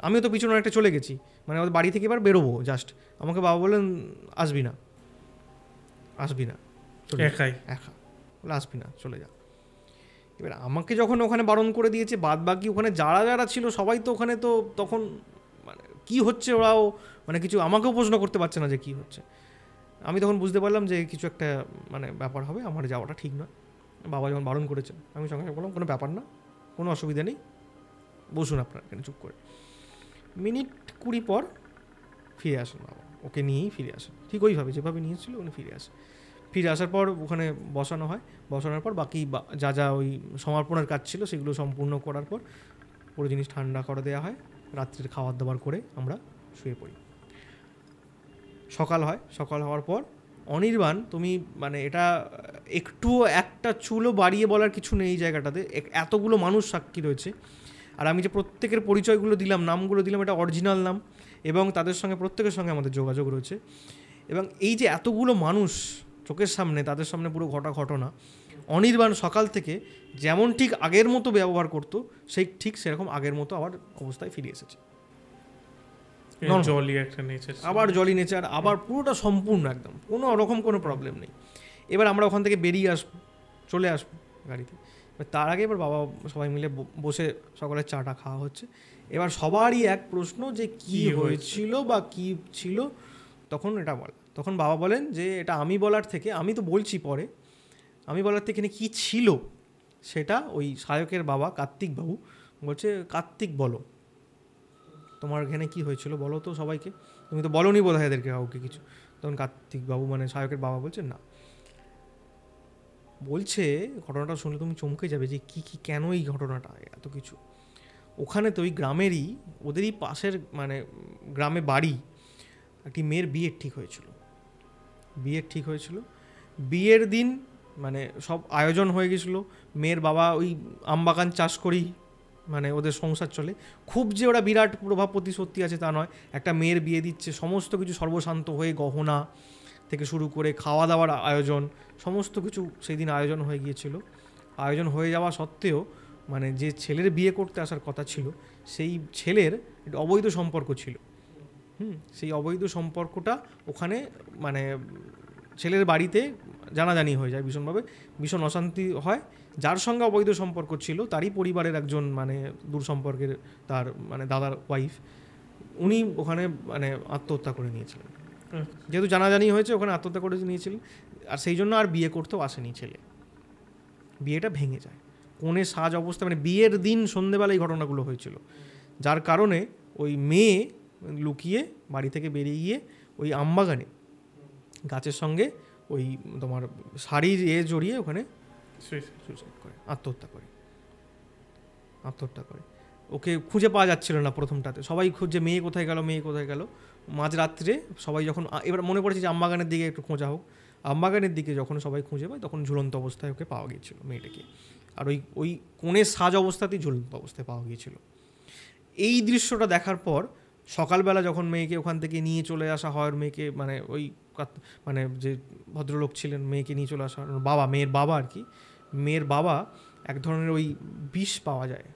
আমিও তো পিছনে অনেকটা চলে গেছি, মানে আমাদের বাড়ি থেকে এবার বেরোবো জাস্ট, আমাকে বাবা বললেন আসবি না, আসবি না, একাই একা বলে আসবি না, চলে যা। এবার আমাকে যখন ওখানে বারণ করে দিয়েছে, বাদ বাকি ওখানে যারা যারা ছিল সবাই তো ওখানে তো তখন মানে কী হচ্ছে ওরাও মানে কিছু আমাকেও প্রশ্ন করতে পারছে না যে কী হচ্ছে। আমি তখন বুঝতে পারলাম যে কিছু একটা মানে ব্যাপার হবে, আমার যাওয়াটা ঠিক নয়। বাবা যখন বারণ করেছেন আমি সঙ্গে সঙ্গে বললাম কোনো ব্যাপার না, কোনো অসুবিধা নেই, বসুন আপনার এখানে চুপ করে। মিনিট 20 পর ফিরে আসেন বাবা, ওকে নিয়েই ফিরে আসেন, ঠিক ওইভাবে যেভাবে নিয়েছিল উনি ফিরে আসেন। ফিরে আসার পর ওখানে বসানো হয়, বসানোর পর বাকি যা যা ওই সমর্পণের কাজ ছিল সেগুলো সম্পূর্ণ করার পর পুরো জিনিস ঠান্ডা করে দেওয়া হয়, রাত্রের খাবার দাবার করে আমরা শুয়ে পড়ি। সকাল হয়, সকাল হওয়ার পর অনির্বাণ, তুমি মানে এটা একটুও একটা চুলও বাড়িয়ে বলার কিছু নেই এই জায়গাটাতে, এতগুলো মানুষ সাক্ষী রয়েছে, আর আমি যে প্রত্যেকের পরিচয়গুলো দিলাম, নামগুলো দিলাম, এটা অরিজিনাল নাম, এবং তাদের সঙ্গে প্রত্যেকের সঙ্গে আমাদের যোগাযোগ রয়েছে। এবং এই যে এতগুলো মানুষ চোখের সামনে, তাদের সামনে পুরো ঘটনা, অনির্বাণ সকাল থেকে যেমন ঠিক আগের মতো ব্যবহার করতো, সেই ঠিক সেরকম আগের মতো আবার অবস্থায় ফিরে এসেছে, জলি একটা নেচার, আবার জলি নেচার, আবার পুরোটা সম্পূর্ণ একদম কোনো রকম কোনো প্রবলেম নেই। এবার আমরা ওখান থেকে বেরিয়ে আসবো, চলে আসবো গাড়িতে। তার আগে এবার বাবা সবাই মিলে বসে সকালের চাটা খাওয়া হচ্ছে। এবার সবারই এক প্রশ্ন যে কি হয়েছিল বা কি ছিল, তখন এটা বল, তখন বাবা বলেন যে এটা আমি বলার থেকে, আমি তো বলছি পরে, আমি বলার থেকে এখানে কী ছিল সেটা ওই সায়কের বাবা কার্তিক বাবু বলছে, কার্তিক বলো তোমার এখানে কী হয়েছিল বলো তো সবাইকে, তুমি তো বলোনি বোধ হয় এদেরকে কাউকে কিছু। তখন কার্তিক বাবু মানে সায়কের বাবা বলছে না, বলছে ঘটনাটা শুনলে তুমি চমকে যাবে যে কী কী কেন এই ঘটনাটা এত কিছু। ওখানে তো ওই গ্রামেরই, ওদেরই পাশের মানে গ্রামে বাড়ি, একটি মেয়ের বিয়ের ঠিক হয়েছিল, বিয়ের দিন মানে সব আয়োজন হয়ে গেছিলো। মেয়ের বাবা ওই আমবাগান চাষ করেই মানে ওদের সংসার চলে, খুব যে ওরা বিরাট প্রভাব প্রতিপত্তি আছে তা নয়, একটা মেয়ের বিয়ে দিচ্ছে, সমস্ত কিছু সর্বশান্ত হয়ে গহনা থেকে শুরু করে খাওয়া দাওয়ার আয়োজন সমস্ত কিছু সেই দিন আয়োজন হয়ে গিয়েছিল। আয়োজন হয়ে যাওয়া সত্ত্বেও মানে যে ছেলের বিয়ে করতে আসার কথা ছিল, সেই ছেলের একটা অবৈধ সম্পর্ক ছিল। সেই অবৈধ সম্পর্কটা ওখানে মানে ছেলের বাড়িতে জানাজানি হয়ে যায়, ভীষণভাবে ভীষণ অশান্তি হয়। যার সঙ্গে অবৈধ সম্পর্ক ছিল তারই পরিবারের একজন মানে দূর সম্পর্কের, তার মানে দাদার ওয়াইফ, উনি ওখানে মানে আত্মহত্যা করে নিয়েছিলেন। যেহেতু জানাজানি হয়েছে ওখানে আত্মহত্যা করে নিয়েছিলেন, আর সেই জন্য আর বিয়ে করতেও আসেনি ছেলে। বিয়েটা ভেঙে যায় কনে সাজ অবস্থা, মানে বিয়ের দিন সন্ধেবেলা এই ঘটনাগুলো হয়েছিল, যার কারণে ওই মেয়ে লুকিয়ে বাড়ি থেকে বেরিয়ে গিয়ে ওই আমবাগানে গাছের সঙ্গে ওই তোমার শাড়ির জড়িয়ে ওখানে সুইসাইড করে, আত্মহত্যা করে। ওকে খুঁজে পাওয়া যাচ্ছিল না প্রথমটাতে, সবাই খুঁজে মেয়ে কোথায় গেল। মাঝরাত্রে সবাই যখন এবার মনে পড়েছে যে আমবাগানের দিকে একটু খোঁজা হোক, আমবাগানের দিকে যখন সবাই খুঁজে পায় তখন ঝুলন্ত অবস্থায় ওকে পাওয়া গিয়েছিল মেয়েটাকে, আর ওই কোণে সাজ অবস্থাতেই ঝুলন্ত অবস্থায় পাওয়া গিয়েছিল। এই দৃশ্যটা দেখার পর সকালবেলা যখন মেয়েকে ওখান থেকে নিয়ে চলে আসা হয়, মেয়েকে মানে ওই মানে যে ভদ্রলোক ছিলেন মেয়েকে নিয়ে চলে আসা, বাবা, মেয়ের বাবা আর কি, মেয়ের বাবা এক ধরনের ওই বিষ পাওয়া যায়,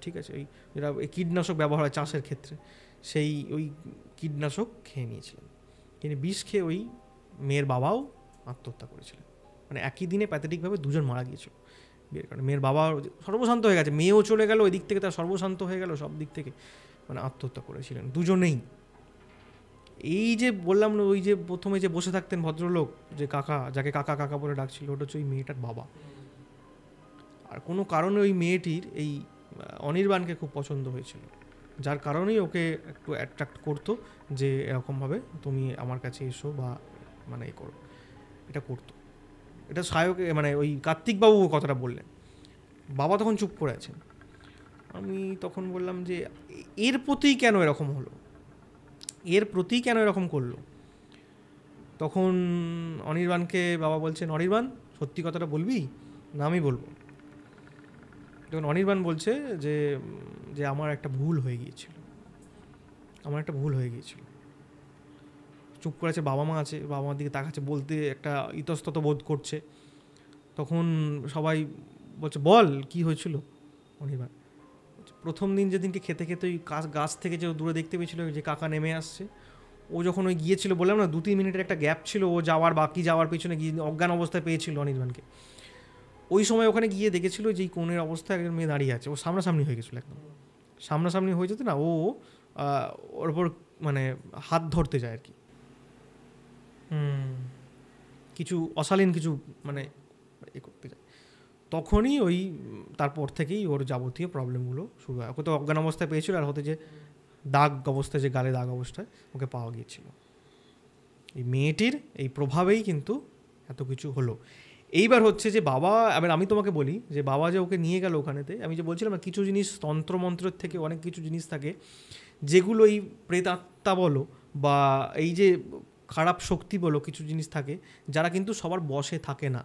ঠিক আছে, ওই যেটা কীটনাশক ব্যবহার হয় চাষের ক্ষেত্রে, সেই ওই কীটনাশক খেয়ে নিয়েছিলেন। তিনি বিষ খেয়ে ওই মেয়ের বাবাও আত্মহত্যা করেছিলেন। মানে একই দিনে প্যাথেটিকভাবে দুজন মারা গিয়েছিল বিয়ের কারণে। মেয়ের বাবা সর্বশান্ত হয়ে গেছে, মেয়েও চলে গেল ওই দিক থেকে, তার সর্বশান্ত হয়ে গেল সব দিক থেকে, মানে আত্মহত্যা করেছিলেন দুজনেই। এই যে বললাম না, ওই যে প্রথমে যে বসে থাকতেন ভদ্রলোক, যে কাকা, যাকে কাকা কাকা বলে ডাকছিল, ওটা হচ্ছে ওই মেয়েটার বাবা। আর কোনো কারণে ওই মেয়েটির এই অনির্বাণকে খুব পছন্দ হয়েছিল, যার কারণেই ওকে একটু অ্যাট্রাক্ট করতো যে এরকমভাবে তুমি আমার কাছে এসো বা মানে এ করো, এটা করতো। এটা সায়ক মানে ওই কার্তিকবাবু কথাটা বললেন। বাবা তখন চুপ করে আছেন। আমি তখন বললাম যে এর প্রতি কেন এরকম হলো, এর প্রতি কেন এরকম করলো? তখন অনির্বাণকে বাবা বলছেন, অনির্বাণ সত্যি কথাটা বলবি না আমি বলবো? তখন অনির্বাণ বলছে যে যে আমার একটা ভুল হয়ে গিয়েছিল, আমার একটা ভুল হয়ে গিয়েছিল। চুপ করেছে, বাবা মা আছে, বাবা মার দিকে তাকাচ্ছে, বলতে একটা ইতস্তত বোধ করছে। তখন সবাই বলছে বল কি হয়েছিল। অনির্বাণ প্রথম দিন যেদিনকে খেতে খেতে ওই গাছ থেকে যে দূরে দেখতে পেয়েছিল যে কাকা নেমে আসছে, ও যখন ওই গিয়েছিল, বললাম না 2-3 মিনিটের একটা গ্যাপ ছিল, ও যাওয়ার পেছনে গিয়ে অজ্ঞান অবস্থায় পেয়েছিল অনির্বাণকে। ওই সময় ওখানে গিয়ে দেখেছিল যে এই কোণের অবস্থায় একজন মেয়ে দাঁড়িয়ে আছে, ও সামনাসামনি হয়ে গেছিলো, একদম সামনাসামনি হয়ে যেত না, ও ওর ওপর মানে হাত ধরতে যায় আর কি, কিছু অশালীন কিছু মানে এ করতে যায়। তখনই ওই তারপর থেকেই ওর যাবতীয় প্রবলেমগুলো শুরু হয়। ওকে তো অজ্ঞান অবস্থায় পেয়েছিল, আর হতে যে দাগ অবস্থায়, যে গালে দাগ অবস্থায় ওকে পাওয়া গিয়েছিল। এই মেয়েটির এই প্রভাবেই কিন্তু এত কিছু হলো। এইবার হচ্ছে যে বাবা, এবার আমি তোমাকে বলি যে বাবা যে ওকে নিয়ে গেল ওখানেতে, আমি যে বলছিলাম না কিছু জিনিস তন্ত্রমন্ত্রের থেকে অনেক কিছু জিনিস থাকে যেগুলো এই প্রেতাত্মা বলো বা এই যে খারাপ শক্তি বলো, কিছু জিনিস থাকে যারা কিন্তু সবার বশে থাকে না।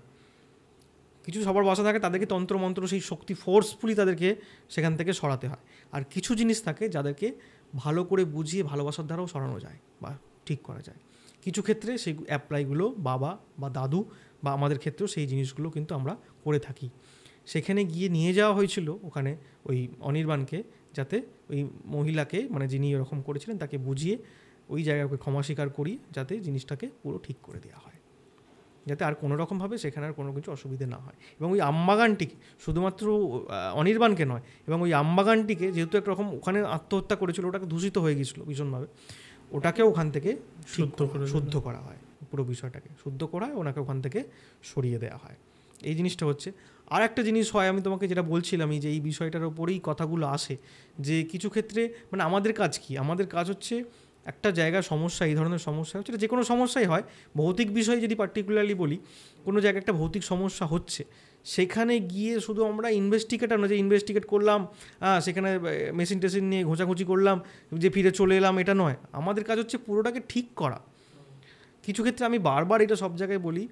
কিছু সবার বশে থাকে, তাদেরকে তন্ত্রমন্ত্র সেই শক্তি ফোর্সফুলি তাদেরকে সেখান থেকে সরাতে হয়। আর কিছু জিনিস থাকে যাদেরকে ভালো করে বুঝিয়ে ভালোবাসার দ্বারাও সরানো যায় বা ঠিক করা যায়। কিছু ক্ষেত্রে সেই অ্যাপ্লাইগুলো বাবা বা দাদু বা আমাদের ক্ষেত্রেও সেই জিনিসগুলো কিন্তু আমরা করে থাকি। সেখানে গিয়ে নিয়ে যাওয়া হয়েছিল ওখানে ওই অনির্বাণকে, যাতে ওই মহিলাকে মানে যিনি এরকম করেছিলেন তাকে বুঝিয়ে ওই জায়গায় ওকে ক্ষমা স্বীকার করি, যাতে জিনিসটাকে পুরো ঠিক করে দেওয়া হয়, যাতে আর কোনো রকমভাবে সেখানে আর কোনো কিছু অসুবিধে না হয়। এবং ওই আমবাগানটিকে শুধুমাত্র অনির্বাণকে নয়, এবং ওই আমবাগানটিকে যেহেতু একরকম ওখানে আত্মহত্যা করেছিল, ওটাকে দূষিত হয়ে গিয়েছিলো ভীষণভাবে, ওটাকে ওখান থেকে শুদ্ধ করা হয়, পুরো বিষয়টাকে শুদ্ধ করা হয়, ওনাকে ওখান থেকে সরিয়ে দেওয়া হয়। এই জিনিসটা হচ্ছে। আর একটা জিনিস হয়, আমি তোমাকে যেটা বলছিলাম, যে এই বিষয়টার ওপরেই কথাগুলো আসে, যে কিছু ক্ষেত্রে মানে আমাদের কাজ কি, আমাদের কাজ হচ্ছে একটা জায়গায় সমস্যা, এই ধরনের সমস্যা হচ্ছে, যে কোনো সমস্যাই হয়, ভৌতিক বিষয় যদি পার্টিকুলারলি বলি, কোনো জায়গায় একটা ভৌতিক সমস্যা হচ্ছে, সেখানে গিয়ে শুধু আমরা ইনভেস্টিগেটার না, যে ইনভেস্টিগেট করলাম, সেখানে মেশিন টেশিন নিয়ে ঘোঁচাঘুচি করলাম, যে ফিরে চলে এলাম, এটা নয়। আমাদের কাজ হচ্ছে পুরোটাকে ঠিক করা। কিছু ক্ষেত্রে আমি বারবার এটা সব জায়গায় বলি,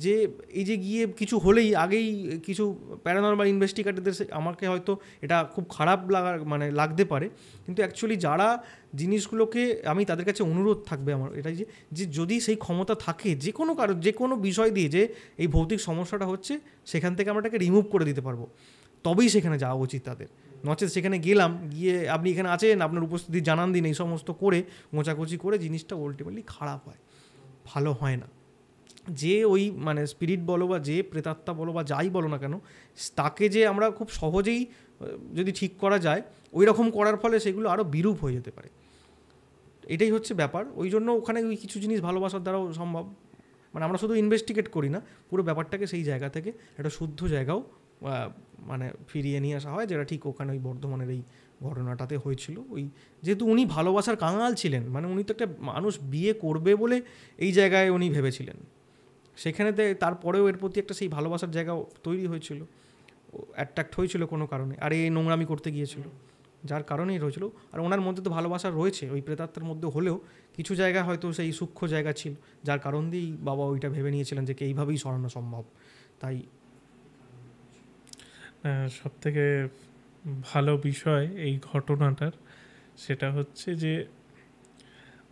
যে এই যে গিয়ে কিছু হলেই আগেই কিছু প্যারানর্মাল ইনভেস্টিগেটরদের আমাকে হয়তো এটা খুব খারাপ মানে লাগতে পারে, কিন্তু অ্যাকচুয়ালি যারা জিনিসগুলোকে, আমি তাদের কাছে অনুরোধ থাকবে আমার এটাই, যে যদি সেই ক্ষমতা থাকে যে কোনো কারণ, যে কোনো বিষয় দিয়ে, যে এই ভৌতিক সমস্যাটা হচ্ছে সেখান থেকে আমরা এটাকে রিমুভ করে দিতে পারবো, তবেই সেখানে যাওয়া উচিত তাদের। নচেত সেখানে গেলাম, গিয়ে আপনি এখানে আছেন, আপনার উপস্থিতি জানান দিন, এই সমস্ত করে মোচাকুচি করে জিনিসটা আলটিমেটলি খারাপ হয়, ভালো হয় না। যে ওই মানে স্পিরিট বলো বা যে প্রেতাত্মা বলো বা যাই বলো না কেন, তাকে যে আমরা খুব সহজেই যদি ঠিক করা যায়, ওই রকম করার ফলে সেগুলো আরও বিরূপ হয়ে যেতে পারে। এটাই হচ্ছে ব্যাপার। ওই জন্য ওখানে ওই কিছু জিনিস ভালোবাসার দ্বারাও সম্ভব, মানে আমরা শুধু ইনভেস্টিগেট করি না, পুরো ব্যাপারটাকে সেই জায়গা থেকে একটা শুদ্ধ জায়গাও মানে ফিরিয়ে নিয়ে আসা হয়, যেটা ঠিক ওখানে ওই বর্ধমানের এই ঘটনাটাতে হয়েছিল। ওই যেহেতু উনি ভালোবাসার কাঙাল ছিলেন, মানে উনি তো একটা মানুষ বিয়ে করবে বলে এই জায়গায় উনি ভেবেছিলেন, সেখানেতে তারপরেও এর প্রতি একটা সেই ভালোবাসার জায়গা তৈরি হয়েছিল, অ্যাট্রাক্ট হয়েছিল কোনো কারণে, আর এই নোংরামি করতে গিয়েছিল, যার কারণেই রয়েছিল। আর ওনার মধ্যে তো ভালোবাসা রয়েছে ওই প্রেতাত্মার মধ্যে, হলেও কিছু জায়গায় হয়তো সেই সূক্ষ্ম জায়গা ছিল, যার কারণ দিয়েই বাবা ওইটা ভেবে নিয়েছিলেন যে এইভাবেই সরানো সম্ভব। তাই সবথেকে ভালো বিষয় এই ঘটনাটার সেটা হচ্ছে যে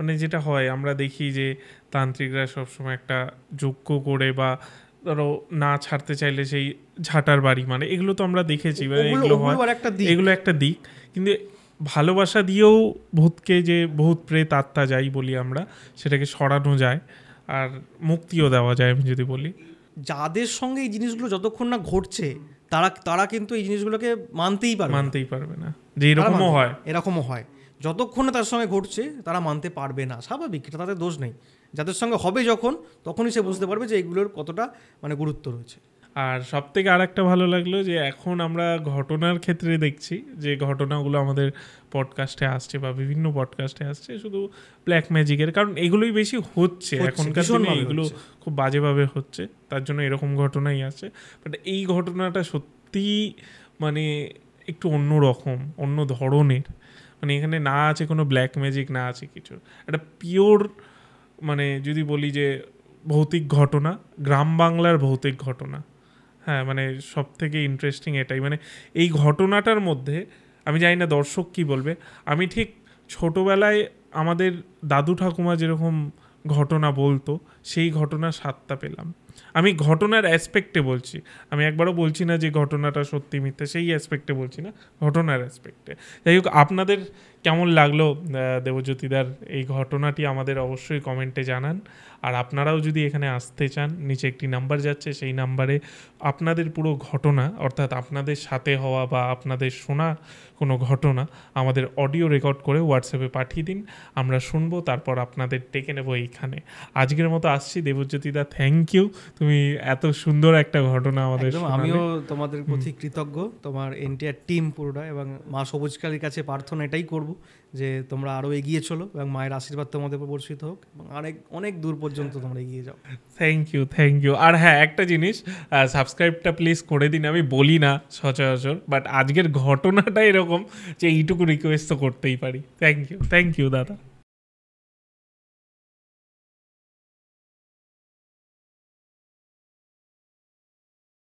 মানে যেটা হয় আমরা দেখি যে তান্ত্রিকরা সবসময় একটা যজ্ঞ করে বা ধরো না ছাড়তে চাইলে সেই ঝাঁটার বাড়ি, মানে এগুলো তো আমরা দেখেছি, মানে এগুলো হয়, এগুলো একটা দিক। কিন্তু ভালোবাসা দিয়েও ভূতকে, যে ভূত প্রেত আত্মা যাই বলি আমরা, সেটাকে সরানো যায় আর মুক্তিও দেওয়া যায়। আমি যদি বলি যাদের সঙ্গে এই জিনিসগুলো যতক্ষণ না ঘটছে তারা কিন্তু এই জিনিসগুলোকে মানতেই পারবে না যে এরকমও হয়। যতক্ষণ না তার সঙ্গে ঘটছে তারা মানতে পারবে না, স্বাভাবিক, এটা তাদের দোষ নেই। যাদের সঙ্গে হবে তখনই সে বুঝতে পারবে যে এগুলোর কতটা মানে গুরুত্ব রয়েছে। আর সব থেকে আর একটা ভালো লাগলো যে এখন আমরা ঘটনার ক্ষেত্রে দেখছি যে ঘটনাগুলো আমাদের পডকাস্টে আসছে বা বিভিন্ন পডকাস্টে আসছে শুধু ব্ল্যাক ম্যাজিকের, কারণ এগুলোই বেশি হচ্ছে এখনকার দিনে, এগুলো খুব বাজেভাবে হচ্ছে, তার জন্য এরকম ঘটনাই আছে। বাট এই ঘটনাটা সত্যি মানে একটু অন্য রকম, অন্য ধরনের। মানে এখানে না আছে কোনো ব্ল্যাক ম্যাজিক, না আছে কিছু, একটা পিওর মানে যদি বলি যে ভৌতিক ঘটনা, গ্রাম বাংলার ভৌতিক ঘটনা। হ্যাঁ, মানে সব থেকে ইন্টারেস্টিং এটাই, মানে এই ঘটনাটার মধ্যে আমি জানি না দর্শক কী বলবে, আমি ঠিক ছোটোবেলায় আমাদের দাদু ঠাকুমা যেরকম ঘটনা বলতো সেই ঘটনার স্বাদটা পেলাম। আমি ঘটনার অ্যাসপেক্টে বলছি, আমি একবারও বলছি না যে ঘটনাটা সত্যি মিথ্যে, সেই অ্যাসপেক্টে বলছি না, ঘটনার অ্যাসপেক্টে। যাই হোক, আপনাদের কেমন লাগলো দেবজ্যোতিদার এই ঘটনাটি আমাদের অবশ্যই কমেন্টে জানান। আর আপনারাও যদি এখানে আসতে চান, নিচে একটি নাম্বার যাচ্ছে, সেই নাম্বারে আপনাদের পুরো ঘটনা, অর্থাৎ আপনাদের সাথে হওয়া বা আপনাদের শোনা কোনো ঘটনা আমাদের অডিও রেকর্ড করে হোয়াটসঅ্যাপে পাঠিয়ে দিন, আমরা শুনবো, তারপর আপনাদের ডেকে নেবো এইখানে। আজকের মতো আসছি। দেবজ্যোতিদা, থ্যাংক ইউ, তুমি এত সুন্দর একটা ঘটনা আমাদের শোনালে। আমিও তোমাদের প্রতি কৃতজ্ঞ, তোমার এন্টায়ার টিম পুরোটা, এবং মা সবুজকালীর কাছে প্রার্থনা এটাই করব যে তোমরা আরও এগিয়ে চলো এবং মায়ের আশীর্বাদ তোমাদের উপর বর্ষিত হোক এবং অনেক দূর পর্যন্ত তোমরা এগিয়ে যাও। Thank you. আর হ্যাঁ, একটা জিনিস, সাবস্ক্রাইবটা প্লিজ করে দিন। আমি বলি না সচরাচর, বাট আজকের ঘটনাটা এরকম যে এইটুকু রিকোয়েস্ট তো করতেই পারি। থ্যাংক ইউ দাদা।